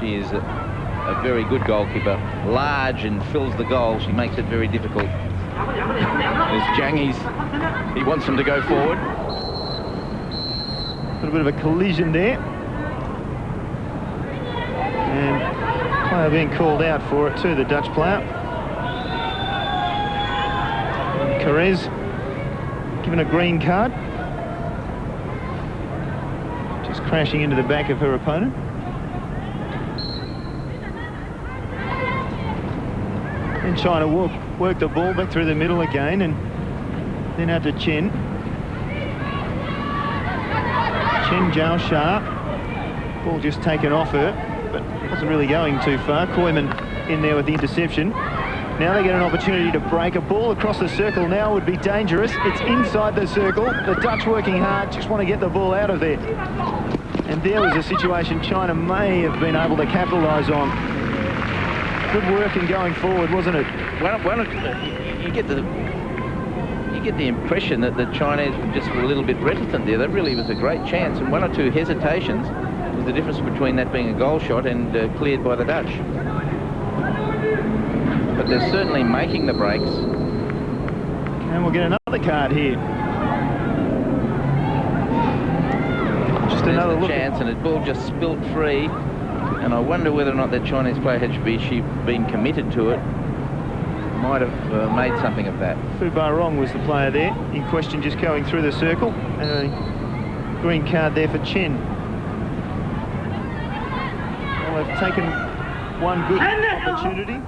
She is a very good goalkeeper, large and fills the goal. She makes it very difficult. There's Zhang, he wants them to go forward. A little bit of a collision there. And player being called out for it too, the Dutch player. Carrez given a green card. Just crashing into the back of her opponent. And China work the ball back through the middle again, and then out to Chen. Chen Zhaosha. Ball just taken off her, but wasn't really going too far. Koyman in there with the interception. Now they get an opportunity to break. A ball across the circle now would be dangerous. It's inside the circle. The Dutch working hard, just want to get the ball out of there. And there was a situation China may have been able to capitalise on. Good work in going forward, wasn't it? You get the impression that the Chinese were just a little bit reticent there. That really was a great chance, and one or two hesitations was the difference between that being a goal shot and cleared by the Dutch. But they're certainly making the breaks. And we'll get another card here. Just There's another look. chance, and the ball just spilled free. And I wonder whether or not that Chinese player had been committed to it. Might have made something of that. Fu Barong was the player there in question, just going through the circle. And a green card there for Chen. Well, they've taken one good opportunity.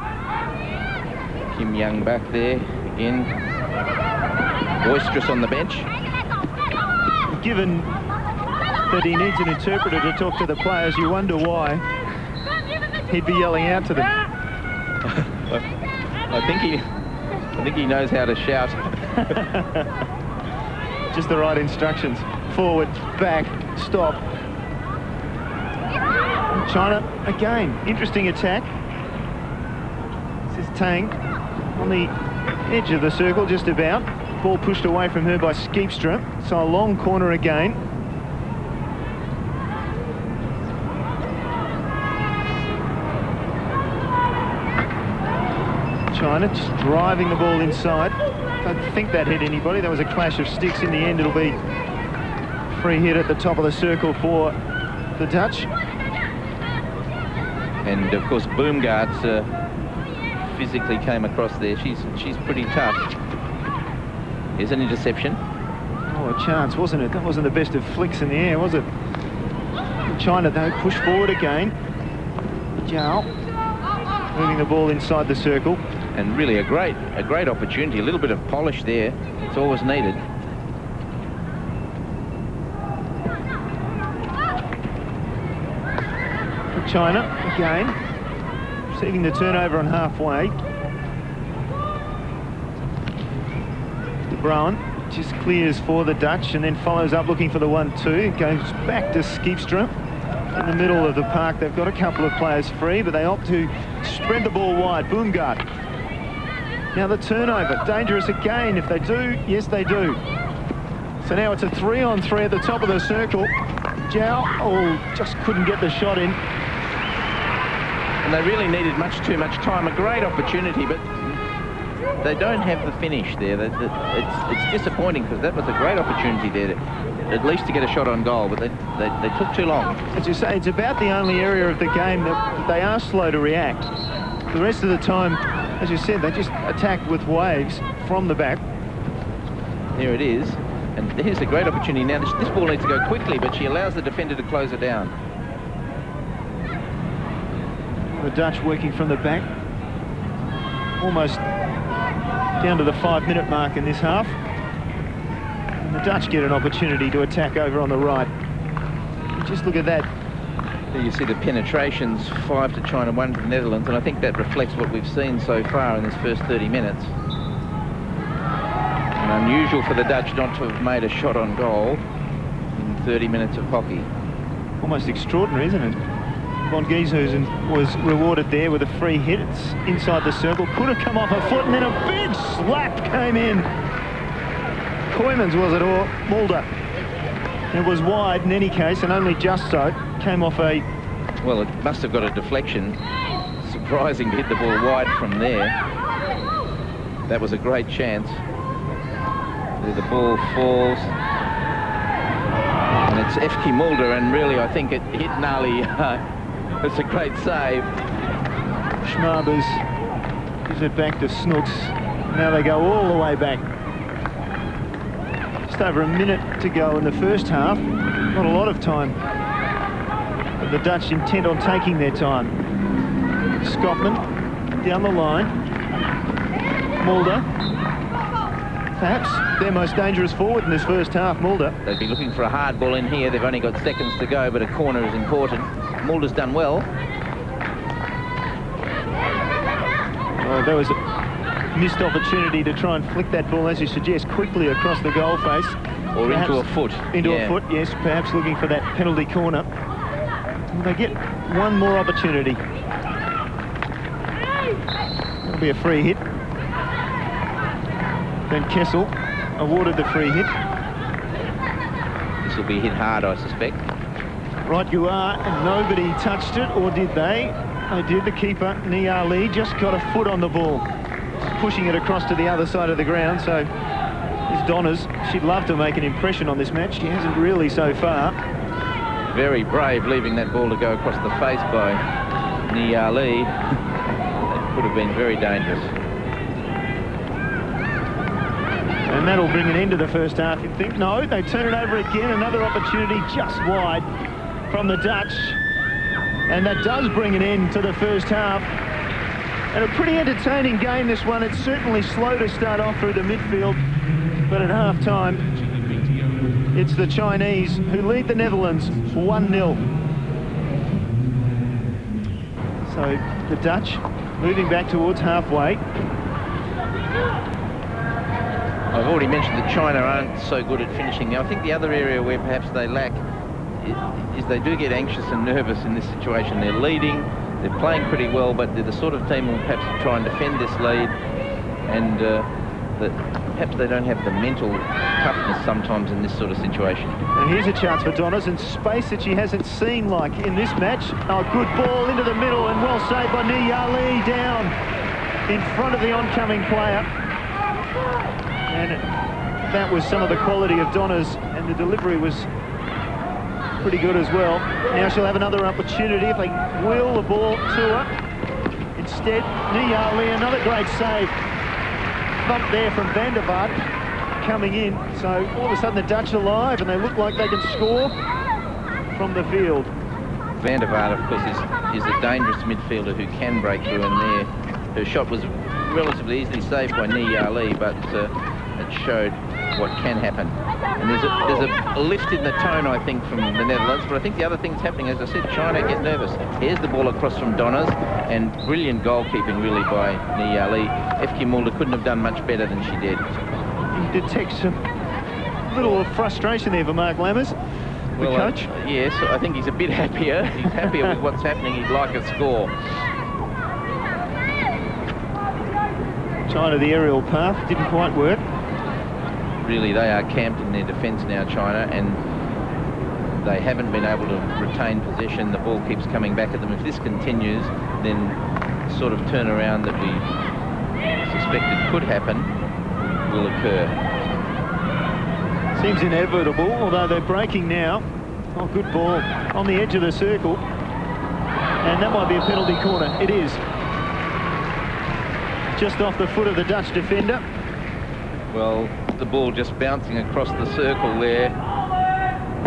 Kim Young back there again, boisterous on the bench. Given that he needs an interpreter to talk to the players, you wonder why he'd be yelling out to them. I think he knows how to shout. Just the right instructions. Forward, back, stop. China again, interesting attack. This is Tang on the edge of the circle, just about. Ball pushed away from her by Skeepstra. So a long corner again. China just driving the ball inside. Don't think that hit anybody. There was a clash of sticks. In the end, it'll be free hit at the top of the circle for the Dutch. And of course, Boomgaard's physically came across there. She's pretty tough. Here's an interception. Oh, a chance, wasn't it? That wasn't the best of flicks in the air, was it? China, though, push forward again. Zhao moving the ball inside the circle. And really a great opportunity. A little bit of polish there. It's always needed. For China, again, receiving the turnover on halfway. De Bruin just clears for the Dutch and then follows up looking for the 1-2. Goes back to Skeepstra in the middle of the park. They've got a couple of players free, but they opt to spread the ball wide. Boomgaard. Now the turnover, dangerous again. If they do, yes they do. So now it's a 3-on-3 at the top of the circle. Zhao, just couldn't get the shot in. And they really needed much too much time. A great opportunity, but they don't have the finish there. It's disappointing because that was a great opportunity there, at least to get a shot on goal, but they took too long. As you say, it's about the only area of the game that they are slow to react. The rest of the time, as you said, they just attack with waves from the back. There it is. And here's a great opportunity now. This ball needs to go quickly, but she allows the defender to close it down. The Dutch working from the back. Almost down to the 5-minute mark in this half. And the Dutch get an opportunity to attack over on the right. Just look at that. There you see the penetrations, 5 to China, 1 to the Netherlands, and I think that reflects what we've seen so far in this first 30 minutes. And unusual for the Dutch not to have made a shot on goal in 30 minutes of hockey. Almost extraordinary, isn't it? Von Gieshuizen was rewarded there with a free hit. It's inside the circle. Could have come off a foot, and then a big slap came in. Koymans was it, or Mulder? It was wide in any case, and only just so. Came off a... Well, it must have got a deflection. Surprising to hit the ball wide from there. That was a great chance. There the ball falls. And it's Efke Mulder, and really I think it hit Nali. It's a great save. Schmabers gives it back to Snooks. Now they go all the way back. Just over a minute to go in the first half. Not a lot of time. But the Dutch intent on taking their time. Scottman down the line. Mulder. Perhaps their most dangerous forward in this first half, Mulder. They'd be looking for a hard ball in here. They've only got seconds to go, but a corner is important. Mulder's done well. Oh, there was a missed opportunity to try and flick that ball, as you suggest, quickly across the goal face. Or perhaps into a foot. Into a foot, yes, perhaps looking for that penalty corner. Will they get one more opportunity? That'll be a free hit. Then Kessel awarded the free hit. This will be hit hard, I suspect. Right you are, and nobody touched it, or did they? They did. The keeper, Nia Lee, just got a foot on the ball, pushing it across to the other side of the ground. So is Donners. She'd love to make an impression on this match. She hasn't really so far. Very brave, leaving that ball to go across the face by Nia Lee. That could have been very dangerous. And that'll bring an end to the first half, you'd think. No, they turn it over again. Another opportunity just wide from the Dutch. And that does bring an end to the first half. And a pretty entertaining game, this one. It's certainly slow to start off through the midfield. But at half-time, it's the Chinese who lead the Netherlands 1-0. So the Dutch moving back towards halfway. I've already mentioned that China aren't so good at finishing. I think the other area where perhaps they lack is they do get anxious and nervous in this situation. They're leading, they're playing pretty well, but they're the sort of team who will perhaps try and defend this lead, and perhaps they don't have the mental toughness sometimes in this sort of situation. And here's a chance for Donners in space that she hasn't seen like in this match. Oh, good ball into the middle, and well saved by Nia Lee down. in front of the oncoming player. And that was some of the quality of Donna's, and the delivery was pretty good as well. Now she'll have another opportunity if they wheel the ball to her. Instead, Netherl, another great save. Thump there from Van der Vaart coming in. So all of a sudden the Dutch are live and they look like they can score from the field. Van der Vaart, of course, is a dangerous midfielder who can break through, and there her shot was relatively easily saved by Netherl, but it showed what can happen. And there's a lift in the tone, I think, from the Netherlands, but I think the other thing's happening, as I said, China get nervous. Here's the ball across from Donnas, and brilliant goalkeeping really by Netherl. Efke Mulder couldn't have done much better than she did. You detect some little frustration there for Mark Lammers, the coach. Yes, I think he's a bit happier. He's happier with what's happening. He'd like a score. China, the aerial path didn't quite work. Really, they are camped in their defence now, China, and they haven't been able to retain possession. The ball keeps coming back at them. If this continues, then the sort of turnaround that we suspected could happen will occur. Seems inevitable, although they're breaking now. Oh, good ball on the edge of the circle. And that might be a penalty corner. It is. Just off the foot of the Dutch defender. Well, the ball just bouncing across the circle there.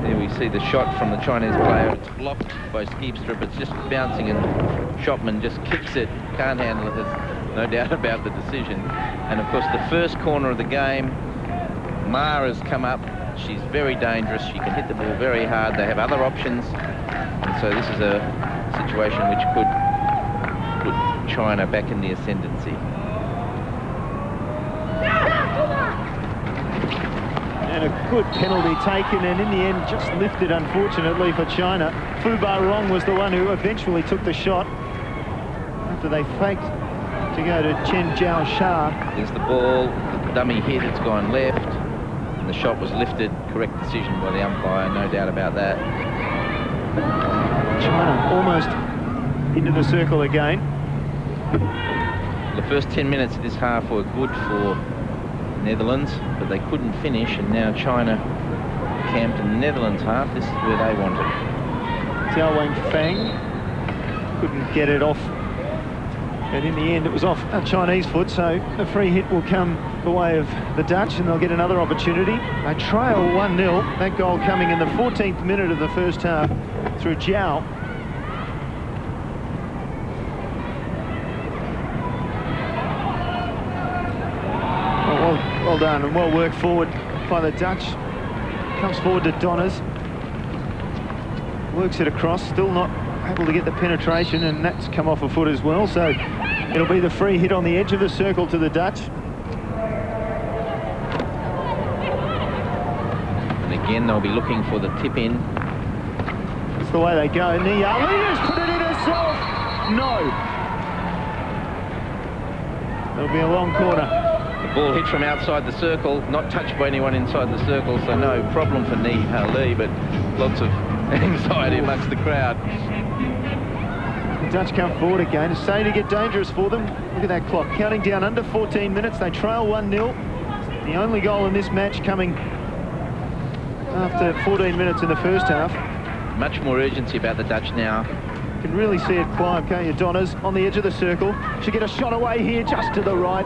There we see the shot from the Chinese player. It's blocked by Skeepstra, it's just bouncing, and Shopman just kicks it. Can't handle it. There's no doubt about the decision. And of course, the first corner of the game, Ma has come up. She's very dangerous. She can hit the ball very hard. They have other options. And so this is a situation which could put China back in the ascendancy. And a good penalty taken, and in the end just lifted, unfortunately, for China. Fu Barong was the one who eventually took the shot after they faked to go to Chen Jiao Sha. There's the ball, the dummy hit, it's gone left, and the shot was lifted. Correct decision by the umpire, no doubt about that. China almost into the circle again. The first 10 minutes of this half were good for Netherlands, but they couldn't finish, and now China camped in the Netherlands half. This is where they wanted. Zhao Wang Fang couldn't get it off, and in the end it was off a Chinese foot, so a free hit will come the way of the Dutch, and they'll get another opportunity. They trail 1-0, that goal coming in the 14th minute of the first half through Zhao. Well done, and well worked forward by the Dutch. Comes forward to Donnas. Works it across, still not able to get the penetration, and that's come off a foot as well. So it'll be the free hit on the edge of the circle to the Dutch. And again, they'll be looking for the tip in. That's the way they go. Netherl has put it in herself. No. It'll be a long corner. The ball hit from outside the circle, not touched by anyone inside the circle, so no problem for Netherl, but lots of anxiety amongst the crowd. The Dutch come forward again. It's starting to get dangerous for them. Look at that clock, counting down under 14 minutes. They trail 1-0. The only goal in this match coming after 14 minutes in the first half. Much more urgency about the Dutch now. You can really see it climb, can't you? Donnas on the edge of the circle. Should get a shot away here, just to the right.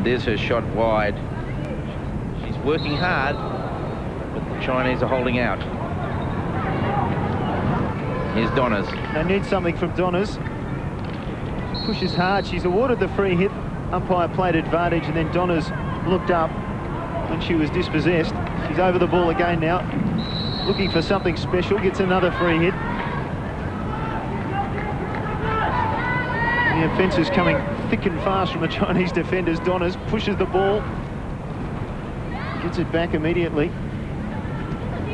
There's her shot wide. She's working hard, but the Chinese are holding out. Here's Donnas. They need something from Donnas. Pushes hard. She's awarded the free hit. Umpire played advantage, and then Donnas looked up when she was dispossessed. She's over the ball again now, looking for something special. Gets another free hit. The offence is coming thick and fast from the Chinese defenders. Donnas pushes the ball, gets it back immediately,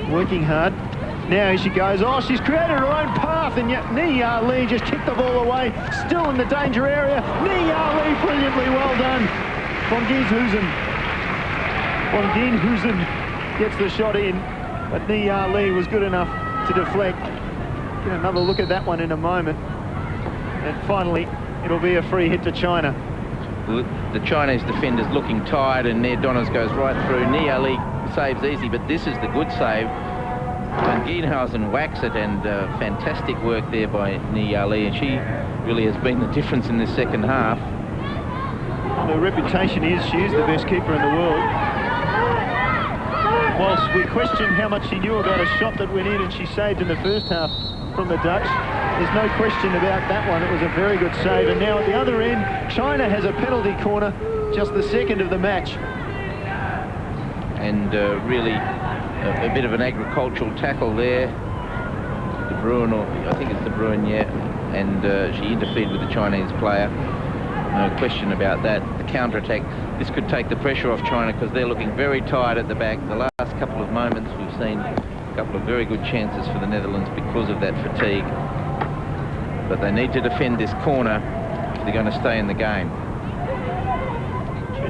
working hard. Now she goes, oh, she's created her own path, and yet Netherl just kicked the ball away, still in the danger area. Netherl, brilliantly well done. Van Ginhuizen gets the shot in. But Netherl Lee was good enough to deflect. Get another look at that one in a moment. And finally, it'll be a free hit to China. The Chinese defender's looking tired, and there Donners goes right through. Netherl Lee saves easy, but this is the good save. And Gienhausen whacks it, and fantastic work there by Netherl Lee, and she really has been the difference in this second half. Her reputation is she is the best keeper in the world. Whilst we question how much she knew about a shot that went in and she saved in the first half from the Dutch, there's no question about that one. It was a very good save. And now at the other end, China has a penalty corner, just the second of the match. And really a bit of an agricultural tackle there. De Bruin, or I think it's De Bruin, yeah. And she interfered with the Chinese player. No question about that. The counter-attack, this could take the pressure off China because they're looking very tired at the back. The last couple of moments we've seen a couple of very good chances for the Netherlands because of that fatigue. But they need to defend this corner if they're going to stay in the game.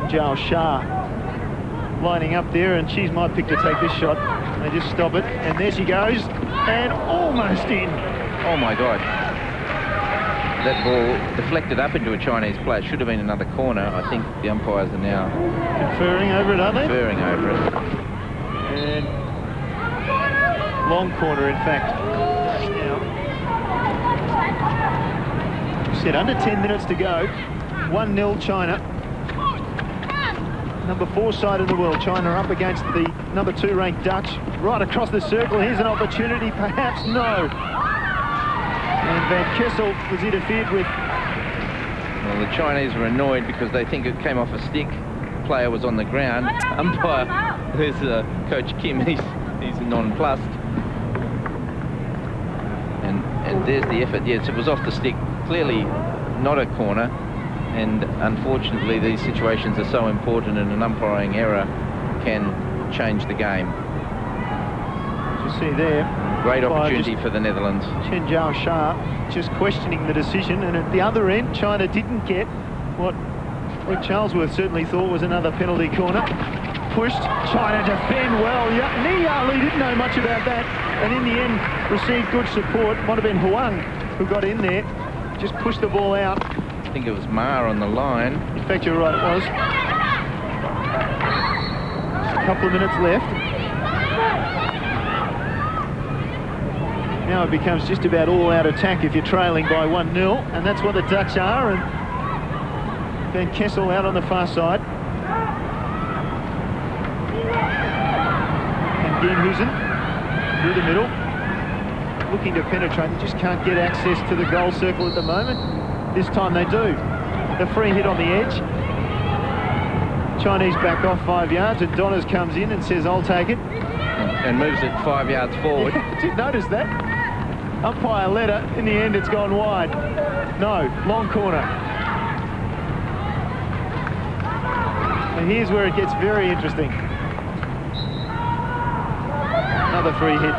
Zhao Shah lining up there, and she's my pick to take this shot. They just stop it, and there she goes, and almost in. Oh my God. That ball deflected up into a Chinese player. Should have been another corner. I think the umpires are now conferring over it, are they? Conferring over it. And long corner, in fact. Now, we said under 10 minutes to go. 1-0 China. Number 4 side in the world. China up against the number 2 ranked Dutch. Right across the circle. Here's an opportunity. Perhaps no. And Van Kessel was interfered with. Well, the Chinese were annoyed because they think it came off a stick. The player was on the ground. Umpire, there's Coach Kim, he's nonplussed. And there's the effort. Yes, it was off the stick. Clearly not a corner. And unfortunately, these situations are so important, and an umpiring error can change the game. You see there. Great opportunity for the Netherlands. Chen Zhao Shah just questioning the decision, and at the other end, China didn't get what Rick Charlesworth certainly thought was another penalty corner. Pushed, China defend well. Netherl Lee didn't know much about that, and in the end received good support. Might have been Huang who got in there, just pushed the ball out. I think it was Ma on the line. In fact, you're right, it was. Just a couple of minutes left. Now it becomes just about all-out attack if you're trailing by 1-0, and that's what the Dutch are. And Van Kessel out on the far side. And Gienhausen through the middle, looking to penetrate. They just can't get access to the goal circle at the moment. This time they do. The free hit on the edge. Chinese back off 5 yards, and Donners comes in and says, I'll take it. And moves it 5 yards forward. Did notice that. Umpire let it. In the end, it's gone wide. No, long corner. And here's where it gets very interesting. Another free hit.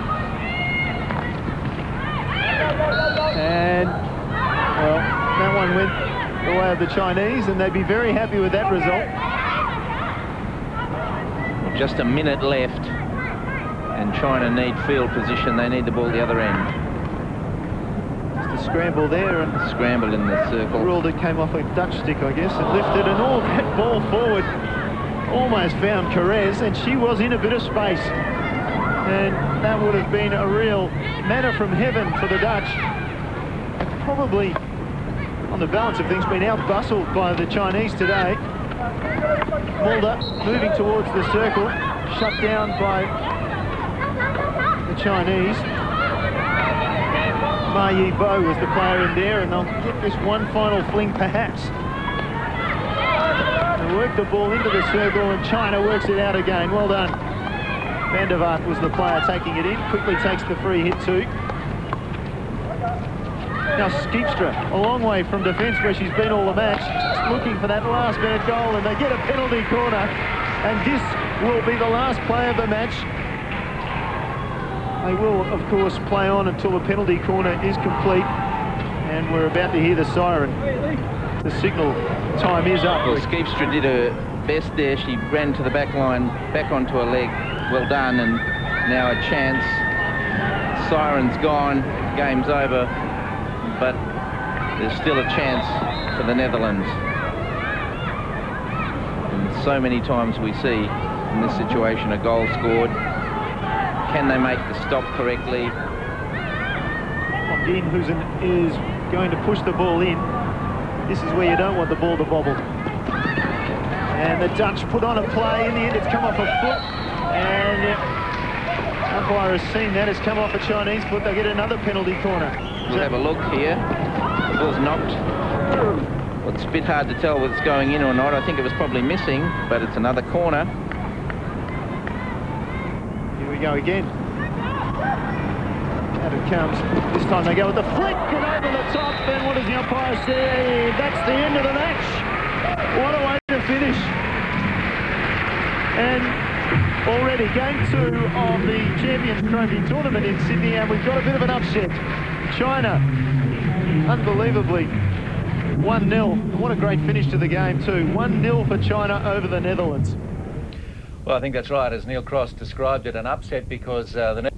And, well, that one went the way of the Chinese, and they'd be very happy with that result. Well, just a minute left, and China need field position. They need the ball the other end. Just a scramble there, and scramble in the circle. Ruled it came off a Dutch stick, I guess, and lifted, and all that ball forward almost found Carrez, and she was in a bit of space. And that would have been a real manna from heaven for the Dutch. Probably, on the balance of things, been out-bustled by the Chinese today. Mulder moving towards the circle, shut down by the Chinese. Ma Yi-bo was the player in there, and they'll get this one final fling, perhaps. They work the ball into the circle, and China works it out again. Well done. Van der Vaart was the player taking it in, quickly takes the free hit too. Now Skeepstra, a long way from defence where she's been all the match, just looking for that last minute goal, and they get a penalty corner, and this will be the last play of the match. They will, of course, play on until the penalty corner is complete, and we're about to hear the siren. The signal time is up. Well, Skeepstra did her best there. She ran to the back line, back onto her leg. Well done, and now a chance. Siren's gone, game's over, but there's still a chance for the Netherlands. And so many times we see in this situation a goal scored. Can they make the stop correctly? Ogin is going to push the ball in. This is where you don't want the ball to bobble. And the Dutch put on a play. In the end, it's come off a foot. And umpire has seen that. It's come off a Chinese foot. They get another penalty corner. We'll have a look here. The ball's knocked. Well, it's a bit hard to tell whether it's going in or not. I think it was probably missing, but it's another corner. Here we go again. Out it comes. This time they go with the flick and over the top. And what does the umpire say? That's the end of the match. What a way to finish. And already game 2 of the Champions Trophy tournament in Sydney, and we've got a bit of an upset. China, unbelievably, 1-0. What a great finish to the game too. 1-0 for China over the Netherlands. Well, I think that's right, as Neil Cross described it, an upset because the